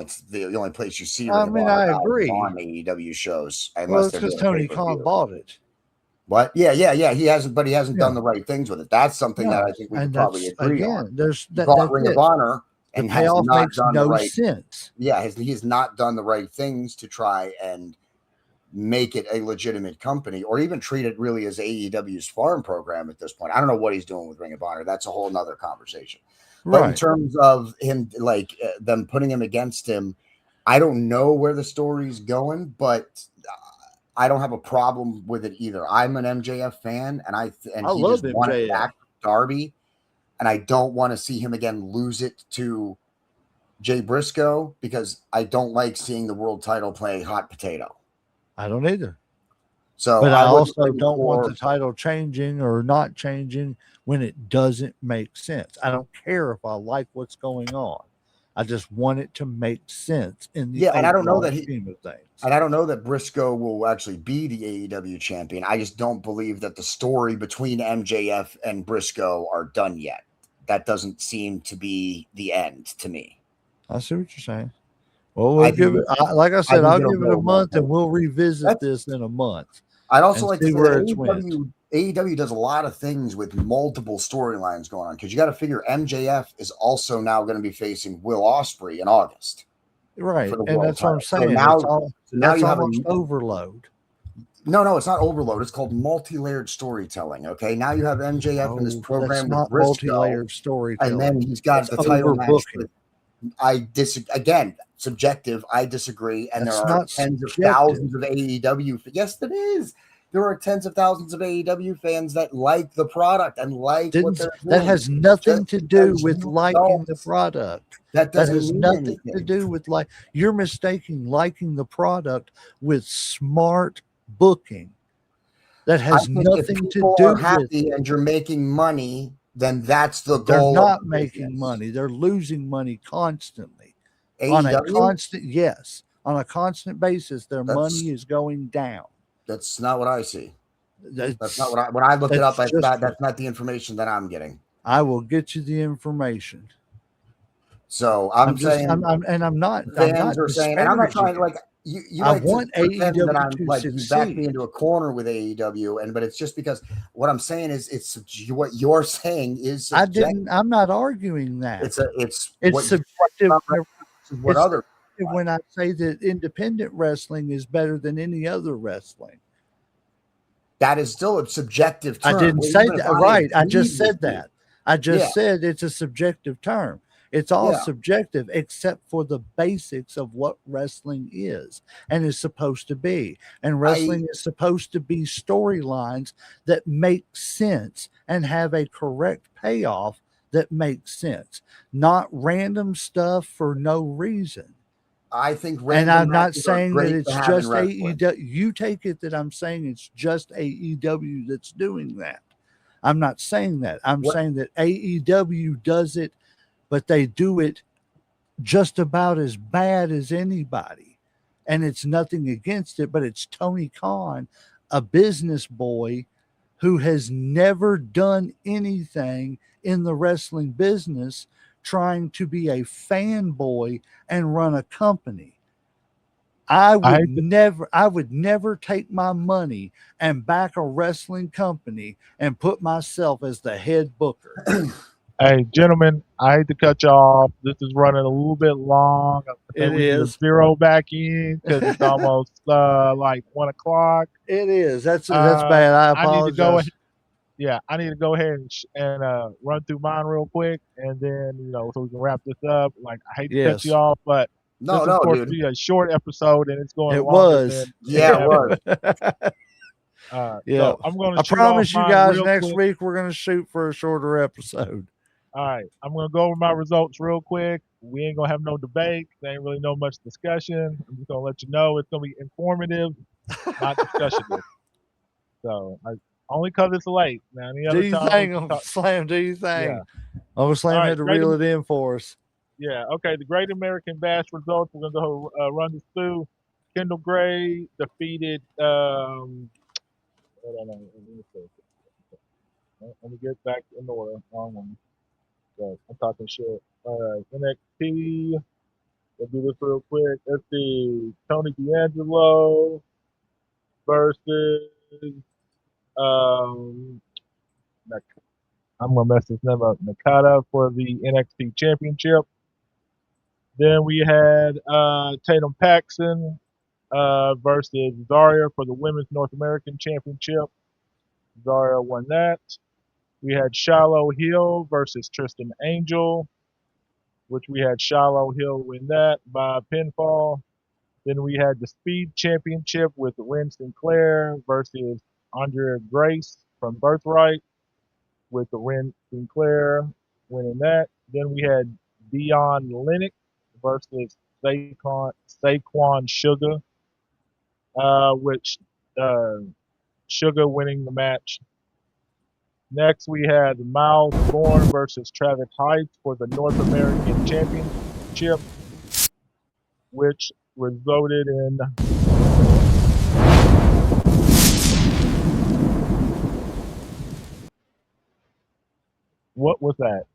only place you see I Ring of mean, Honor I guys agree. on AEW shows, Well, unless it's they're because doing a Tony pay-per-view. Khan bought it. What? Yeah. He hasn't, but he hasn't Yeah. done the right things with it. That's something that No, I think we and could probably that's agree again. on. There's He that. bought That's Ring it. of Honor The and has payoff not makes done the no right. sense. Yeah, he has not done the right things to try and make it a legitimate company, or even treat it really as AEW's farm program at this point. I don't know what he's doing with Ring of Honor. That's a whole nother conversation. But in Right. terms of him, like them putting him against him, I don't know where the story's going, but I don't have a problem with it either. I'm an MJF fan, and I he love just won it MJF. back to Darby, and I don't want to see him again lose it to Jay Briscoe, because I don't like seeing the world title play hot potato. I don't either. So But I wasn't also looking don't want for- the title changing or not changing when it doesn't make sense. I don't care if I like what's going on. I just want it to make sense in the and I don't know overall that scheme of things. And I don't know that Briscoe will actually be the AEW champion. I just don't believe that the story between MJF and Briscoe are done yet. That doesn't seem to be the end to me. I see what you're saying. Well, we'll give it. Like I said, I'll give it a month, and we'll revisit this in a month. I'd also like to see say where that it's went. AEW does a lot of things with multiple storylines going on, because you got to figure MJF is also now going to be facing Will Ospreay in August. Right, for the and world that's what I'm title. saying. So now That's you have almost overload. No, it's not overload. It's called multi-layered storytelling. Okay, now you have MJF in this program That's with not Briscoe, multi-layered storytelling. and then he's got That's the title match. overbooking. I disagree. Again, subjective. I disagree. And That's there are not tens of subjective. thousands of AEW. Yes, it is. There are tens of thousands of AEW fans that like the product and like what they're doing. That has nothing to do because with you liking don't- the product. That That doesn't has mean nothing to anything. do with you're mistaking liking the product with smart booking. That I has think if nothing to people do are with happy it. and you're making money, then that's the They're goal. not of the making business. money. They're losing money constantly. AEW? On a constant basis, their money is going down. That's not what I see. That's not That's when I look it up. just That's not the information that I'm getting. I will get you the information. So I'm saying, I'm not fans are saying, and I'm not trying to disparaging like you. I like want to pretend that AEW I'm to like you back me succeed. into a corner with AEW, but it's just because what I'm saying is what you're saying is subjective. I'm not arguing that. It's It's subjective. What other when I say that independent wrestling is better than any other wrestling. that is still a subjective term. I didn't say that. Right. I just said that. I just said it's a subjective term. It's all subjective except for the basics of what wrestling is and is supposed to be. And wrestling is supposed to be storylines that make sense and have a correct payoff that makes sense, not random stuff for no reason. I think, and I'm not saying that it's just AEW. You take it that I'm saying it's just AEW that's doing that. I'm not saying that. I'm saying that AEW does it, but they do it just about as bad as anybody. And it's nothing against it, but it's Tony Khan, a business boy who has never done anything in the wrestling business, trying to be a fanboy and run a company. I would never take my money and back a wrestling company and put myself as the head booker. Hey, gentlemen, I hate to cut you off. This is running a little bit long. We need to zero back in because it's almost like 1 o'clock. It is. That's bad. I apologize. I need to go ahead and run through mine real quick, and then so we can wrap this up. Like, I hate to cut you off, but this is supposed to be a short episode, and it's going. It was. It was. So I'm going to. I promise you guys, next week we're going to shoot for a shorter episode. All right, I'm going to go over my results real quick. We ain't going to have no debate. There ain't really no much discussion. I'm just going to let you know it's going to be informative, not discussion. So only because it's late. Now, do you think, Slam? Do you think? Yeah. Oh, Slam had to reel it in for us. Yeah. Okay. The Great American Bash results. We're going to go run this through. Kendall Gray defeated. Hold on. Let me get back in order. Wrong one. but I'm talking shit. All right, NXT. Let's do this real quick. Let's see. Tony D'Angelo versus um. I'm gonna mess this name up. Nakata for the NXT Championship. Then we had Tatum Paxson versus Zarya for the Women's North American Championship. Zarya won that. We had Shiloh Hill versus Tristan Angel, which we had Shiloh Hill win that by pinfall. Then we had the Speed Championship with Lynn Sinclair versus Andrea Grace from Birthright, with the Lynn Sinclair winning that. Then we had Dion Lennox versus Saquon Sugar, which Sugar winning the match. Next, we had Miles Bourne versus Travis Heights for the North American Championship, which resulted in what was that?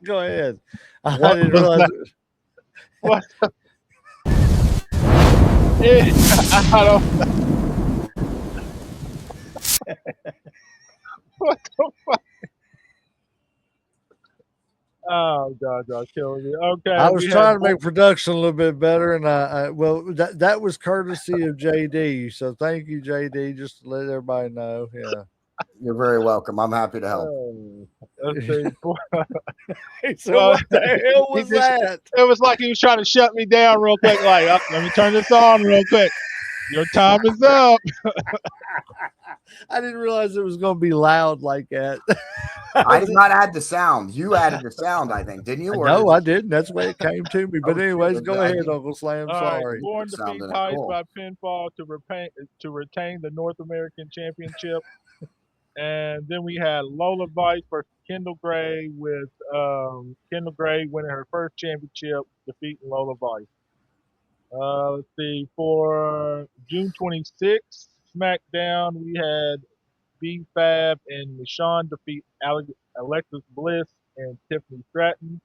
Go ahead. I What didn't was realize. that? What? I don't. What the fuck? Oh God, y'all killing me. Okay, I was we trying had to make production a little bit better, and well, that was courtesy of JD. So thank you, JD, just to let everybody know. Yeah. You're very welcome. I'm happy to help. let's see. So Well, what the hell he was just, that? it was like he was trying to shut me down real quick. Like, oh, let me turn this on real quick. Your time is up. I didn't realize it was going to be loud like that. I did not add the sound. You added the sound, I think, didn't you? Or No, did I didn't. That's the way it came to me. But Oh, anyways, shoot, go I ahead, did. Uncle Slam. All right, Sorry. Bourne Sounded defeats Heights cool. by pinfall to retain the North American Championship. And then we had Lola Vice versus Kendall Gray, with Kendall Gray winning her first championship, defeating Lola Vice. Let's see. For June 26th, SmackDown, we had B Fab and Michonne defeat Alexis Bliss and Tiffany Stratton.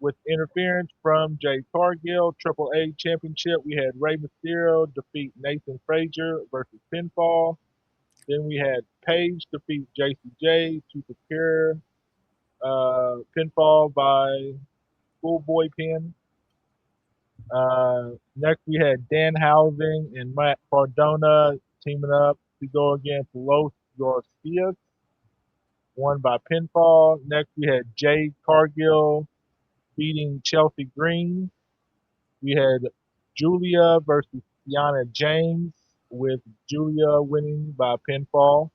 With interference from Jay Cargill. Triple A Championship, we had Rey Mysterio defeat Nathan Frazier versus pinfall. Then we had Paige defeat JCJ to secure pinfall by Schoolboy Pin. Next, we had Dan Housing and Matt Cardona teaming up to go against Los Garcias, won by pinfall. Next, we had Jay Cargill beating Chelsea Green. We had Julia versus Kiana James, with Julia winning by pinfall.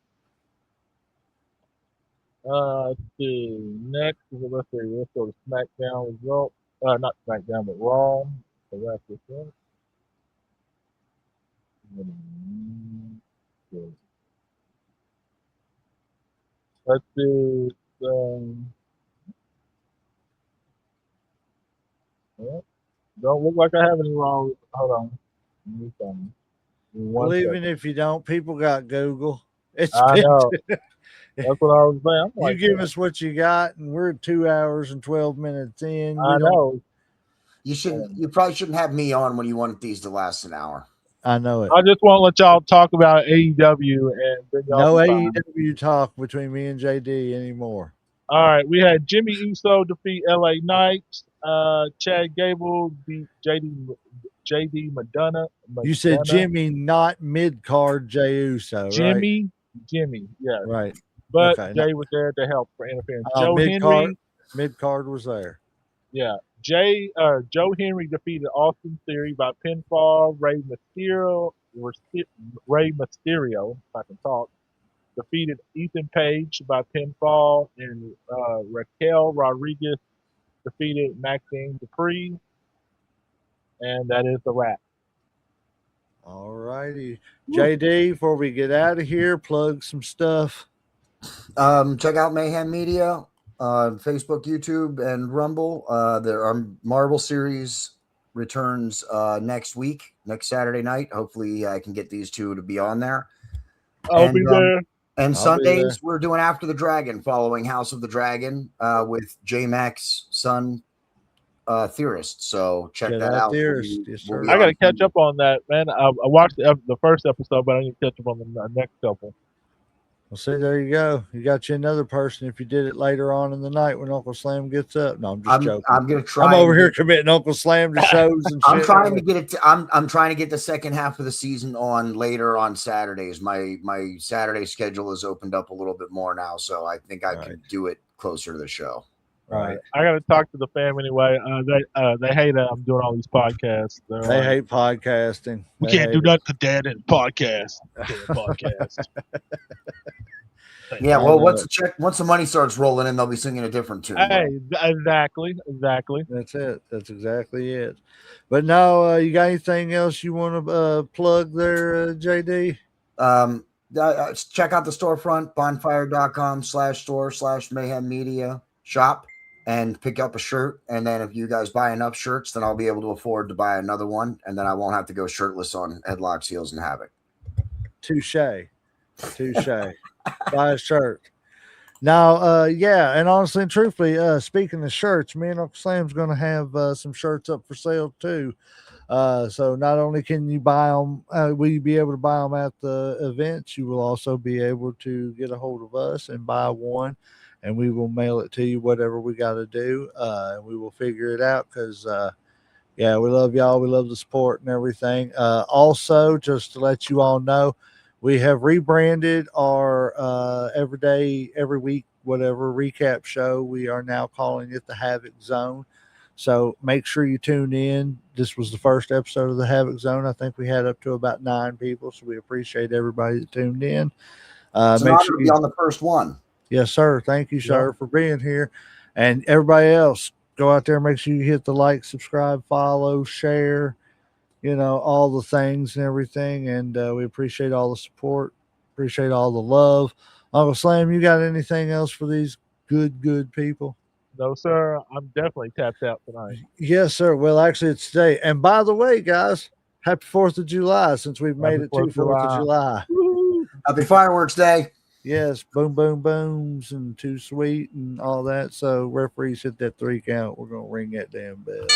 Let's see. Next, let's go to SmackDown results. Not SmackDown, but Raw. So that's this one. Let's do. Yeah, don't look like I have any wrong. Hold on. Let me find it. Well, One even second. if you don't, people got Google. It's I been. know. That's what I was saying. I'm You like, give us what you got, and we're 2 hours and 12 minutes in. I know. You probably shouldn't have me on when you want these to last an hour. I know it. I just won't let y'all talk about AEW, and then y'all No be fine. AEW talk between me and JD anymore. All right, we had Jimmy Uso defeat LA Knight. Chad Gable beat JD Madonna. You said Jimmy, not mid card Jey Uso, right? Jimmy, yeah. Right. But Okay. Jay was there to help for interference. Joe Mid card Henry, was there. yeah. Joe Henry defeated Austin Theory by pinfall. Rey Mysterio, if I can talk, defeated Ethan Page by pinfall, and Raquel Rodriguez defeated Maxine Dupree, and that is the wrap. All righty. JD, before we get out of here, plug some stuff. Check out Mayhem Media on Facebook, YouTube, and Rumble. Our Marvel series returns next week, next Saturday night. Hopefully, I can get these two to be on there. I'll be there. And I'll be there. Sundays, we're doing After the Dragon, following House of the Dragon with J Mac's son, Theorist. So check that out. Theorist. Yes, we'll sir. be I got to on catch up on that, man. I watched the first episode, but I need to catch up on the next couple. Well, see, there you go. You got you another person if you did it later on in the night when Uncle Slam gets up. No, I'm just joking. I'm gonna try. I'm over here committing Uncle Slam to shows and shit. I'm trying to get it. I'm trying to get the second half of the season on later on Saturdays. My Saturday schedule is opened up a little bit more now, so I think I can do it closer to the show. Right. I got to talk to the fam anyway. They hate I'm doing all these podcasts. They hate podcasting. We can't do nothing, Dad, in podcast. Yeah, well, once the money starts rolling in, they'll be singing a different tune. Hey, exactly. That's it. That's exactly it. But no, you got anything else you want to plug there, JD? Check out the storefront, bonfire.com/store/mayhem media shop, and pick up a shirt. And then if you guys buy enough shirts, then I'll be able to afford to buy another one. And then I won't have to go shirtless on Headlocks, Heels, and Havoc. Touche. Buy a shirt. Now, yeah, and honestly and truthfully, speaking of shirts, me and Uncle Sam's going to have some shirts up for sale too. So not only can you buy them, will you be able to buy them at the events, you will also be able to get a hold of us and buy one, and we will mail it to you, whatever we got to do. We will figure it out because, yeah, we love y'all. We love the support and everything. Also, just to let you all know, we have rebranded our every week, whatever recap show. We are now calling it the Havoc Zone. So make sure you tune in. This was the first episode of the Havoc Zone. I think we had up to about 9 people. So we appreciate everybody that tuned in. It's an honor to be on the first one. Yes, sir. Thank you, sir, for being here. And everybody else, go out there, make sure you hit the like, subscribe, follow, share, all the things and everything. And we appreciate all the support, appreciate all the love. Uncle Slam, you got anything else for these good people? No, sir. I'm definitely tapped out tonight. Yes, sir. Well, actually, it's today. And by the way, guys, happy 4th of July, since we've made it to 4th of July. Happy Fireworks Day. Yes, boom, boom, booms, and too sweet and all that. So referees hit that 3 count. We're going to ring that damn bell.